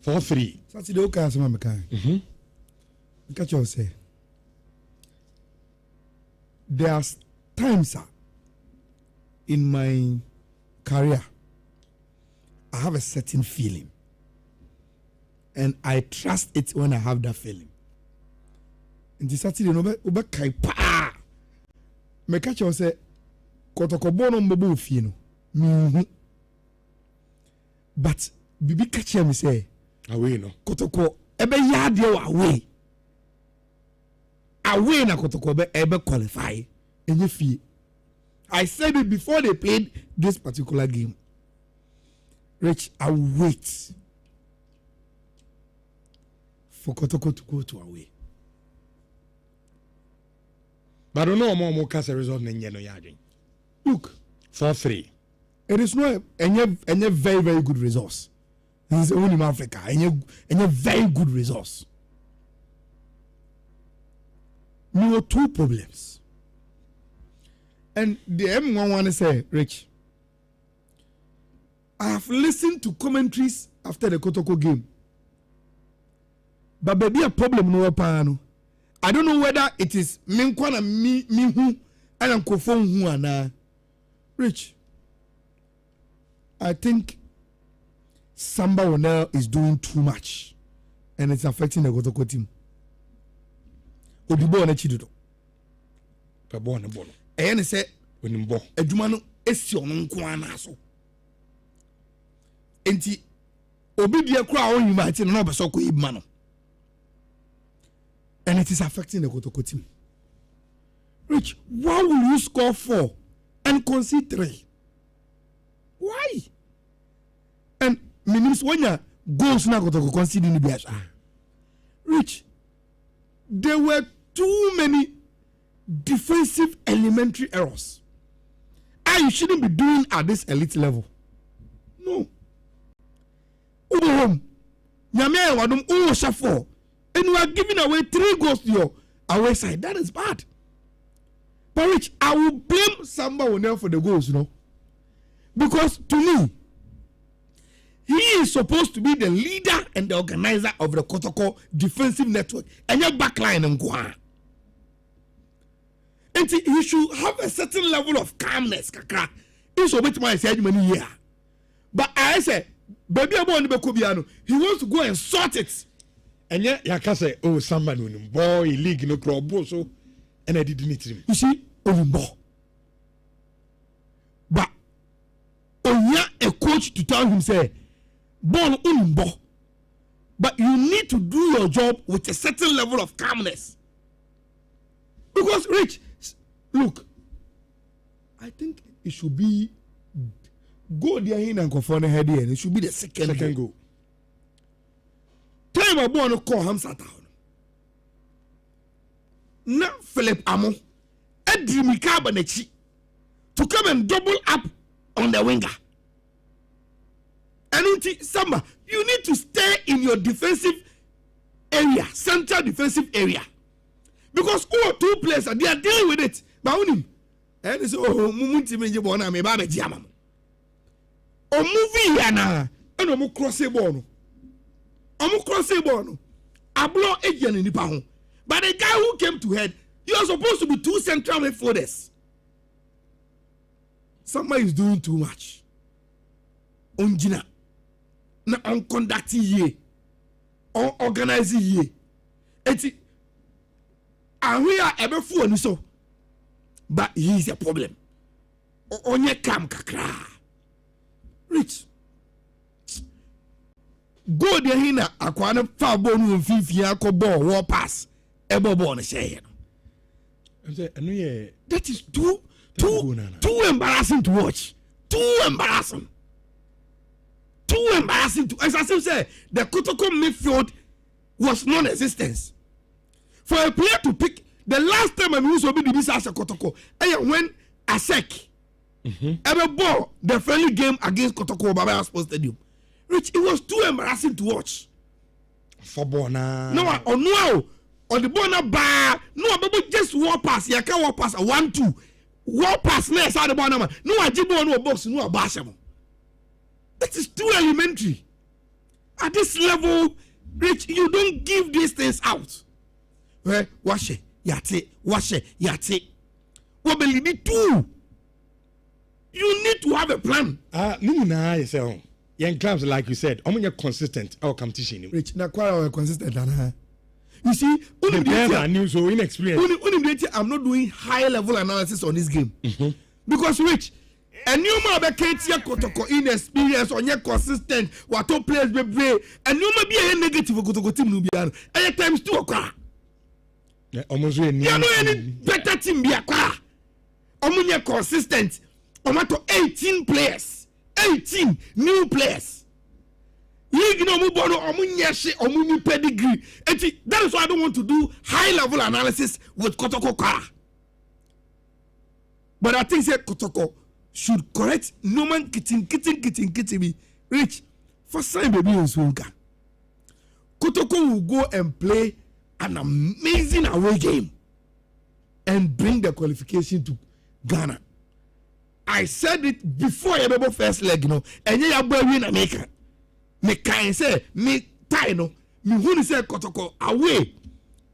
4-3 Saturday okay asema mekan catch you say there's times in my career I have a certain feeling and I trust it when I have that feeling in the Saturday no be kai pa me catch you say Kotoko no mbebo fie no but bibi catch me say away no Kotoko ebe yade away na Kotoko ebe qualify enye fie. I said it before they played this particular game. Rich, I wait for Kotoko to go to away. But I don't know more cast a result than no yarding. Look, 4-3. It is not a very, very good resource. This is only in Africa. And a very good resource. There were 2 problems. And the M1 want to say, Rich, I have listened to commentaries after the Kotoko game. But baby, a problem no apano. I don't know whether it is Minkwana me who and Uncle Fong who are Rich, I think Samba Wonel is doing too much and it's affecting the Kotoko team. Odibo na chidudo. Pabo na bono. Ene se onimbo. Adwuma no esi ono nko ana so. Enti obi dia kura on yima ati no obeso ko yima no. And it is affecting the Kotoko team. Rich, why will you score 4 and concede 3? Why? And means when you goals na Kotoko conceding the biasha. Rich, there were too many defensive elementary errors. And you shouldn't be doing at this elite level. No. And you are giving away 3 goals to your away side. That is bad. But Rich, I will blame Samba Wonel for the goals, you know. Because to me, he is supposed to be the leader and the organizer of the Kotoko defensive network. And your backline and go on. And he should have a certain level of calmness. Kaka. He's a bit more many years. But I say, baby, he wants to go and sort it. And yet, you say, oh, somebody boy, league no club, so, and I didn't need him. You see, Olimbo. But, a coach to tell him, say, ball Olimbo. But you need to do your job with a certain level of calmness. Because, Rich, look, I think it should be go there in and confront the head here, and it should be the second goal. Time I want to call Hamza down. Now Philip Amo, Edrimi Kabanechi, to come and double up on the winger. And Samba, you need to stay in your defensive area, central defensive area. Because all 2 players they are dealing with it. But on him, and it's Mumunti Menjibona, me Babe Diamam. O movie yana, and Omu cross a bono. Omu cross a bono. A blow agent in the pound. But the guy who came to head, you are supposed to be 2 central midfielders. Somebody is doing too much. Onjina. Na on conducting ye. On organizing ye. Eti. And we are ever for so. But he is a problem. Onye kam kakra. Rich. Go there hina akwana fa bonu mfifia ko ball war pass. Ebo ball na share. That is too embarrassing to watch. Too embarrassing. Too embarrassing to, as I say, the Kotoko midfield was non-existent. For a player to pick, the last time I used to be the business as a Kotoko, and when Asek ever ball the friendly game against Kotoko Baba Sports Stadium, Rich, it was too embarrassing to watch. For Bona. No, or the Bona bar, no, but just walk pass, you can't walk pass a 1-2. Walk pass next out the Bona. No, I did no box, no, a basham. That is too elementary. At this level, Rich, you don't give these things out. Well, wash it, yate. What will you need to? You need to have a plan. Young clubs, like you said, I'm not consistent. Our competition. Rich, na quite consistent. You see, the players are new, so inexperienced. I'm not doing high level analysis on this game because Rich. And you might be Kotoko inexperienced or yet consistent. What all players be brave, and you might be a negative Kotoko team Nubian. And times 2 o'clock. Almost you know any better team be a car. Omunya consistent. Omato 18 players, 18 new players. League no mubono omunya she omuni pedigree. That is why I don't want to do high level analysis with Kotoko car. But I think say Kotoko should correct no man kitchen me. Rich, first time baby in Sunka. Kotoko will go and play an amazing away game and bring the qualification to Ghana. I said it before I first leg, you know, and you are win America. Me can say me tie no, me who say Kotoko away.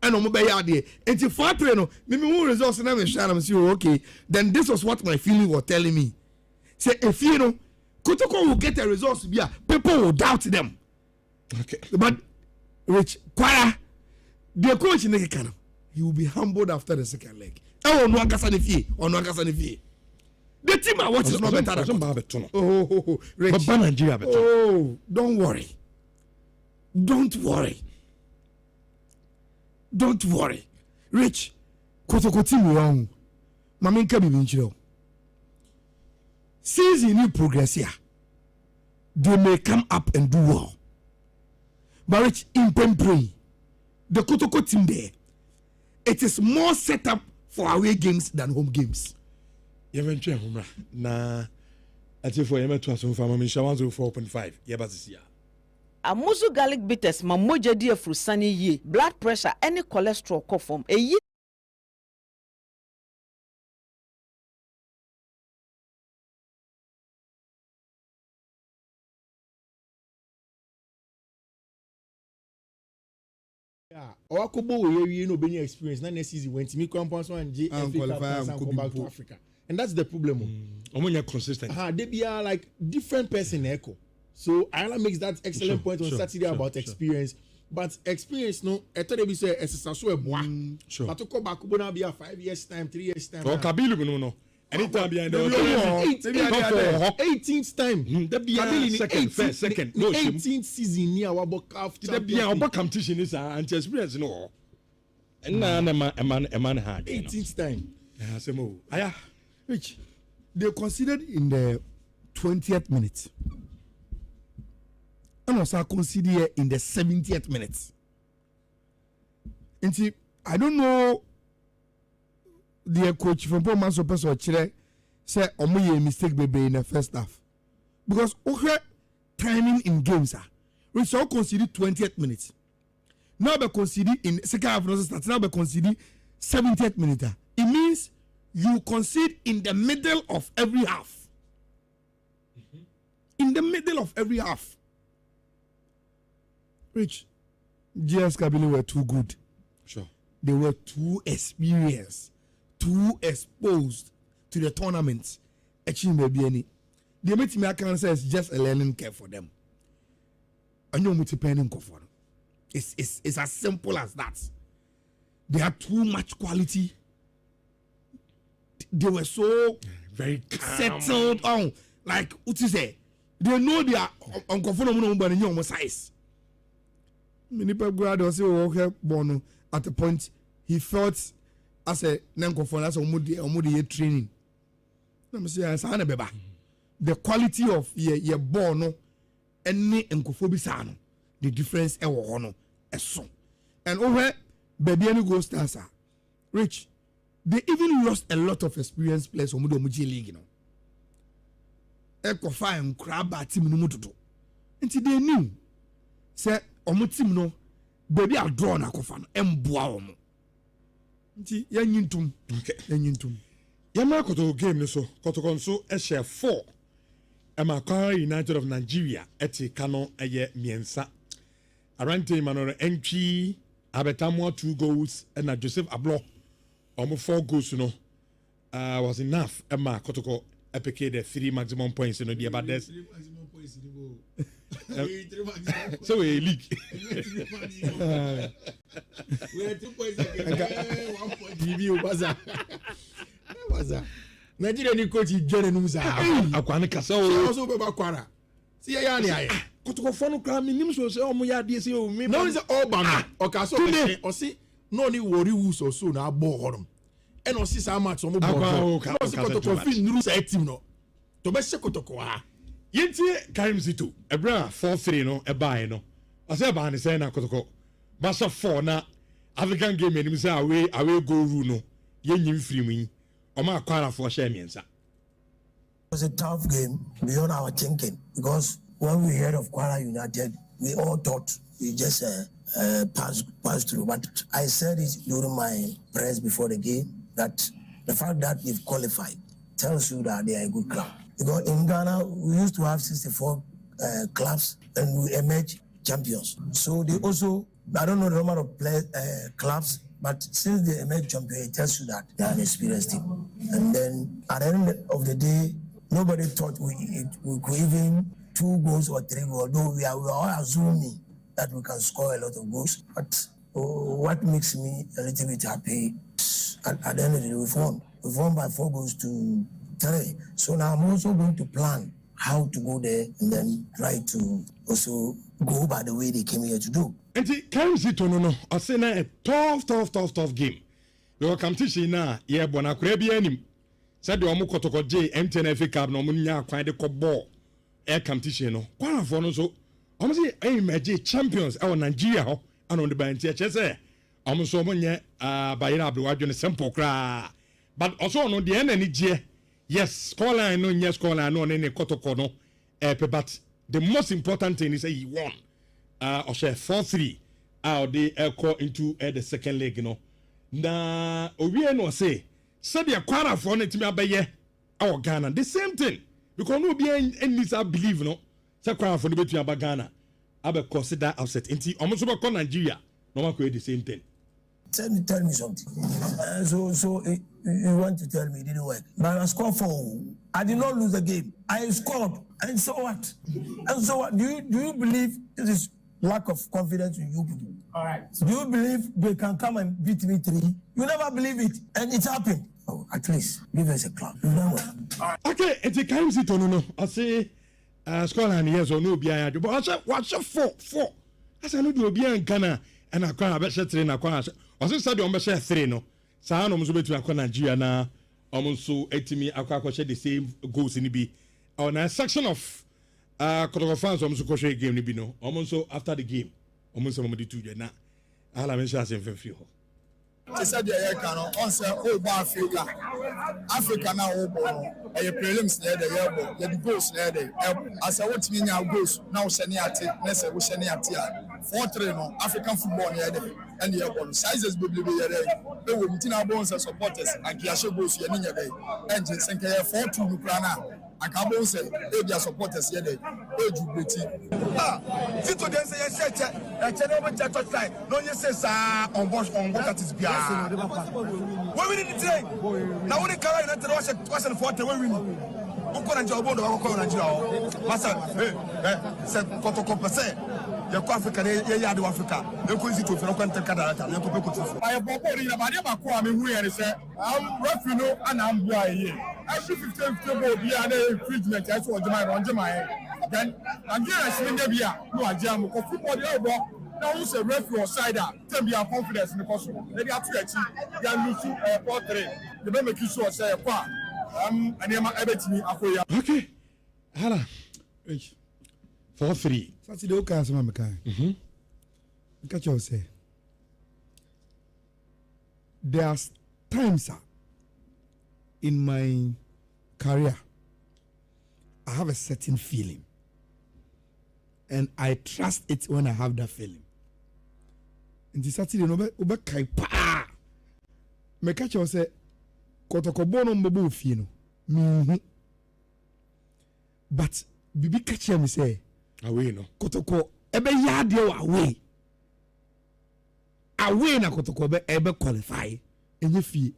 And I'm there. And if I no, me results and I'm say okay. Then this was what my feeling was telling me. Say if you know, Kotoko will get the results. Yeah, people will doubt them. Okay, but Rich Kwara, the coach in the Ghana, he will be humbled after the second leg. Oh no, The team I watch is not better than Everton. Oh, Rich. But Nigeria better. Oh, don't worry. Rich, Kotoko team wrong. Mami nka bibi nchiro. Since you need progress here, they may come up and do well. But Rich, in Pempray, the Kotoko team there, it is more set up for away games than home games. Eventually, home na. Ati for yema transfer for mami 104.5. Yeba sisia. Amuzu garlic bitters ma moja di afrusani ye. Blood pressure any cholesterol ko form. Eyi Owakobo we no be experience na next season when Timi Kwampon so and qualify and come back to Africa. And that's the problem. Omunya consistent. They be like different person echo. So Ayala makes that excellent point on Saturday about experience. But experience no, I thought they be say exercise a boy. Sure. But to come back will be a 5 years time, 3 years time. Oh, Kabilu no. Anytime behind the 18th time. That be second. No 18th season near our book after that be our competition is anti experience no. And man had 18th time. Which they considered in the 20th minute. And also considered in the 70th minute. And see, I don't know the coach from Paul Manso Person Chile said omoye mistake baby in the first half. Because okay timing in games are we so consider 20th minute. now be concede in second half no start now be concede 70th minute. It means you concede in the middle of every half. In the middle of every half. Rich, GS Kabili were too good. Sure. They were too experienced, too exposed to the tournament. The meeting I can say is just a learning curve for them. I know what depending for. It's as simple as that. They had too much quality. They were so very settled on. Like what you say, they know they are uncomfortable but in size. Many people also born at a point he felt as a non-conform as a training. Let me say as the quality of your born any encophobia the difference no so and over baby any go stars are Rich. They even lost a lot of experienced players on the league, you know. Ekofa and crab team no mututo. Until they knew, say, omu team no, baby are drawn a kofan, emboa omu. Until yan yintum. Yama koto game so, koto konso, share 4. Emma Kwara United of Nigeria, eti kano eye miensa. Arante manore entry, Abetamwa 2 goals, and Joseph Ablo. 4 goals no was enough. Emma Kotoko epeke the 3 maximum points in the about this. So we league. We had 2 points. 1 point. Review baza. Nigeria ni coach John Nusa. Akwane kasa o. Also be bakwara. See ya ni aye. Kotoko fonu kra mi nim so say omo ya de say o me. No is all ban. Okaso pe o si no ni worry who so na ball honom and o si sa match o mo ball no si kotoko fin nuru sa team no to be se kotoko ha yenti Karim Zito ebra 4-3 no e buy no o say ba ni say na kotoko ba so 4 na African game enim say away go rule no yenyim free mu yi o ma Kwara for share miensa. It was a tough game beyond our thinking because when we heard of Kwara United we all thought we just pass through. But I said it during my press before the game that the fact that they've qualified tells you that they are a good club. Because in Ghana, we used to have 64 clubs and we emerged champions. So they also, I don't know the number of clubs, but since they emerged champions, it tells you that they are an experienced team. And then at the end of the day, nobody thought we could even 2 goals or 3 goals, although we are all assuming that we can score a lot of goals. But what makes me a little bit happy, at the end of the day, we've won. We've won by 4 goals to 3. So now I'm also going to plan how to go there and then try to also go by the way they came here to do. And the Karim Zito no, I say na a tough game. We were competition na yeah bona kurebi anim. Said the omu kotoko J MTN FA Cup no munya kwan de ko ball air competition no. Kwara for no so I'm say emerge champions our Nigeria ho and on the bench say I'm so monye Bayera Abdulwadjo simple cra but also no the end any yes scoreline no yes scoreline no any kotoko no but the most important thing is that he won or share 4-3 out they call into the second leg you know na owie no say said the Kwara for no timi abaye our Ghana the same thing because no be any believe no say Kwara for no between aba Ghana abe consider upset nti omo be call Nigeria no ma the same thing. Tell me something. So you want to tell me it didn't work? But I scored 4. I did not lose the game. I scored, and so what? And so what? Do you believe this is lack of confidence in you people? All right. So do you believe they can come and beat me 3? You never believe it, and it happened. Oh, at least give us a clap. You know what? All right. Okay, it's a kind of no. I say, Scotland yes or no be I but I say watch 4. I say no do be in Ghana and I can't bet 3 na kwa. I say said on be 3 no. Sa no mo so betu akwa Nigeria na almost etimi akwa share the same goals in be on a section of Kotoko fans almost ko share game ni bi no. Almost after the game almost mo di 2 na. Ala men share sem fe ho. She said the year can on say Africa now a prelims near the airport, the goals near the airport. As I want me now goes now sending at it, Nessa was sending at 4-3 African football near the and the airport. Sizes will be there. They will Tina Bones and supporters and Kiasho goes here in your day. Engines and 4-2 Ukraine. I can't say they are supporters here. They sit to them say that channel touch line. No, you say on what that is behind. What we need to say now, when the car in the Russian 40, we win. Who can enjoy about the Nigeria? Master, said Cotoco. The Africa, the Africa. The Quincy to Canada. I have bought in a Madame Kwame, who said, I'm refuge and I'm here. Every 15 people be an infringement. I saw my on my then Nigeria shouldn't be a no jam of football. Now, who's a refuge cider? Tell me our confidence in the possible. They are to achieve. They are losing a portrait. The member kiss or say, and I'm Everton. Okay. Hala. 4-3. Saturday, okay, as I'm saying. Catch you say. There's times in my career, I have a certain feeling, and I trust it when I have that feeling. And this Saturday, no, ube kai pa. Me catch you say, kotokobo no mbobo fino. But bibi catch me say. Away no. Kotoko ebe yade away. Away na kotoko ebe qualify. Enye fie.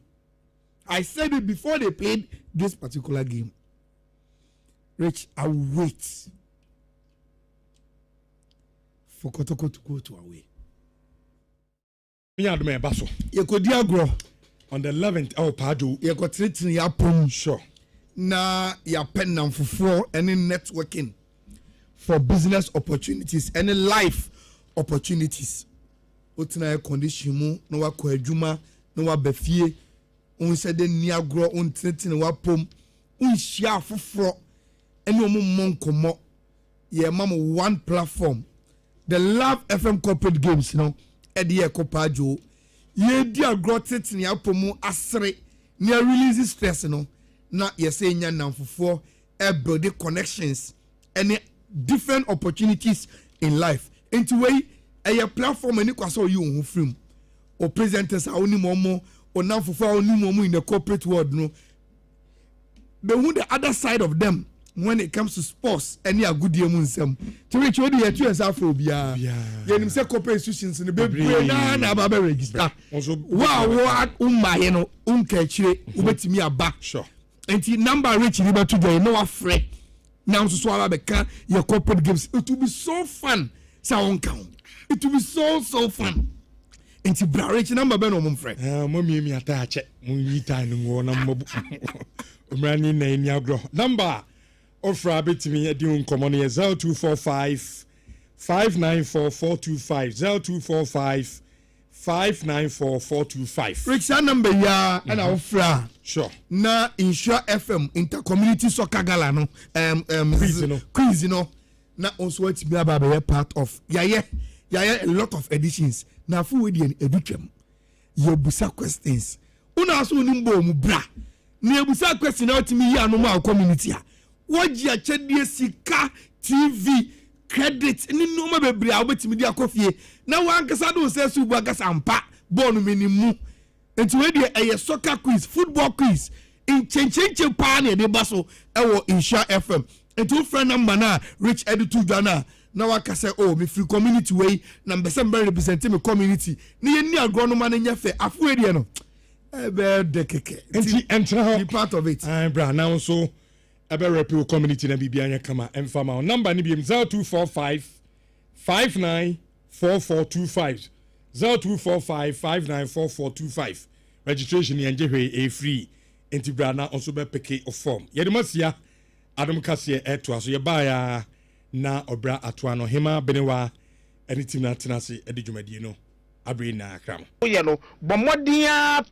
I said it before they played this particular game. Rich, I wait for Kotoko to go to away. Me and me baso. You could diagro on the 11th. Oh, Paju. You could treat your pum. Sure. Na your pen now for any networking. For business opportunities, any life opportunities. Otina air condition mu, no wa kwa juma, no wa befie, said the niagro, tintin wa pom, share fufro, and no monko mo. Yeah, mama, one platform. The Love FM corporate games, at the Eco Pajo. Ye dear grotet in your pomo asre, near release stress, not ye saying yan now for building connections, any different opportunities in life. Into way a platform and you saw you film or presenters are only more or now for only more in the corporate world. No, but on the other side of them, when it comes to sports, any a good year munsem to reach what you two as Afrobia. Yeah, say corporate institutions in the baby na baby register. Wow, you know, unkechire ubetimi aba. Sure. And number reach you to join no afraid. Now to swallow the your corporate games. It will be so fun. It will be so fun. And to bridge number ben on friend. Mommy me attach it. Mummy time number number of rabbit to me at doing common 0245 594 425 0245 594 425. Rich number ya and our fra. Sure. Na Insure FM intercommunity soccer gala no quiz na also what be about part of yeah a lot of editions na fu we dey edutwam you busa questions una so nimbo mu bra na busa question out me ya no ma community a wogi a chedie sika TV credit ni no ma bebre a obetimi di akofie na wankasa do se su bu agasa ampa bonu menimu. Enti we dey a soccer quiz, football quiz in chenchenche pa na de baso ewo Insure FM. Enti friend number na Rich Editu Dana na waka say oh me free community way na mbese represent me community. Ni ye ni agronoma na nyafe afu e no. Ebe de keke. Enti entra part of it. Bra now so ebe repeal community na bibia nya kama emfama. Number ni bi 0245 594425. 0245594425. Registration and free. Intibrana also be peke of form. Yedemasia Adam Kasie eto so ye baya na obra atoano hema benewa anything na tenase edijumadi no abre na akram. Oye no bomodia